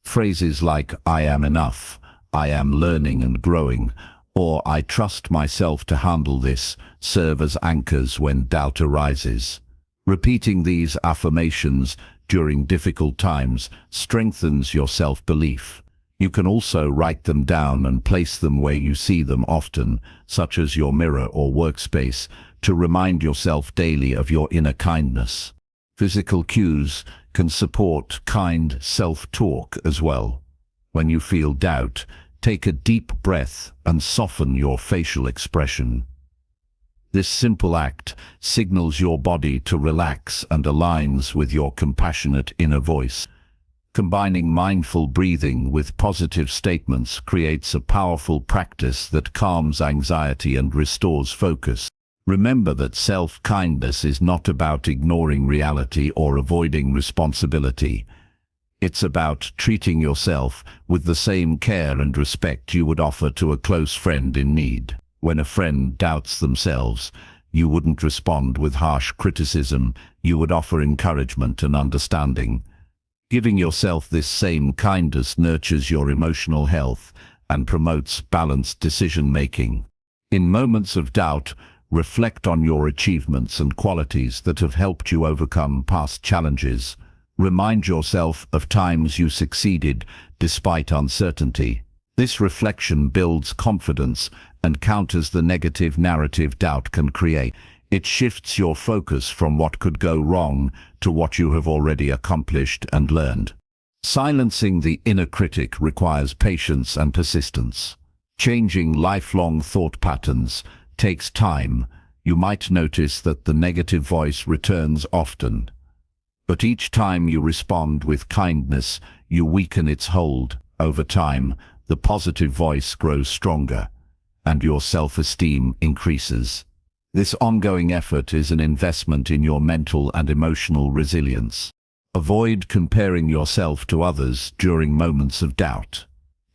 Phrases like, "I am enough," "I am learning and growing," or "I trust myself to handle this," serve as anchors when doubt arises. Repeating these affirmations during difficult times strengthens your self-belief. You can also write them down and place them where you see them often, such as your mirror or workspace, to remind yourself daily of your inner kindness. Physical cues can support kind self-talk as well. When you feel doubt, take a deep breath and soften your facial expression. This simple act signals your body to relax and aligns with your compassionate inner voice. Combining mindful breathing with positive statements creates a powerful practice that calms anxiety and restores focus. Remember that self-kindness is not about ignoring reality or avoiding responsibility. It's about treating yourself with the same care and respect you would offer to a close friend in need. When a friend doubts themselves, you wouldn't respond with harsh criticism, you would offer encouragement and understanding. Giving yourself this same kindness nurtures your emotional health and promotes balanced decision-making. In moments of doubt, reflect on your achievements and qualities that have helped you overcome past challenges. Remind yourself of times you succeeded despite uncertainty. This reflection builds confidence and counters the negative narrative doubt can create. It shifts your focus from what could go wrong to what you have already accomplished and learned. Silencing the inner critic requires patience and persistence. Changing lifelong thought patterns takes time. You might notice that the negative voice returns often. But each time you respond with kindness, you weaken its hold. Over time, the positive voice grows stronger, and your self-esteem increases. This ongoing effort is an investment in your mental and emotional resilience. Avoid comparing yourself to others during moments of doubt.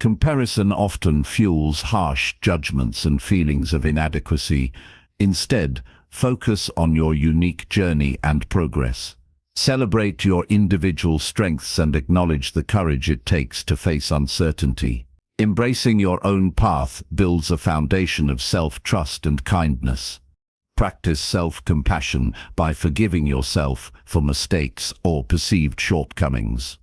Comparison often fuels harsh judgments and feelings of inadequacy. Instead, focus on your unique journey and progress. Celebrate your individual strengths and acknowledge the courage it takes to face uncertainty. Embracing your own path builds a foundation of self-trust and kindness. Practice self-compassion by forgiving yourself for mistakes or perceived shortcomings.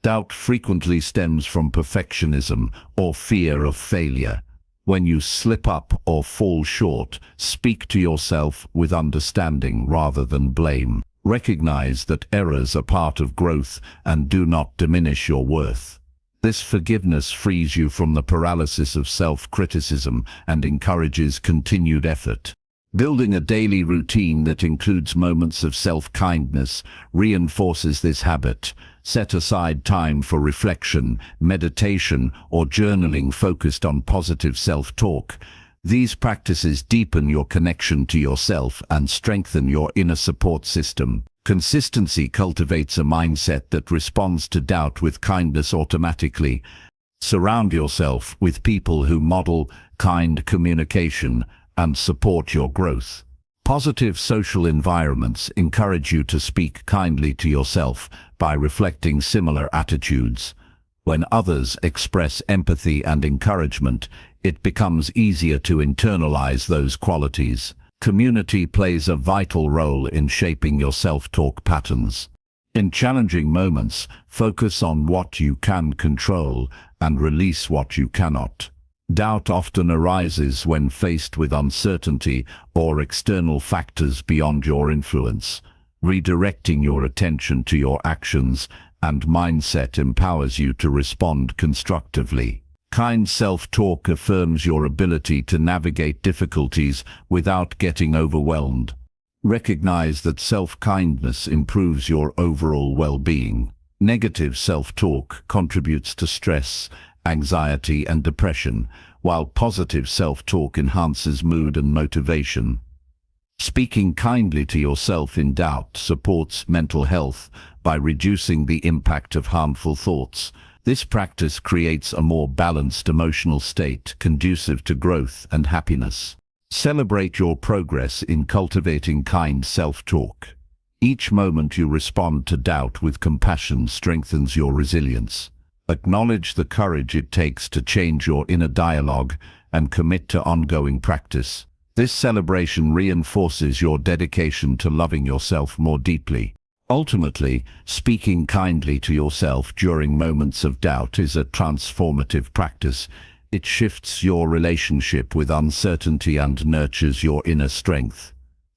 Doubt frequently stems from perfectionism or fear of failure. When you slip up or fall short, speak to yourself with understanding rather than blame. Recognize that errors are part of growth and do not diminish your worth. This forgiveness frees you from the paralysis of self-criticism and encourages continued effort. Building a daily routine that includes moments of self-kindness reinforces this habit. Set aside time for reflection, meditation, or journaling focused on positive self-talk. These practices deepen your connection to yourself and strengthen your inner support system. Consistency cultivates a mindset that responds to doubt with kindness automatically. Surround yourself with people who model kind communication and support your growth. Positive social environments encourage you to speak kindly to yourself by reflecting similar attitudes. When others express empathy and encouragement, it becomes easier to internalize those qualities. Community plays a vital role in shaping your self-talk patterns. In challenging moments, focus on what you can control and release what you cannot. Doubt often arises when faced with uncertainty or external factors beyond your influence. Redirecting your attention to your actions and mindset empowers you to respond constructively. Kind self-talk affirms your ability to navigate difficulties without getting overwhelmed. Recognize that self-kindness improves your overall well-being. Negative self-talk contributes to stress, anxiety, and depression, while positive self-talk enhances mood and motivation. Speaking kindly to yourself in doubt supports mental health by reducing the impact of harmful thoughts. This practice creates a more balanced emotional state conducive to growth and happiness. Celebrate your progress in cultivating kind self-talk. Each moment you respond to doubt with compassion strengthens your resilience. Acknowledge the courage it takes to change your inner dialogue and commit to ongoing practice. This celebration reinforces your dedication to loving yourself more deeply. Ultimately, speaking kindly to yourself during moments of doubt is a transformative practice. It shifts your relationship with uncertainty and nurtures your inner strength.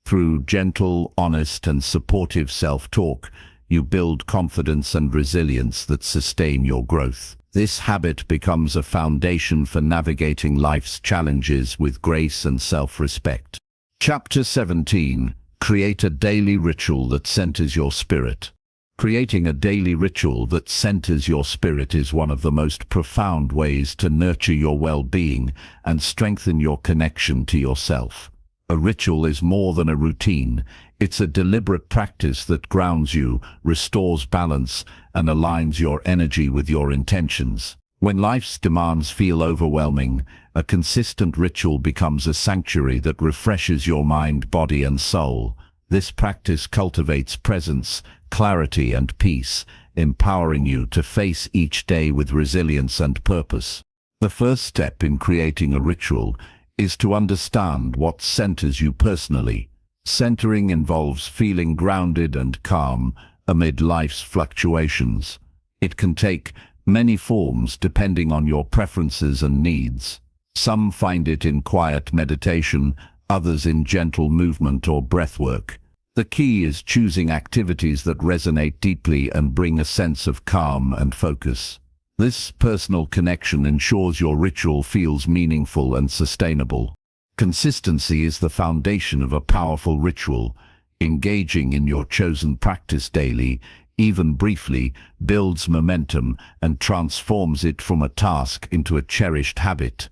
Through gentle, honest, and supportive self-talk, you build confidence and resilience that sustain your growth. This habit becomes a foundation for navigating life's challenges with grace and self-respect. Chapter 17. Create a daily ritual that centers your spirit. Creating a daily ritual that centers your spirit is one of the most profound ways to nurture your well-being and strengthen your connection to yourself. A ritual is more than a routine. It's a deliberate practice that grounds you, restores balance, and aligns your energy with your intentions. When life's demands feel overwhelming, a consistent ritual becomes a sanctuary that refreshes your mind, body, and soul. This practice cultivates presence, clarity, and peace, empowering you to face each day with resilience and purpose. The first step in creating a ritual is to understand what centers you personally. Centering involves feeling grounded and calm amid life's fluctuations. It can take many forms depending on your preferences and needs. Some find it in quiet meditation, others in gentle movement or breathwork. The key is choosing activities that resonate deeply and bring a sense of calm and focus. This personal connection ensures your ritual feels meaningful and sustainable. Consistency is the foundation of a powerful ritual. Engaging in your chosen practice daily, even briefly, builds momentum and transforms it from a task into a cherished habit.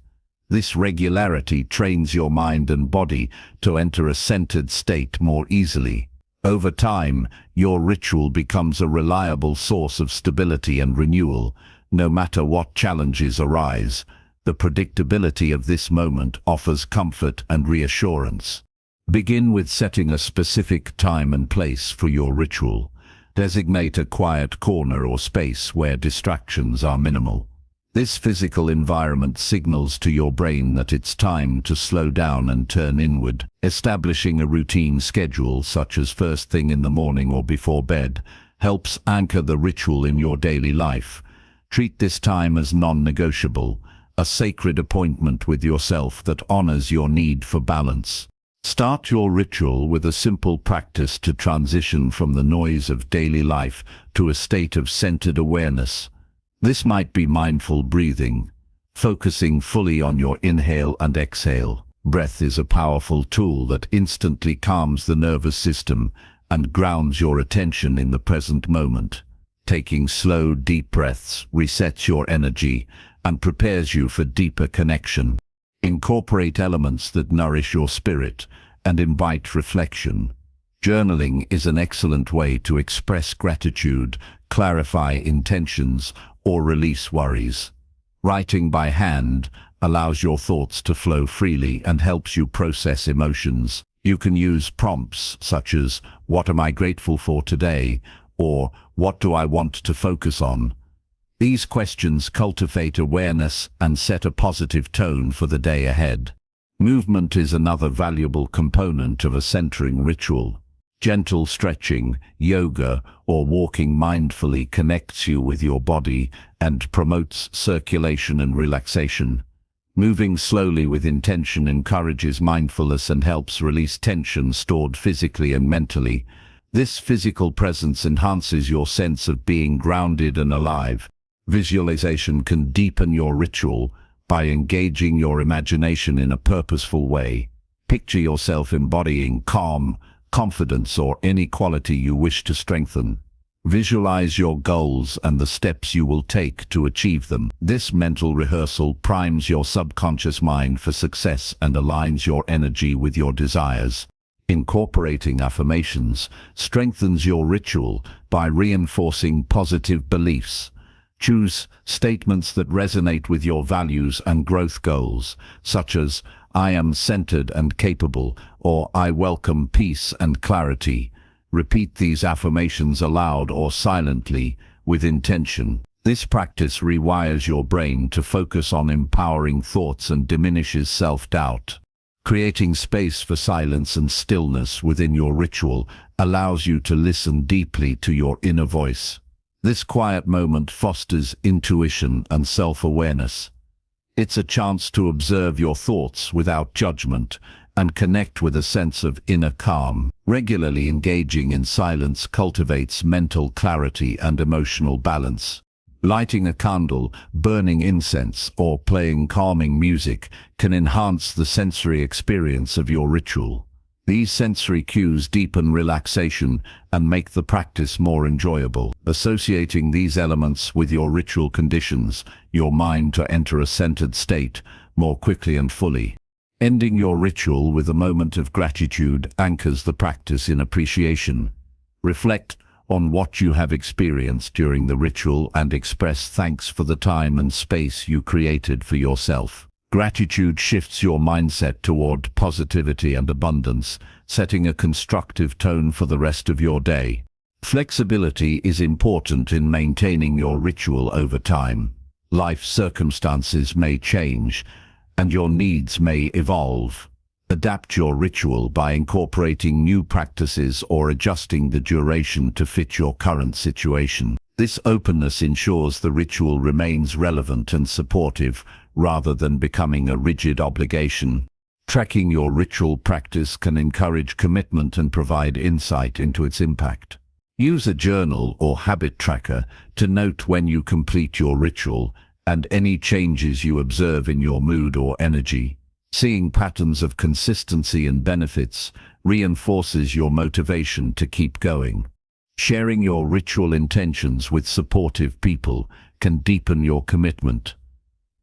This regularity trains your mind and body to enter a centered state more easily. Over time, your ritual becomes a reliable source of stability and renewal. No matter what challenges arise, the predictability of this moment offers comfort and reassurance. Begin with setting a specific time and place for your ritual. Designate a quiet corner or space where distractions are minimal. This physical environment signals to your brain that it's time to slow down and turn inward. Establishing a routine schedule, such as first thing in the morning or before bed, helps anchor the ritual in your daily life. Treat this time as non-negotiable, a sacred appointment with yourself that honors your need for balance. Start your ritual with a simple practice to transition from the noise of daily life to a state of centered awareness. This might be mindful breathing, focusing fully on your inhale and exhale. Breath is a powerful tool that instantly calms the nervous system and grounds your attention in the present moment. Taking slow, deep breaths resets your energy and prepares you for deeper connection. Incorporate elements that nourish your spirit and invite reflection. Journaling is an excellent way to express gratitude, clarify intentions, or release worries. Writing by hand allows your thoughts to flow freely and helps you process emotions. You can use prompts such as, "What am I grateful for today?" or "What do I want to focus on?" These questions cultivate awareness and set a positive tone for the day ahead. Movement is another valuable component of a centering ritual. Gentle stretching, yoga, or walking mindfully connects you with your body and promotes circulation and relaxation. Moving slowly with intention encourages mindfulness and helps release tension stored physically and mentally. This physical presence enhances your sense of being grounded and alive. Visualization can deepen your ritual by engaging your imagination in a purposeful way. Picture yourself embodying calm, confidence, or any quality you wish to strengthen. Visualize your goals and the steps you will take to achieve them. This mental rehearsal primes your subconscious mind for success and aligns your energy with your desires. Incorporating affirmations strengthens your ritual by reinforcing positive beliefs. Choose statements that resonate with your values and growth goals, such as, "I am centered and capable," or "I welcome peace and clarity." Repeat these affirmations aloud or silently with intention. This practice rewires your brain to focus on empowering thoughts and diminishes self-doubt. Creating space for silence and stillness within your ritual allows you to listen deeply to your inner voice. This quiet moment fosters intuition and self-awareness. It's a chance to observe your thoughts without judgment and connect with a sense of inner calm. Regularly engaging in silence cultivates mental clarity and emotional balance. Lighting a candle, burning incense, or playing calming music can enhance the sensory experience of your ritual. These sensory cues deepen relaxation and make the practice more enjoyable. Associating these elements with your ritual conditions your mind to enter a centered state more quickly and fully. Ending your ritual with a moment of gratitude anchors the practice in appreciation. Reflect on what you have experienced during the ritual and express thanks for the time and space you created for yourself. Gratitude shifts your mindset toward positivity and abundance, setting a constructive tone for the rest of your day. Flexibility is important in maintaining your ritual over time. Life circumstances may change, and your needs may evolve. Adapt your ritual by incorporating new practices or adjusting the duration to fit your current situation. This openness ensures the ritual remains relevant and supportive, rather than becoming a rigid obligation. Tracking your ritual practice can encourage commitment and provide insight into its impact. Use a journal or habit tracker to note when you complete your ritual and any changes you observe in your mood or energy. Seeing patterns of consistency and benefits reinforces your motivation to keep going. Sharing your ritual intentions with supportive people can deepen your commitment.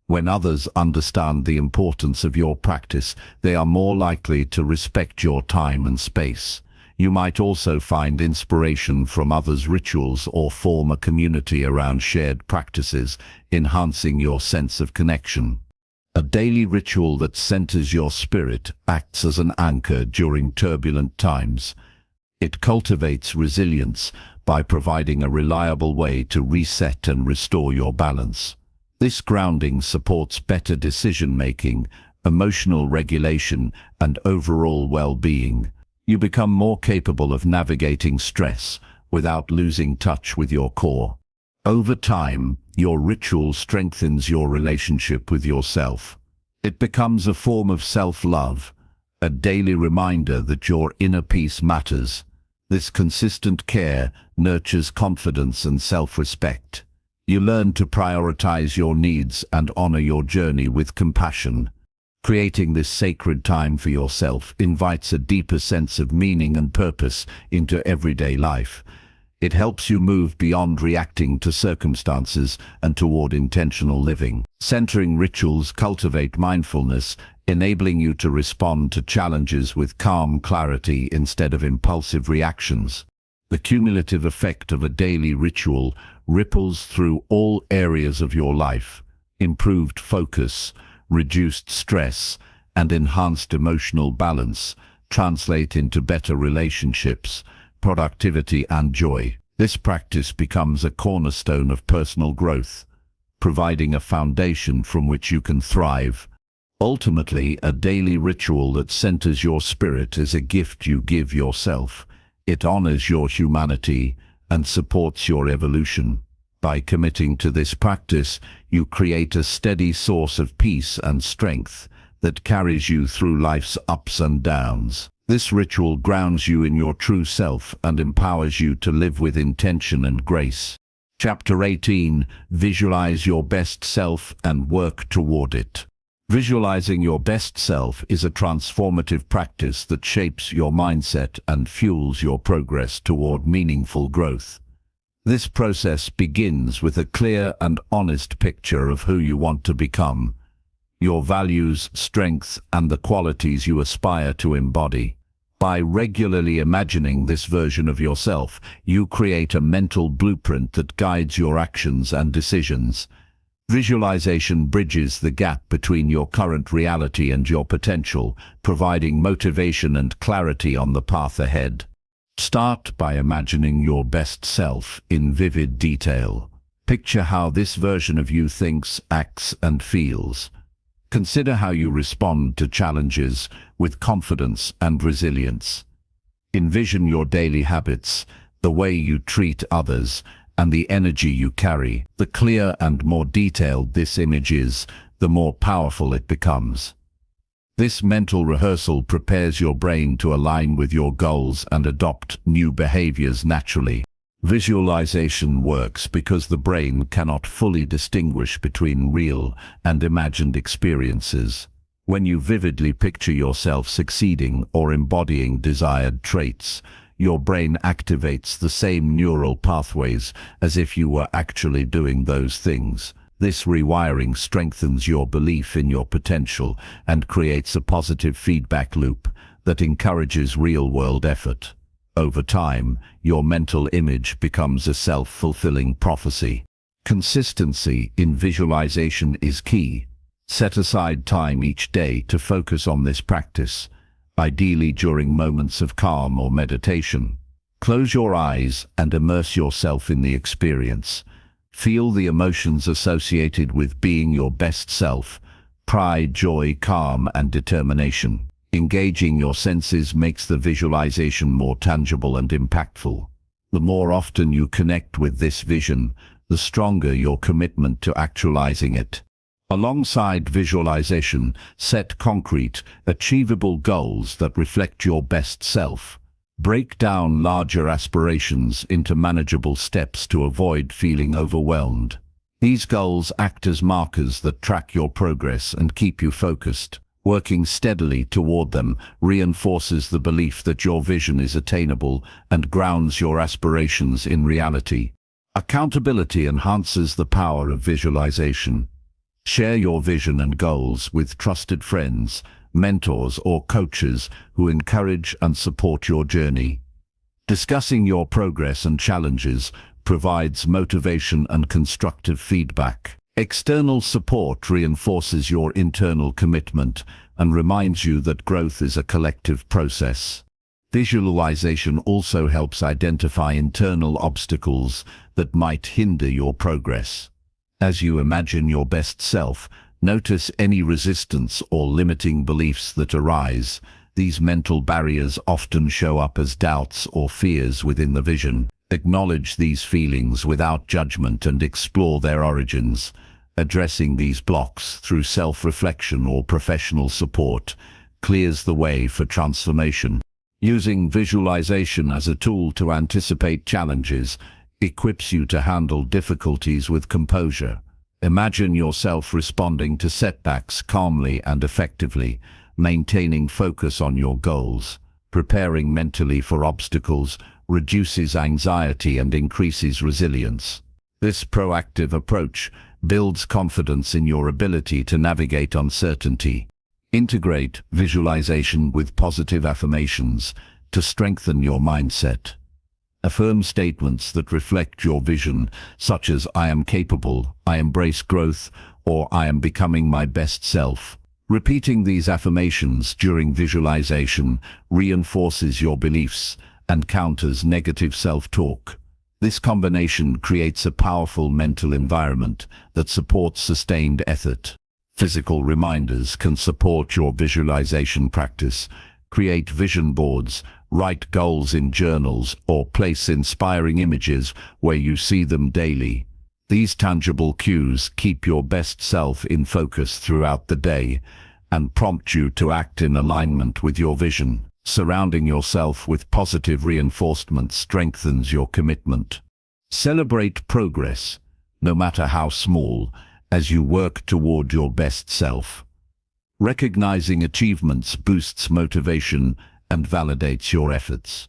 When others understand the importance of your practice, they are more likely to respect your time and space. You might also find inspiration from others' rituals or form a community around shared practices, enhancing your sense of connection. A daily ritual that centers your spirit acts as an anchor during turbulent times. It cultivates resilience by providing a reliable way to reset and restore your balance. This grounding supports better decision-making, emotional regulation, and overall well-being. You become more capable of navigating stress without losing touch with your core. Over time, your ritual strengthens your relationship with yourself. It becomes a form of self-love, a daily reminder that your inner peace matters. This consistent care nurtures confidence and self-respect. You learn to prioritize your needs and honor your journey with compassion. Creating this sacred time for yourself invites a deeper sense of meaning and purpose into everyday life. It helps you move beyond reacting to circumstances and toward intentional living. Centering rituals cultivate mindfulness, enabling you to respond to challenges with calm clarity instead of impulsive reactions. The cumulative effect of a daily ritual ripples through all areas of your life. Improved focus, reduced stress, and enhanced emotional balance translate into better relationships, productivity, and joy. This practice becomes a cornerstone of personal growth, providing a foundation from which you can thrive. Ultimately, a daily ritual that centers your spirit is a gift you give yourself. It honors your humanity and supports your evolution. By committing to this practice, you create a steady source of peace and strength that carries you through life's ups and downs. This ritual grounds you in your true self and empowers you to live with intention and grace. Chapter 18. Visualize your best self and work toward it. Visualizing your best self is a transformative practice that shapes your mindset and fuels your progress toward meaningful growth. This process begins with a clear and honest picture of who you want to become, your values, strengths, and the qualities you aspire to embody. By regularly imagining this version of yourself, you create a mental blueprint that guides your actions and decisions. Visualization bridges the gap between your current reality and your potential, providing motivation and clarity on the path ahead. Start by imagining your best self in vivid detail. Picture how this version of you thinks, acts, and feels. Consider how you respond to challenges with confidence and resilience. Envision your daily habits, the way you treat others, and the energy you carry. The clearer and more detailed this image is, the more powerful it becomes. This mental rehearsal prepares your brain to align with your goals and adopt new behaviors naturally. Visualization works because the brain cannot fully distinguish between real and imagined experiences. When you vividly picture yourself succeeding or embodying desired traits, your brain activates the same neural pathways as if you were actually doing those things. This rewiring strengthens your belief in your potential and creates a positive feedback loop that encourages real-world effort. Over time, your mental image becomes a self-fulfilling prophecy. Consistency in visualization is key. Set aside time each day to focus on this practice, ideally during moments of calm or meditation. Close your eyes and immerse yourself in the experience. Feel the emotions associated with being your best self: pride, joy, calm, and determination. Engaging your senses makes the visualization more tangible and impactful. The more often you connect with this vision, the stronger your commitment to actualizing it. Alongside visualization, set concrete, achievable goals that reflect your best self. Break down larger aspirations into manageable steps to avoid feeling overwhelmed. These goals act as markers that track your progress and keep you focused. Working steadily toward them reinforces the belief that your vision is attainable and grounds your aspirations in reality. Accountability enhances the power of visualization. Share your vision and goals with trusted friends, mentors, or coaches who encourage and support your journey. Discussing your progress and challenges provides motivation and constructive feedback. External support reinforces your internal commitment and reminds you that growth is a collective process. Visualization also helps identify internal obstacles that might hinder your progress. As you imagine your best self, notice any resistance or limiting beliefs that arise. These mental barriers often show up as doubts or fears within the vision. Acknowledge these feelings without judgment and explore their origins. Addressing these blocks through self-reflection or professional support clears the way for transformation. Using visualization as a tool to anticipate challenges equips you to handle difficulties with composure. Imagine yourself responding to setbacks calmly and effectively, maintaining focus on your goals. Preparing mentally for obstacles reduces anxiety and increases resilience. This proactive approach builds confidence in your ability to navigate uncertainty. Integrate visualization with positive affirmations to strengthen your mindset. Affirm statements that reflect your vision, such as "I am capable," "I embrace growth," or "I am becoming my best self." Repeating these affirmations during visualization reinforces your beliefs and counters negative self-talk. This combination creates a powerful mental environment that supports sustained effort. Physical reminders can support your visualization practice. Create vision boards, write goals in journals, or place inspiring images where you see them daily. These tangible cues keep your best self in focus throughout the day and prompt you to act in alignment with your vision. Surrounding yourself with positive reinforcement strengthens your commitment. Celebrate progress, no matter how small, as you work toward your best self. Recognizing achievements boosts motivation and validates your efforts.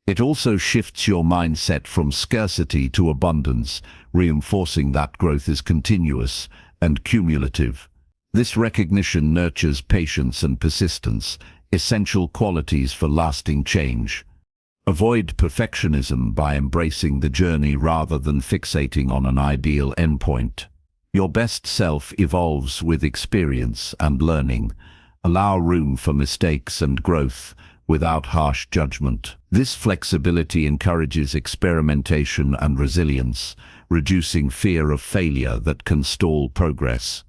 It also shifts your mindset from scarcity to abundance, reinforcing that growth is continuous and cumulative. This recognition nurtures patience and persistence, essential qualities for lasting change. Avoid perfectionism by embracing the journey rather than fixating on an ideal endpoint. Your best self evolves with experience and learning. Allow room for mistakes and growth without harsh judgment. This flexibility encourages experimentation and resilience, reducing fear of failure that can stall progress.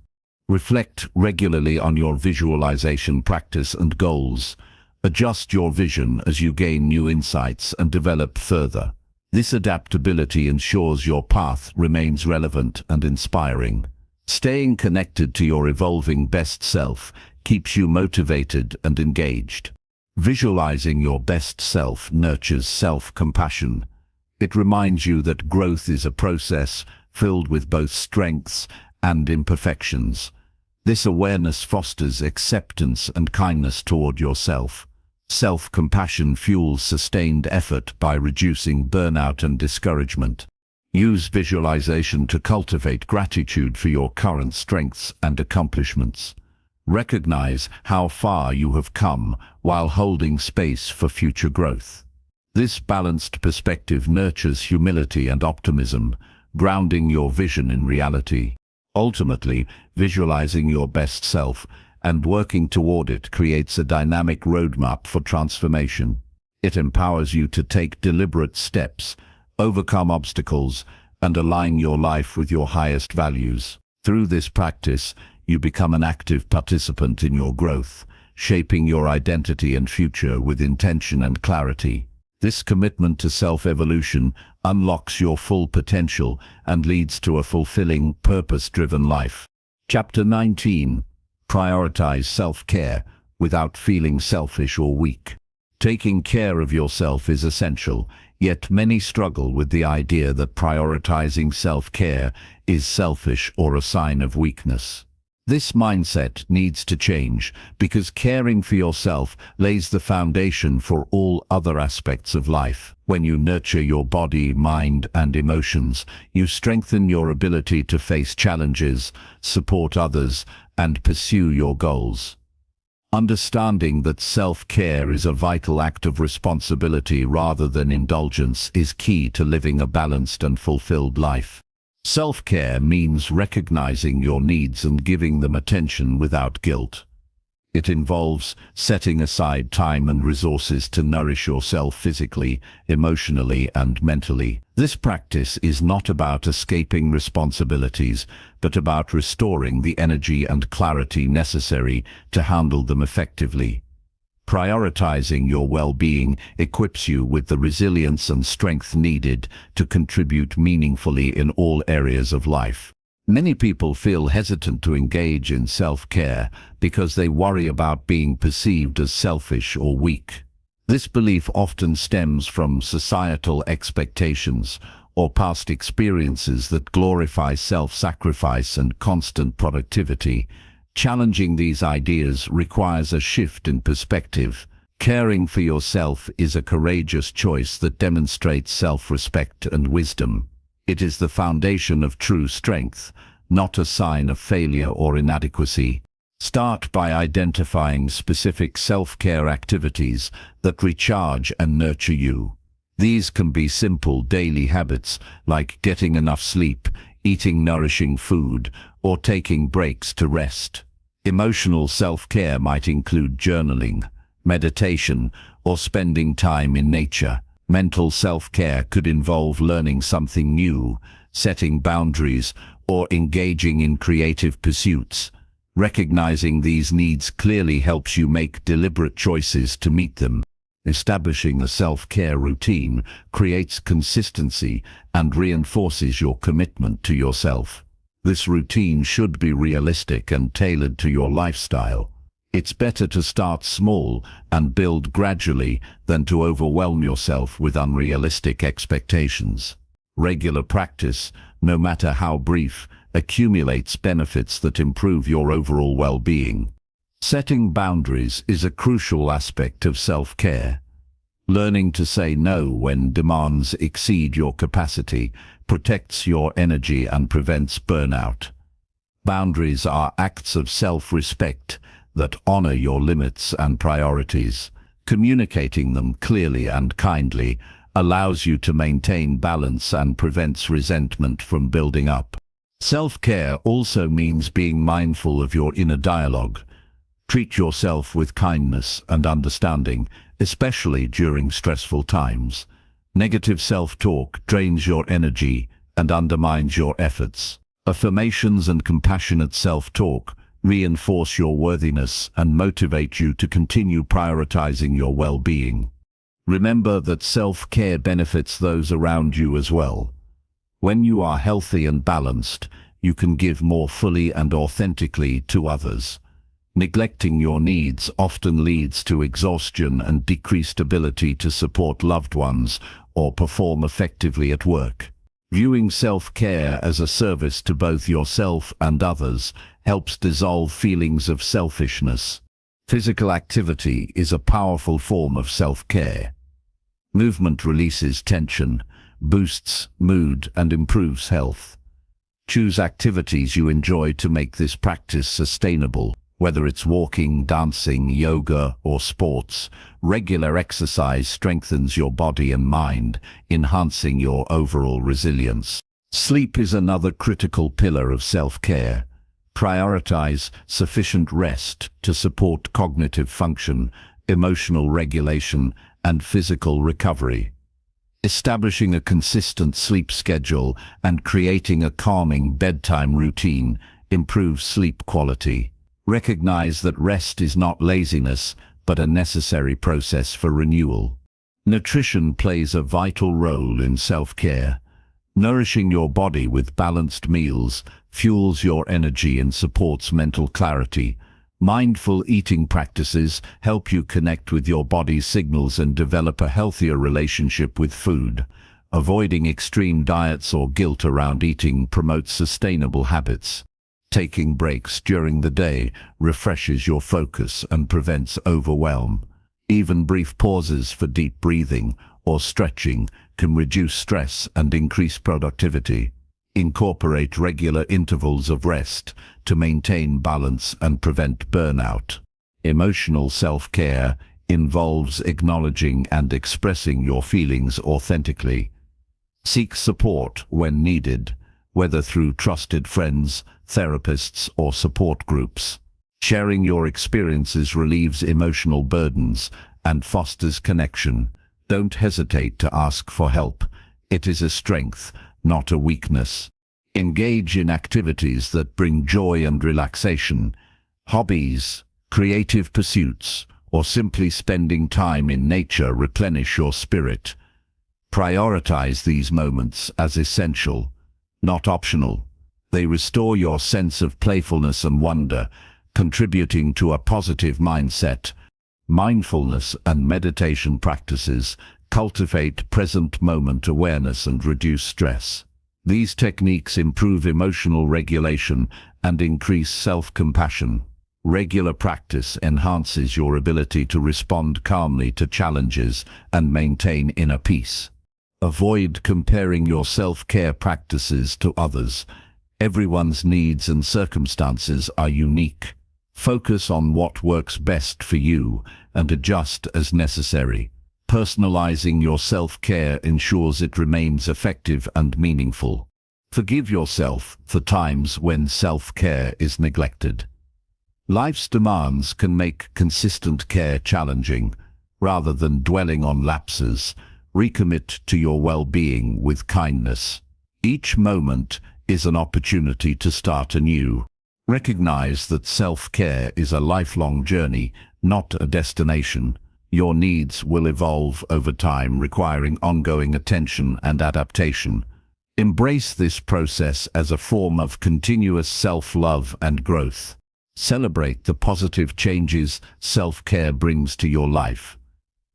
Reflect regularly on your visualization practice and goals. Adjust your vision as you gain new insights and develop further. This adaptability ensures your path remains relevant and inspiring. Staying connected to your evolving best self keeps you motivated and engaged. Visualizing your best self nurtures self-compassion. It reminds you that growth is a process filled with both strengths and imperfections. This awareness fosters acceptance and kindness toward yourself. Self-compassion fuels sustained effort by reducing burnout and discouragement. Use visualization to cultivate gratitude for your current strengths and accomplishments. Recognize how far you have come while holding space for future growth. This balanced perspective nurtures humility and optimism, grounding your vision in reality. Ultimately, visualizing your best self and working toward it creates a dynamic roadmap for transformation. It empowers you to take deliberate steps, overcome obstacles, and align your life with your highest values. Through this practice, you become an active participant in your growth, shaping your identity and future with intention and clarity. This commitment to self-evolution unlocks your full potential and leads to a fulfilling, purpose-driven life. Chapter 19. Prioritize self-care without feeling selfish or weak. Taking care of yourself is essential, yet many struggle with the idea that prioritizing self-care is selfish or a sign of weakness. This mindset needs to change because caring for yourself lays the foundation for all other aspects of life. When you nurture your body, mind, and emotions, you strengthen your ability to face challenges, support others, and pursue your goals. Understanding that self-care is a vital act of responsibility rather than indulgence is key to living a balanced and fulfilled life. Self-care means recognizing your needs and giving them attention without guilt. It involves setting aside time and resources to nourish yourself physically, emotionally, and mentally. This practice is not about escaping responsibilities, but about restoring the energy and clarity necessary to handle them effectively. Prioritizing your well-being equips you with the resilience and strength needed to contribute meaningfully in all areas of life. Many people feel hesitant to engage in self-care because they worry about being perceived as selfish or weak. This belief often stems from societal expectations or past experiences that glorify self-sacrifice and constant productivity. Challenging these ideas requires a shift in perspective. Caring for yourself is a courageous choice that demonstrates self-respect and wisdom. It is the foundation of true strength, not a sign of failure or inadequacy. Start by identifying specific self-care activities that recharge and nurture you. These can be simple daily habits like getting enough sleep, eating nourishing food, or taking breaks to rest. Emotional self-care might include journaling, meditation, or spending time in nature. Mental self-care could involve learning something new, setting boundaries, or engaging in creative pursuits. Recognizing these needs clearly helps you make deliberate choices to meet them. Establishing a self-care routine creates consistency and reinforces your commitment to yourself. This routine should be realistic and tailored to your lifestyle. It's better to start small and build gradually than to overwhelm yourself with unrealistic expectations. Regular practice, no matter how brief, accumulates benefits that improve your overall well-being. Setting boundaries is a crucial aspect of self-care. Learning to say no when demands exceed your capacity protects your energy and prevents burnout. Boundaries are acts of self-respect that honor your limits and priorities. Communicating them clearly and kindly allows you to maintain balance and prevents resentment from building up. Self-care also means being mindful of your inner dialogue. Treat yourself with kindness and understanding, especially during stressful times. Negative self-talk drains your energy and undermines your efforts. Affirmations and compassionate self-talk reinforce your worthiness and motivate you to continue prioritizing your well-being. Remember that self-care benefits those around you as well. When you are healthy and balanced, you can give more fully and authentically to others. Neglecting your needs often leads to exhaustion and decreased ability to support loved ones or perform effectively at work. Viewing self-care as a service to both yourself and others helps dissolve feelings of selfishness. Physical activity is a powerful form of self-care. Movement releases tension, boosts mood, and improves health. Choose activities you enjoy to make this practice sustainable. Whether it's walking, dancing, yoga, or sports, regular exercise strengthens your body and mind, enhancing your overall resilience. Sleep is another critical pillar of self-care. Prioritize sufficient rest to support cognitive function, emotional regulation, and physical recovery. Establishing a consistent sleep schedule and creating a calming bedtime routine improves sleep quality. Recognize that rest is not laziness, but a necessary process for renewal. Nutrition plays a vital role in self-care. Nourishing your body with balanced meals fuels your energy and supports mental clarity. Mindful eating practices help you connect with your body's signals and develop a healthier relationship with food. Avoiding extreme diets or guilt around eating promotes sustainable habits. Taking breaks during the day refreshes your focus and prevents overwhelm. Even brief pauses for deep breathing or stretching can reduce stress and increase productivity. Incorporate regular intervals of rest to maintain balance and prevent burnout. Emotional self-care involves acknowledging and expressing your feelings authentically. Seek support when needed, whether through trusted friends, therapists, or support groups. Sharing your experiences relieves emotional burdens and fosters connection. Don't hesitate to ask for help. It is a strength, not a weakness. Engage in activities that bring joy and relaxation. Hobbies, creative pursuits, or simply spending time in nature replenish your spirit. Prioritize these moments as essential, not optional. They restore your sense of playfulness and wonder, contributing to a positive mindset. Mindfulness and meditation practices cultivate present moment awareness and reduce stress. These techniques improve emotional regulation and increase self-compassion. Regular practice enhances your ability to respond calmly to challenges and maintain inner peace. Avoid comparing your self-care practices to others. Everyone's needs and circumstances are unique. Focus on what works best for you and adjust as necessary. Personalizing your self-care ensures it remains effective and meaningful. Forgive yourself for times when self-care is neglected. Life's demands can make consistent care challenging. Rather than dwelling on lapses, recommit to your well-being with kindness. Each moment is an opportunity to start anew. Recognize that self-care is a lifelong journey, not a destination. Your needs will evolve over time, requiring ongoing attention and adaptation. Embrace this process as a form of continuous self-love and growth. Celebrate the positive changes self-care brings to your life.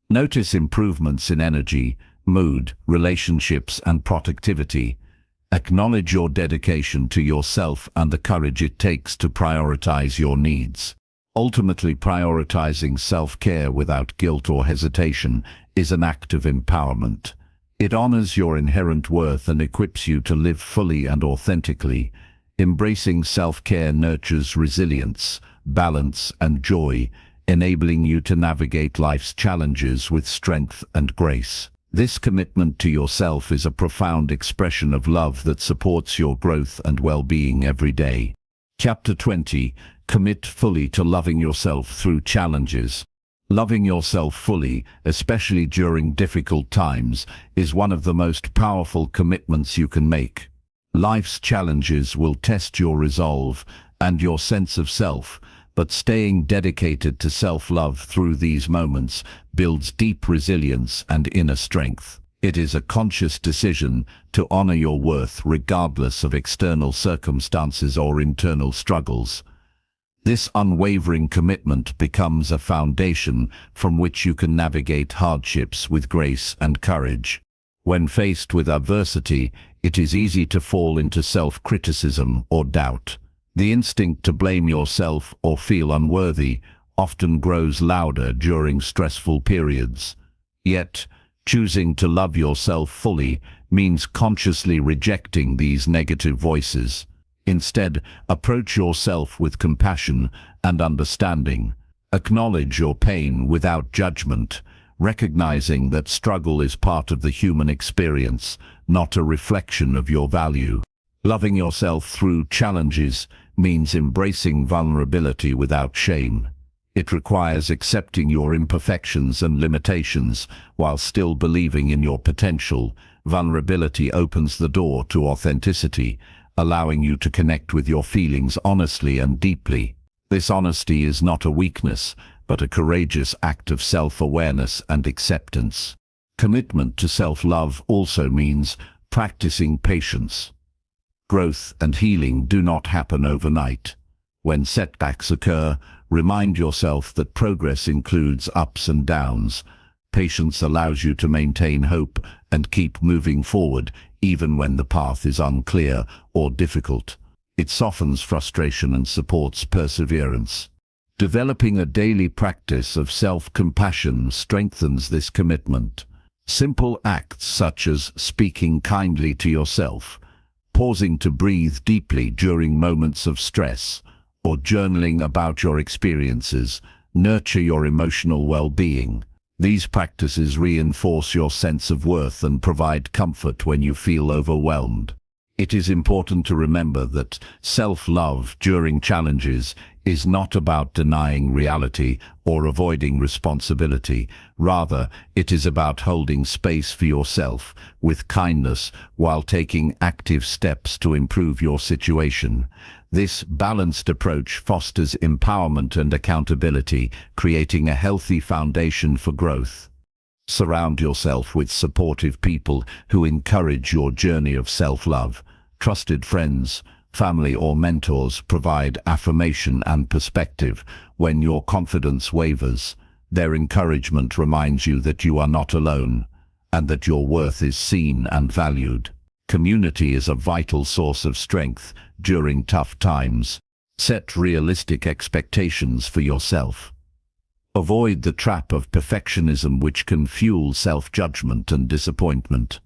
Notice improvements in energy, mood, relationships, and productivity. Acknowledge your dedication to yourself and the courage it takes to prioritize your needs. Ultimately, prioritizing self-care without guilt or hesitation is an act of empowerment. It honors your inherent worth and equips you to live fully and authentically. Embracing self-care nurtures resilience, balance, and joy, enabling you to navigate life's challenges with strength and grace. This commitment to yourself is a profound expression of love that supports your growth and well-being every day. Chapter 20. Commit fully to loving yourself through challenges. Loving yourself fully, especially during difficult times, is one of the most powerful commitments you can make. Life's challenges will test your resolve and your sense of self, but staying dedicated to self-love through these moments builds deep resilience and inner strength. It is a conscious decision to honor your worth regardless of external circumstances or internal struggles. This unwavering commitment becomes a foundation from which you can navigate hardships with grace and courage. When faced with adversity, it is easy to fall into self-criticism or doubt. The instinct to blame yourself or feel unworthy often grows louder during stressful periods. Yet, choosing to love yourself fully means consciously rejecting these negative voices. Instead, approach yourself with compassion and understanding. Acknowledge your pain without judgment, recognizing that struggle is part of the human experience, not a reflection of your value. Loving yourself through challenges means embracing vulnerability without shame. It requires accepting your imperfections and limitations while still believing in your potential. Vulnerability opens the door to authenticity, allowing you to connect with your feelings honestly and deeply. This honesty is not a weakness, but a courageous act of self-awareness and acceptance. Commitment to self-love also means practicing patience. Growth and healing do not happen overnight. When setbacks occur, remind yourself that progress includes ups and downs. Patience allows you to maintain hope and keep moving forward even when the path is unclear or difficult. It softens frustration and supports perseverance. Developing a daily practice of self-compassion strengthens this commitment. Simple acts such as speaking kindly to yourself, pausing to breathe deeply during moments of stress, or journaling about your experiences nurture your emotional well-being. These practices reinforce your sense of worth and provide comfort when you feel overwhelmed. It is important to remember that self-love during challenges is not about denying reality or avoiding responsibility. Rather, it is about holding space for yourself with kindness while taking active steps to improve your situation. This balanced approach fosters empowerment and accountability, creating a healthy foundation for growth. Surround yourself with supportive people who encourage your journey of self-love. Trusted friends, family or mentors provide affirmation and perspective when your confidence wavers. Their encouragement reminds you that you are not alone and that your worth is seen and valued. Community is a vital source of strength during tough times. Set realistic expectations for yourself. Avoid the trap of perfectionism, which can fuel self-judgment and disappointment.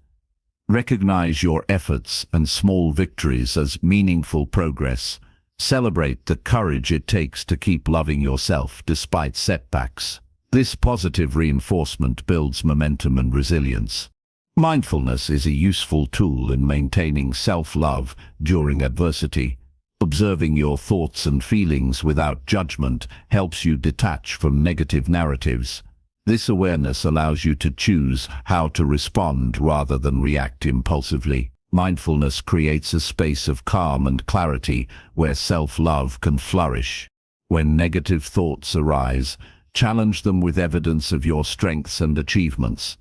Recognize your efforts and small victories as meaningful progress. Celebrate the courage it takes to keep loving yourself despite setbacks. This positive reinforcement builds momentum and resilience. Mindfulness is a useful tool in maintaining self-love during adversity. Observing your thoughts and feelings without judgment helps you detach from negative narratives. This awareness allows you to choose how to respond rather than react impulsively. Mindfulness creates a space of calm and clarity where self-love can flourish. When negative thoughts arise, challenge them with evidence of your strengths and achievements.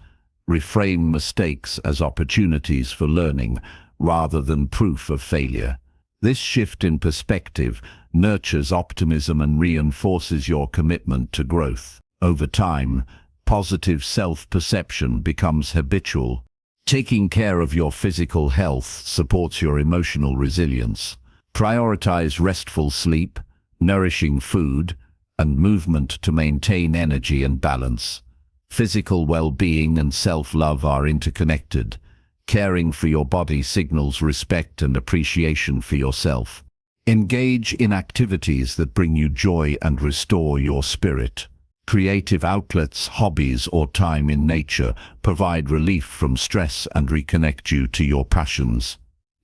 Reframe mistakes as opportunities for learning rather than proof of failure. This shift in perspective nurtures optimism and reinforces your commitment to growth. Over time, positive self-perception becomes habitual. Taking care of your physical health supports your emotional resilience. Prioritize restful sleep, nourishing food, and movement to maintain energy and balance. Physical well-being and self-love are interconnected. Caring for your body signals respect and appreciation for yourself. Engage in activities that bring you joy and restore your spirit. Creative outlets, hobbies, or time in nature provide relief from stress and reconnect you to your passions.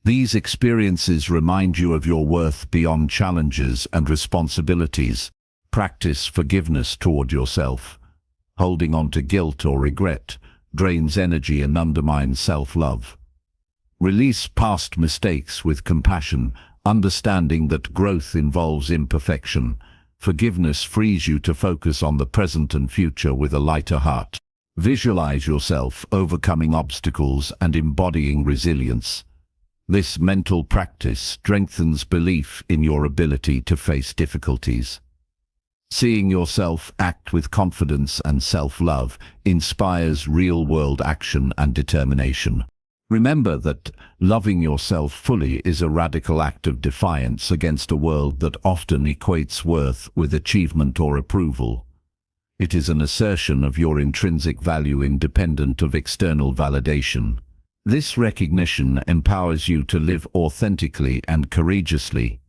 These experiences remind you of your worth beyond challenges and responsibilities. Practice forgiveness toward yourself. Holding on to guilt or regret drains energy and undermines self-love. Release past mistakes with compassion, understanding that growth involves imperfection. Forgiveness frees you to focus on the present and future with a lighter heart. Visualize yourself overcoming obstacles and embodying resilience. This mental practice strengthens belief in your ability to face difficulties. Seeing yourself act with confidence and self-love inspires real-world action and determination. Remember that loving yourself fully is a radical act of defiance against a world that often equates worth with achievement or approval. It is an assertion of your intrinsic value independent of external validation. This recognition empowers you to live authentically and courageously.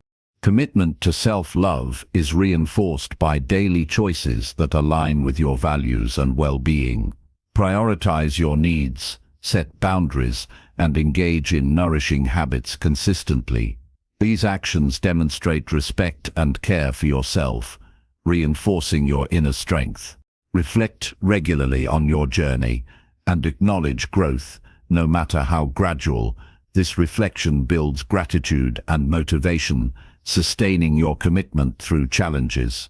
Commitment to self-love is reinforced by daily choices that align with your values and well-being. Prioritize your needs, set boundaries, and engage in nourishing habits consistently. These actions demonstrate respect and care for yourself, reinforcing your inner strength. Reflect regularly on your journey and acknowledge growth, no matter how gradual. This reflection builds gratitude and motivation, sustaining your commitment through challenges.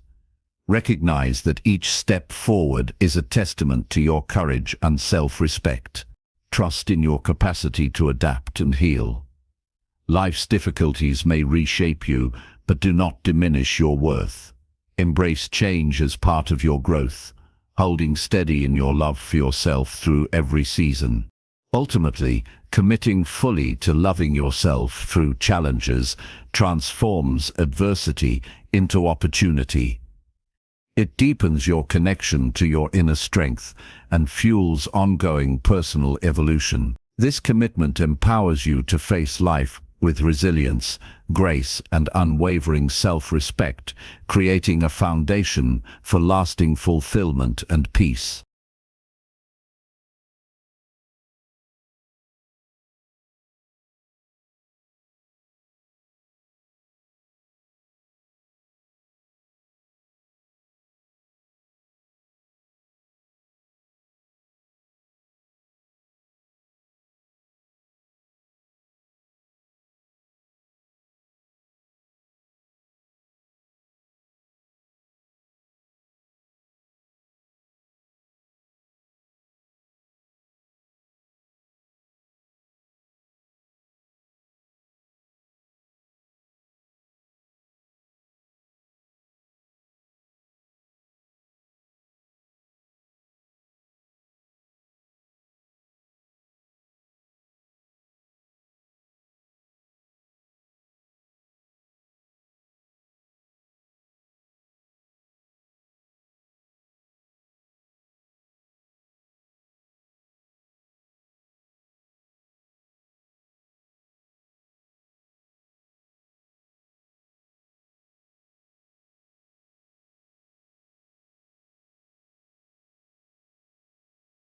Recognize that each step forward is a testament to your courage and self-respect. Trust in your capacity to adapt and heal. Life's difficulties may reshape you, but do not diminish your worth. Embrace change as part of your growth, holding steady in your love for yourself through every season. Ultimately, committing fully to loving yourself through challenges transforms adversity into opportunity. It deepens your connection to your inner strength and fuels ongoing personal evolution. This commitment empowers you to face life with resilience, grace, and unwavering self-respect, creating a foundation for lasting fulfillment and peace.